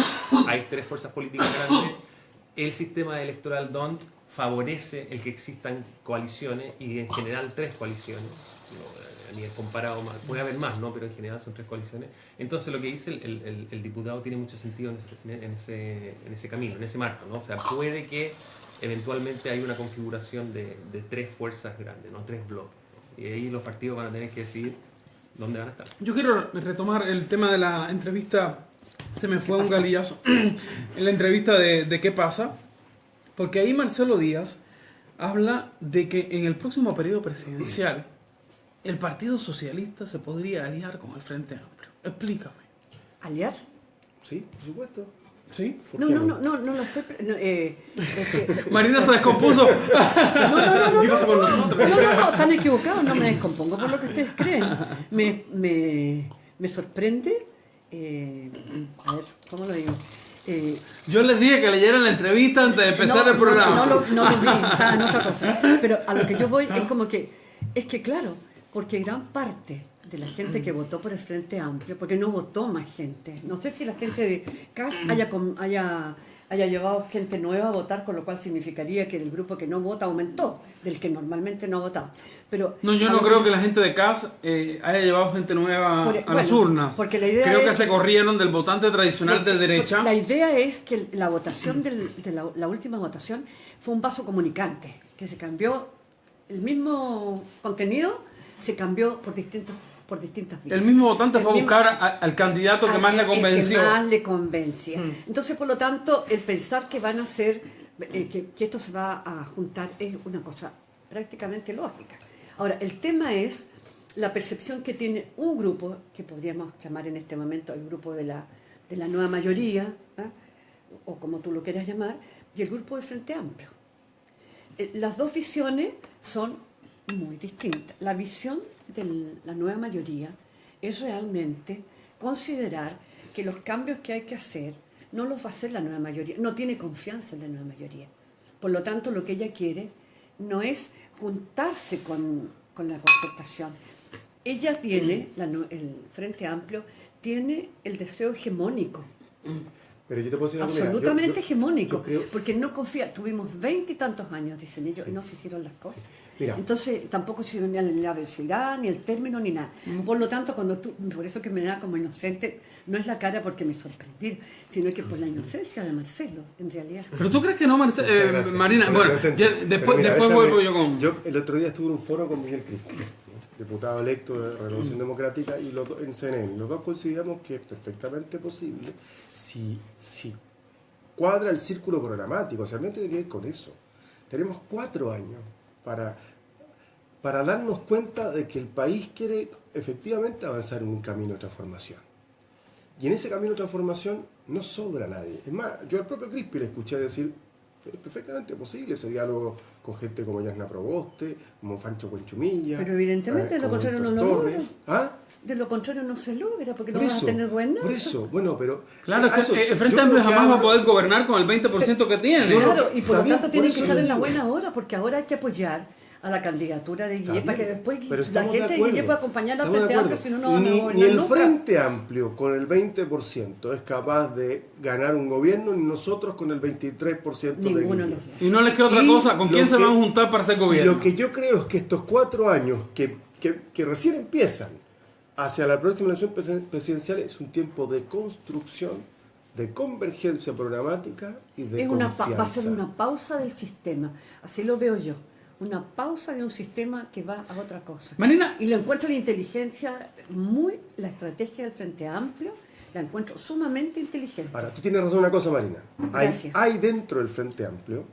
hay tres fuerzas políticas grandes. El sistema electoral DONT favorece el que existan coaliciones, y en general tres coaliciones. A nivel comparado, puede haber más, ¿no? Pero en general son tres coaliciones. Entonces lo que dice el diputado tiene mucho sentido en ese camino, en ese marco, ¿no? O sea, puede que eventualmente haya una configuración de tres fuerzas grandes, ¿no? Tres bloques, ¿no? Y ahí los partidos van a tener que decidir dónde van a estar. Yo quiero retomar el tema de la entrevista, se me fue un galillazo, en la entrevista de ¿Qué pasa? Porque ahí Marcelo Díaz habla de que en el próximo periodo presidencial el Partido Socialista se podría aliar con el Frente Amplio. Explícame. ¿Aliar? Sí, por supuesto. ¿Sí? No lo estoy... Marina se descompuso. No, están equivocados, no me descompongo por lo que ustedes creen. Me sorprende, a ver, ¿cómo lo digo? Yo les dije que leyeran la entrevista antes de empezar el programa. No lo vi, estaba en otra cosa. Pero a lo que yo voy es como que, claro, porque gran parte de la gente que votó por el Frente Amplio, porque no votó más gente. No sé si la gente de CAS haya llevado gente nueva a votar, con lo cual significaría que el grupo que no vota aumentó, del que normalmente no ha votado. Pero no, yo no creo que la gente de CAS haya llevado gente nueva a las urnas. Porque la idea creo que se corrieron del votante tradicional de derecha. La idea es que la votación la última votación fue un vaso comunicante, que se cambió el mismo contenido, se cambió por distintas vías. El mismo votante fue a buscar al candidato que más le convenció. Que más le convencía. Entonces, por lo tanto, el pensar que van a ser, que esto se va a juntar, es una cosa prácticamente lógica. Ahora, el tema es la percepción que tiene un grupo, que podríamos llamar en este momento el grupo de la nueva mayoría, o como tú lo quieras llamar, y el grupo del Frente Amplio. Las dos visiones son muy distintas. La visión de la nueva mayoría es realmente considerar que los cambios que hay que hacer no los va a hacer la nueva mayoría, no tiene confianza en la nueva mayoría. Por lo tanto, lo que ella quiere no es juntarse con la concertación. Ella tiene, el Frente Amplio, tiene el deseo hegemónico. Pero yo te puedo decir algo, absolutamente hegemónico, yo creo... porque no confía. Tuvimos 20 y tantos años, dicen ellos, y no se hicieron las cosas. Mira. Entonces tampoco se venía la velocidad, ni el término, ni nada. Por lo tanto, por eso que me da como inocente, no es la cara porque me sorprendí, sino que por la inocencia de Marcelo, en realidad. ¿Pero tú crees que no, Marina? Bueno, después vuelvo yo con... Yo el otro día estuve en un foro con Miguel Cristina. diputado electo de Renovación Democrática, y en CNN. Los dos coincidimos que es perfectamente posible si cuadra el círculo programático, o sea, tiene que ver con eso. Tenemos 4 años para darnos cuenta de que el país quiere efectivamente avanzar en un camino de transformación. Y en ese camino de transformación no sobra nadie. Es más, yo al propio Crispi le escuché decir que es perfectamente posible ese diálogo con gente como Yasna Proboste, como Fancho Cuenchumilla. Pero evidentemente de lo como contrario no Víctor lo Torres. logra. ¿Ah? De lo contrario no se logra, porque no Por vas a eso, tener gobernanza. por eso, bueno, pero... Claro, es eso, que el yo Frente creo Amplio que jamás va a hablo- poder gobernar con el 20% que tiene. Claro, y por lo Está bien, tanto por tienen eso que estar lo en la digo. buena hora, porque ahora hay que apoyar a la candidatura de Guille Está para que bien, después pero la estamos gente de de Guille acuerdo. pueda acompañar al Estamos de Frente Amplio, acuerdo. si no, no van a Ni gobernar el nunca. Frente Amplio con el 20% es capaz de ganar un gobierno, ni nosotros con el 23% de Ninguno de Guille. los dos. Y no les queda otra Y cosa, ¿con lo quién se que- van a juntar para hacer Y gobierno? lo que yo creo es que estos 4 años que recién empiezan hacia la próxima elección presidencial es un tiempo de construcción, de convergencia programática y de confianza. Va a ser una pausa del sistema, así lo veo yo. Una pausa de un sistema que va a otra cosa. Marina, Y lo encuentro la inteligencia, la estrategia del Frente Amplio, la encuentro sumamente inteligente. Ahora, tú tienes razón en una cosa, Marina. Gracias. Hay dentro del Frente Amplio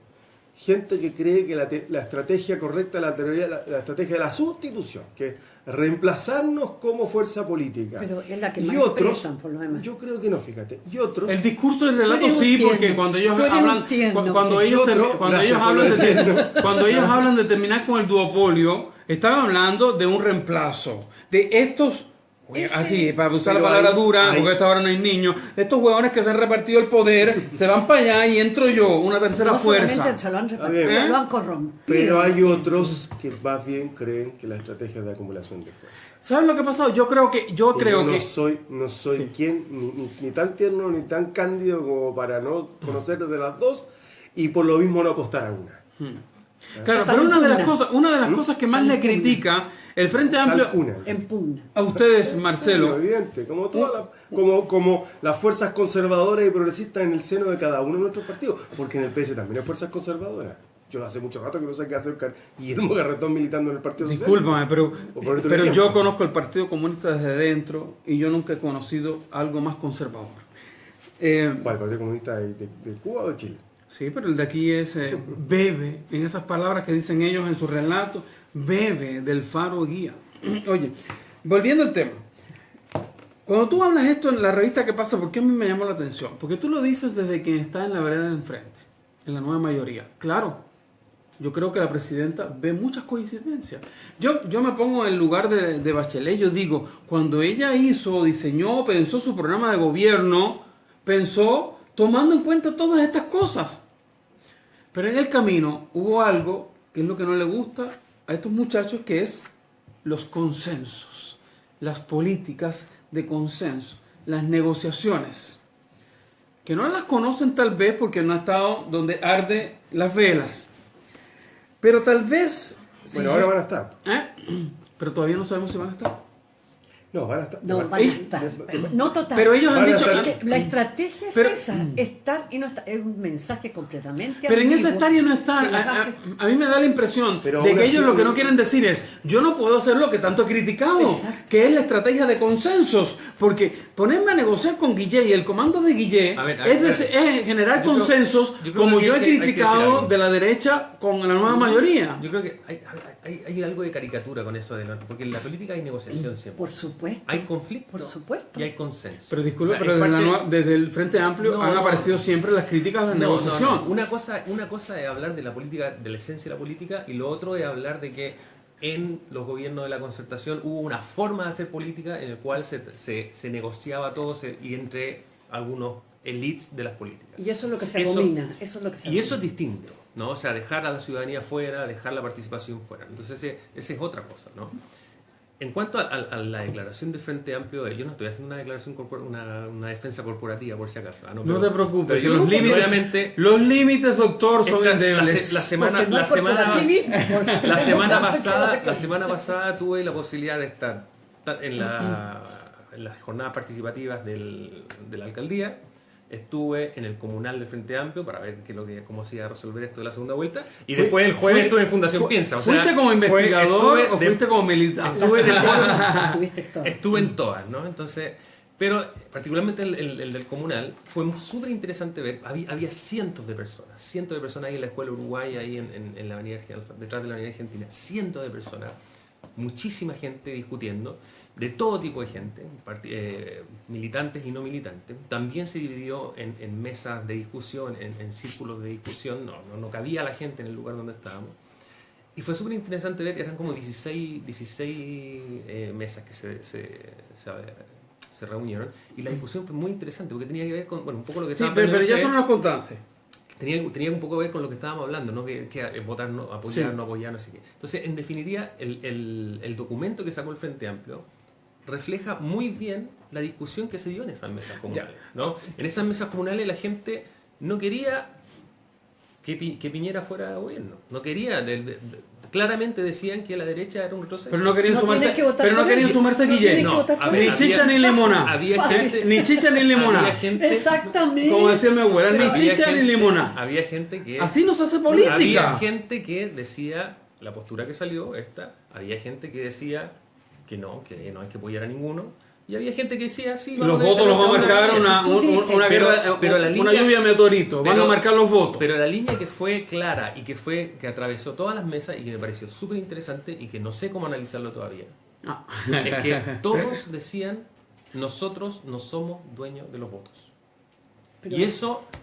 gente que cree que la estrategia correcta es la estrategia de la sustitución, que es reemplazarnos como fuerza política. Pero es la que Y más otros, expresan, por lo demás. yo creo que no, fíjate. Y otros, el discurso del relato Tú eres un sí, tierno. porque cuando ellos Tú eres hablan, un tierno. cuando Y ellos otro, cuando gracias ellos por hablan lo de tierno. cuando ellos hablan de terminar con el duopolio, están hablando de un reemplazo de estos. Así, para usar la pero palabra hay- dura, hay- porque a esta hora no hay niños, estos huevones que se han repartido el poder, se van para allá y entro yo, una tercera No solamente fuerza. se lo han Está repartido, bien. lo han corrompido. pero hay otros que más bien creen que la estrategia es de acumulación de fuerza. ¿Sabes lo que ha pasado? Yo creo que Y yo no soy Sí. quien, ni tan tierno ni tan cándido como para no conocer de las dos y por lo mismo no apostar a una. Claro, Está pero en una de las pugna. cosas que más Está le en pugna. critica el Frente Amplio Tal cuna. En pugna. a ustedes, Pero Marcelo, evidente, como las fuerzas conservadoras y progresistas en el seno de cada uno de nuestros partidos, porque en el PS también hay fuerzas conservadoras. Yo hace mucho rato que no sé qué hacer con Guillermo Garretón militando en el Partido discúlpame, pero, O ponerte un pero yo ejemplo. conozco el Partido Comunista desde dentro y yo nunca he conocido algo más conservador. ¿Cuál? ¿El Partido Comunista de Cuba o de Chile? Sí, pero el de aquí es bebe, en esas palabras que dicen ellos en su relato, bebe del faro guía. Oye, volviendo al tema. Cuando tú hablas esto en la revista ¿Qué pasa? ¿Por qué a mí me llamó la atención? Porque tú lo dices desde quien está en la vereda de enfrente, en la nueva mayoría. Claro, yo creo que la presidenta ve muchas coincidencias. Yo me pongo en el lugar de Bachelet, yo digo, cuando ella diseñó, pensó su programa de gobierno, pensó tomando en cuenta todas estas cosas. Pero en el camino hubo algo que es lo que no le gusta a estos muchachos, que es los consensos, las políticas de consenso, las negociaciones, que no las conocen tal vez porque no ha estado donde arde las velas. Pero tal vez... Bueno, sí, ahora van a estar. pero todavía no sabemos si van a estar. No, van a estar. No, van a Ellos- estar. No total. Pero ellos han Van a dicho... estar- Es que la estrategia es Pero- esa, estar y no estar. Es un mensaje completamente Pero en ese ambiguo, estar y no estar, que las hace- a mí me da la impresión Pero de aún que así, ellos lo que no no- quieren decir es, yo no puedo hacer lo que tanto he criticado, Exacto. que es la estrategia de consensos, porque ponerme a negociar con Guille y el comando de Guille A ver, es generar yo creo- consensos, yo creo como que yo he hay que decir criticado algo. de la derecha con la nueva mayoría. Yo creo que hay algo de caricatura con eso, porque en la política hay negociación siempre. Por supuesto. Hay conflicto Por supuesto. y hay consenso. Pero disculpe, O sea, pero es desde, parte- desde el Frente Amplio No, han no, aparecido siempre las críticas de la negociación. no. Una cosa es hablar de la política, de la esencia de la política, y lo otro es hablar de que en los gobiernos de la concertación hubo una forma de hacer política en el cual se negociaba todo y entre algunos elites de las políticas. Y eso es lo que se Eso- domina. Eso es lo que se Y eso es domina. distinto, ¿no? O sea, dejar a la ciudadanía fuera, dejar la participación fuera. Entonces, esa es otra cosa, ¿no? En cuanto a la declaración del Frente Amplio, yo no estoy haciendo una declaración una defensa corporativa, por si acaso. No pero- te preocupes, pero que yo, obviamente, los límites, doctor, son endebles. la semana Porque no es corporativismo, por la semana supuesto. pasada tuve la posibilidad de estar en las jornadas participativas de la alcaldía estuve en el comunal del Frente Amplio para ver cómo se iba a resolver esto de la segunda vuelta, y después el jueves estuve en Fundación Piensa. O sea, ¿fuiste como investigador o fuiste como militante? Estuve en todas, ¿no? Entonces, pero particularmente el del comunal fue súper interesante ver, había cientos de personas ahí en la Escuela Uruguay, ahí en la avenida, detrás de la Avenida Argentina, cientos de personas, muchísima gente discutiendo, de todo tipo de gente, militantes y no militantes. También se dividió en mesas de discusión, en círculos de discusión, no cabía la gente en el lugar donde estábamos. Y fue súper interesante ver que eran como 16 mesas que se reunieron, y la discusión fue muy interesante porque tenía que ver con, bueno, un poco lo que Sí, estábamos pero ya eso no lo contaste. tenía un poco que ver con lo que estábamos hablando, ¿no? Que votar, no, apoyar, no apoyar, no sé qué. Entonces, en definitiva, el documento que sacó el Frente Amplio refleja muy bien la discusión que se dio en esas mesas comunales, ¿no? En esas mesas comunales la gente no quería que Piñera fuera gobierno, no quería, claramente decían que la derecha era un retroceso. Pero no querían sumarse, No Guillén. Ni chicha ni limona. Había gente, Ni chicha ni limona. había gente, Exactamente. Como decía mi abuela, ni había chicha ni gente- limona. Había gente que Así no se hace política. Había gente que decía, la postura que salió, había gente que decía que no hay que apoyar a ninguno, y había gente que decía, sí, Los votos los va a marcar una guerra, pero la una línea- lluvia de meteoritos. Van a marcar los votos. Pero la línea que fue clara y que atravesó todas las mesas y que me pareció súper interesante y que no sé cómo analizarlo todavía, Ah. es que todos decían, nosotros no somos dueños de los votos.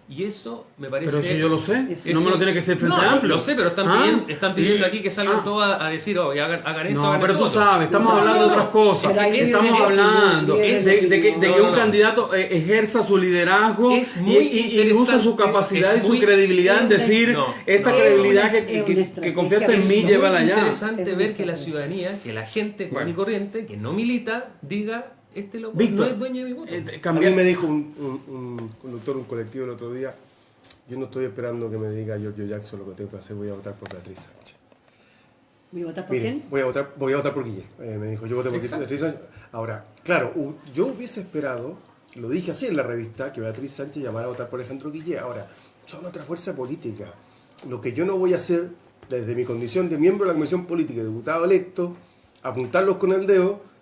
Y eso me parece... Pero si yo lo sé, Eso- no me lo tiene que ser Frente No, Amplio. lo sé, pero están pidiendo aquí que salgan Ah. todos a decir, oh, hagan esto, No, hagan pero esto tú otro. sabes, estamos No, hablando de no, otras cosas. pero ahí Estamos es- hablando es- de que no, un no. candidato ejerza su liderazgo Es muy y usa su interesante, capacidad y es su muy- credibilidad en es- decir no, esta no. credibilidad Es una que estrategia confiaste en mí, de- llévala Es allá. interesante Es ver muy que la interesante. ciudadanía, que la gente común y Bueno. corriente, que no milita, diga, este loco Víctor, no es dueño de mi voto. A mí cambiar- me dijo un conductor, un colectivo el otro día, yo no estoy esperando que me diga Giorgio Jackson lo que tengo que hacer, voy a votar por Beatriz Sánchez. ¿Voy a votar por Mire, quién? voy a votar por Guille. Me dijo, yo voté por Exacto. Beatriz Sánchez. Ahora, claro, yo hubiese esperado, lo dije así en la revista, que Beatriz Sánchez llamara a votar por Alejandro Guille. Ahora, son otra fuerza política. Lo que yo no voy a hacer, desde mi condición de miembro de la Comisión Política y diputado electo, apuntarlos con el dedo,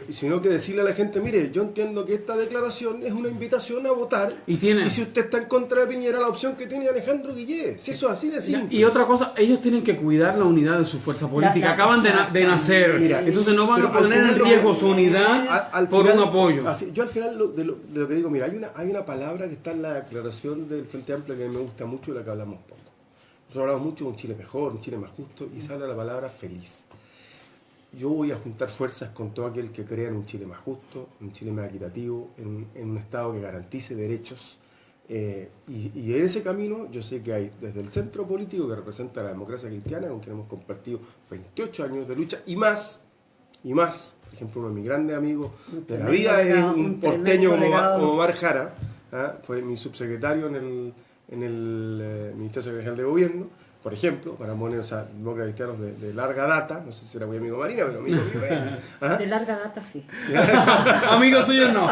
sino que decirle a la gente, mire, yo entiendo que esta declaración es una invitación a votar, Y tiene- si usted está en contra de Piñera, la opción que tiene Alejandro Guille. Si eso es así de simple. Y otra cosa, ellos tienen que cuidar la unidad de su fuerza política. Acaban de nacer. Mira, Entonces no van pero a poner al en final riesgo su unidad al por final- un apoyo. yo al final de lo que digo, mira, hay una palabra que está en la declaración del Frente Amplio que me gusta mucho y de la que hablamos poco. Nosotros hablamos mucho de un Chile mejor, un Chile más justo, y se habla de la palabra feliz. Yo voy a juntar fuerzas con todo aquel que crea en un Chile más justo, un Chile más equitativo, en un Estado que garantice derechos. Y en ese camino yo sé que hay desde el centro político que representa la democracia cristiana, con quien hemos compartido 28 años de lucha y más. Por ejemplo, uno de mis grandes amigos de la vida es un porteño como Omar Jara, fue mi subsecretario en el Ministerio Secretarial de Gobierno, por ejemplo, para poner, demócratas cristianos de larga data, no sé si era muy amigo Marina, pero amigo mío es. De larga data, sí. Amigos tuyos no.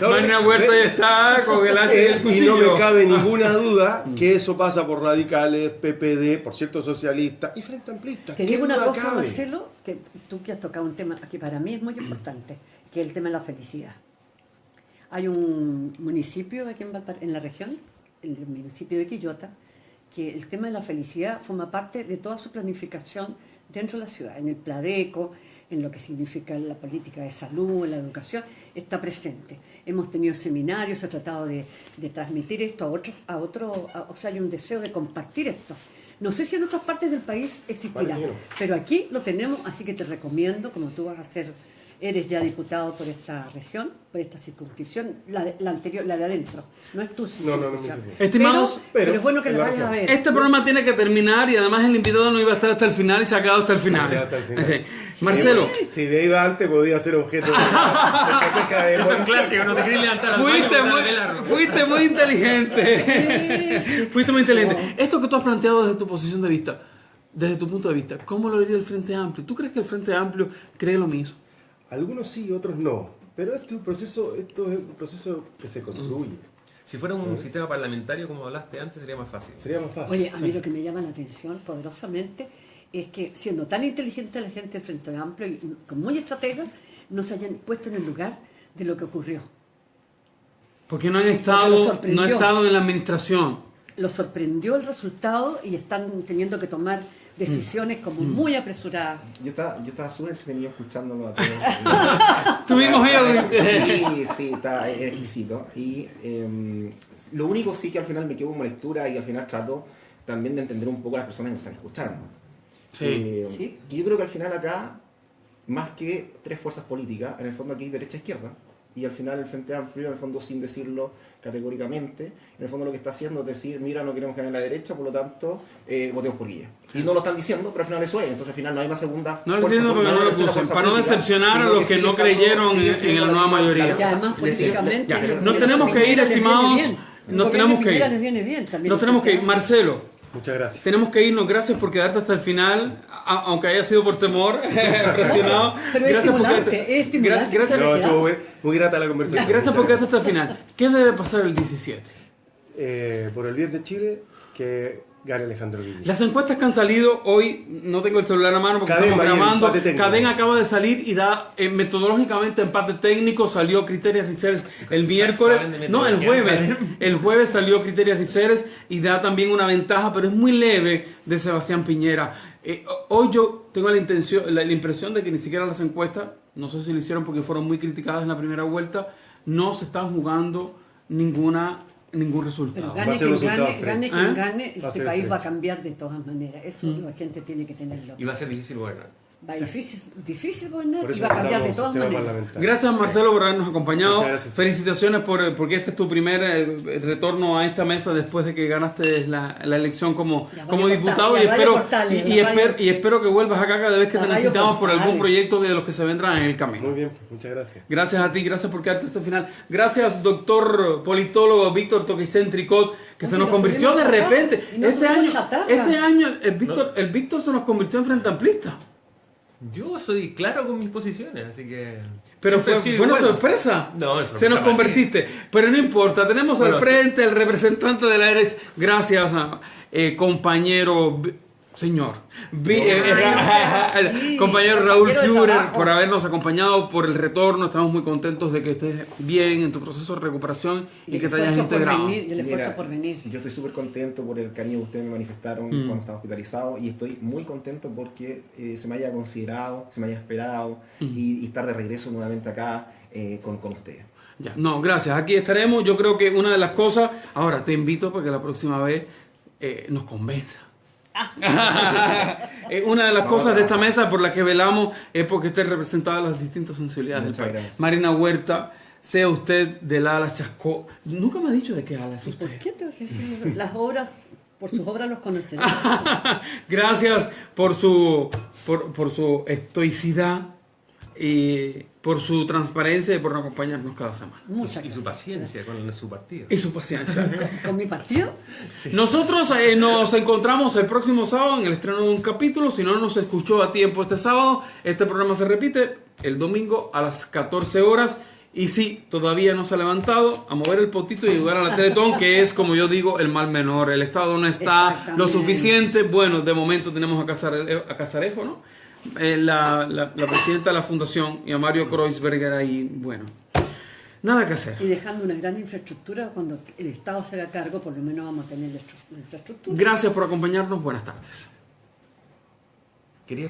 Marina Huerta ya está con el hacha y el Y no cuchillo. me cabe ninguna duda que eso pasa por radicales, PPD, por cierto, socialistas y Frente Amplista. Te ¿Qué digo una duda cosa, cabe? Marcelo, que tú que has tocado un tema que para mí es muy importante, que es el tema de la felicidad. Hay un municipio aquí en la región, el municipio de Quillota, que el tema de la felicidad forma parte de toda su planificación dentro de la ciudad, en el Pladeco, en lo que significa la política de salud, en la educación, está presente. Hemos tenido seminarios, se ha tratado de transmitir esto a otros, o sea, hay un deseo de compartir esto. No sé si en otras partes del país existirá, Parece que no. pero aquí lo tenemos, así que te recomiendo, como tú vas a ser, eres ya diputado por esta región, por esta circunscripción, la anterior, la de adentro, no es tu No, circunscripción. Estimados, pero es bueno que en la la vayas a región. ver. Este programa tiene que terminar y además el invitado no iba a estar hasta el final y se ha quedado hasta el final. Ya hasta el final. Así. Marcelo, Si me iba antes podía ser objeto de estrategia de Eso es un clásico, no te querés levantar al baño para pelarlo. fuiste muy inteligente. Fuiste muy inteligente. Esto que tú has planteado desde tu posición de vista, desde tu punto de vista, ¿cómo lo vería el Frente Amplio? ¿Tú crees que el Frente Amplio cree lo mismo? Algunos sí, otros no. Pero esto es un proceso que se construye. Si fuera un sistema parlamentario, como hablaste antes, sería más fácil. Sería más fácil. Oye, a mí lo que me llama la atención poderosamente es que, siendo tan inteligente la gente del Frente Amplio y con muy estratega, no se hayan puesto en el lugar de lo que ocurrió. Porque no han Porque estado, lo sorprendió. no han estado en la administración. Los sorprendió el resultado y están teniendo que tomar decisiones como muy apresuradas. Yo estaba súper entretenido escuchándolo a todos. Tuvimos ellos. Sí, está exquisito. Y lo único sí que al final me quedo como lectura y al final trato también de entender un poco a las personas que me están escuchando. Sí. Sí. Y yo creo que al final acá, más que tres fuerzas políticas, en el fondo aquí hay derecha e izquierda. Y al final el Frente Amplio, en el fondo sin decirlo categóricamente, en el fondo lo que está haciendo es decir, mira, no queremos ganar la derecha, por lo tanto, votemos por Guille. Y no lo están diciendo, pero al final eso es. Entonces al final no hay una segunda No lo fuerza, entiendo porque hay no lo una tercera puse, fuerza para no política, decepcionar a sino los que no sigue creyeron sigue en siendo la nueva mayoría. Y además políticamente Ya, el nos tenemos que ir, Piñera les viene estimados, bien. El nos gobierno tenemos que Piñera ir. les viene bien también. Nos tenemos que ir. Marcelo, Muchas gracias. tenemos que irnos. Gracias por quedarte hasta el final, aunque haya sido por temor, presionado. Pero es Gracias por estimulante, quedarte- es estimulante. Gracias, No, estuvo muy grata la conversación. gracias por Muchas quedarte hasta el final. ¿Qué debe pasar el 17? Por el bien de Chile, que gane Alejandro Guille. Las encuestas que han salido hoy, no tengo el celular a mano porque Cadena, estamos ahí, grabando. empate técnico. Cadena acaba de salir y da metodológicamente empate técnico. Salió Criterias Riceres el miércoles, saben de no, el metodología, jueves. Cadena. El jueves salió Criterias Riceres y da también una ventaja, pero es muy leve, de Sebastián Piñera. Hoy yo tengo la impresión de que ni siquiera las encuestas, no sé si lo hicieron porque fueron muy criticadas en la primera vuelta, no se están jugando ningún resultado. Pero Va a gane ser un quien resultado gane, gane estrecho. quien gane, Va a este ser país va a estrecho. cambiar de todas maneras. Eso la gente tiene que tenerlo. Y va a ser difícil gobernar. Va difícil gobernar Por y eso va a cambiar de necesitamos todas un sistema maneras. parlamentario. Gracias Marcelo por habernos acompañado. Muchas gracias. Felicitaciones porque este es tu primer retorno a esta mesa después de que ganaste la elección como Ya, como Radio diputado Portales, y la espero Radio Portales, y la radio- espero que vuelvas acá cada vez que La te Radio necesitamos por algún Portales. proyecto de los que se vendrán en el camino. Muy bien, pues, muchas gracias. Gracias a ti, gracias por quedarte hasta el final. Gracias, doctor politólogo Víctor Toquicén Tricot, que Oye, se nos no convirtió de tuvimos chatarra, repente. y no Este tuvimos año, chatarra. el Víctor se nos convirtió en frente amplista. Yo soy claro con mis posiciones, así que... Pero siempre he fue sido una igual. sorpresa. No, es Se sorpresa nos para convertiste. Pero no importa, tenemos Bueno, al frente el representante de la derecha. Gracias, compañero. Señor, sí, compañero Raúl compañero de Führer, trabajo. por habernos acompañado por el retorno. Estamos muy contentos de que estés bien en tu proceso de recuperación y que te hayas integrado. Y el esfuerzo Mira, por venir. Yo estoy súper contento por el cariño que ustedes me manifestaron cuando estaba hospitalizado y estoy muy contento porque se me haya considerado, se me haya esperado y estar de regreso nuevamente acá con ustedes. Ya, no, gracias. Aquí estaremos. Yo creo que una de las cosas. Ahora te invito para que la próxima vez nos convenza. Una de las cosas de esta mesa por la que velamos es porque estén representadas las distintas sensibilidades Muchas del país. gracias. Marina Huerta, sea usted del ala Chascó. Nunca me ha dicho de qué ala es ¿Por usted. qué tengo que decir? Las obras, por sus obras los conocerán. Gracias por su estoicidad y por su transparencia y por acompañarnos cada semana. Muchas Y gracias. su paciencia con su partido. Y su paciencia. Con mi partido, Nosotros nos encontramos el próximo sábado en el estreno de un capítulo. Si no nos escuchó a tiempo este sábado, este programa se repite el domingo a las 14 horas. Y si todavía no se ha levantado, a mover el potito y ayudar a la Teletón, que es, como yo digo, el mal menor. El Estado no está Exactamente. lo suficiente. Bueno, de momento tenemos a Casarejo, ¿no? La presidenta de la fundación, y a Mario Kreuzberger ahí. Bueno, nada que hacer. y dejando una gran infraestructura, cuando el Estado se haga cargo, por lo menos vamos a tener la infraestructura. Gracias por acompañarnos. Buenas tardes.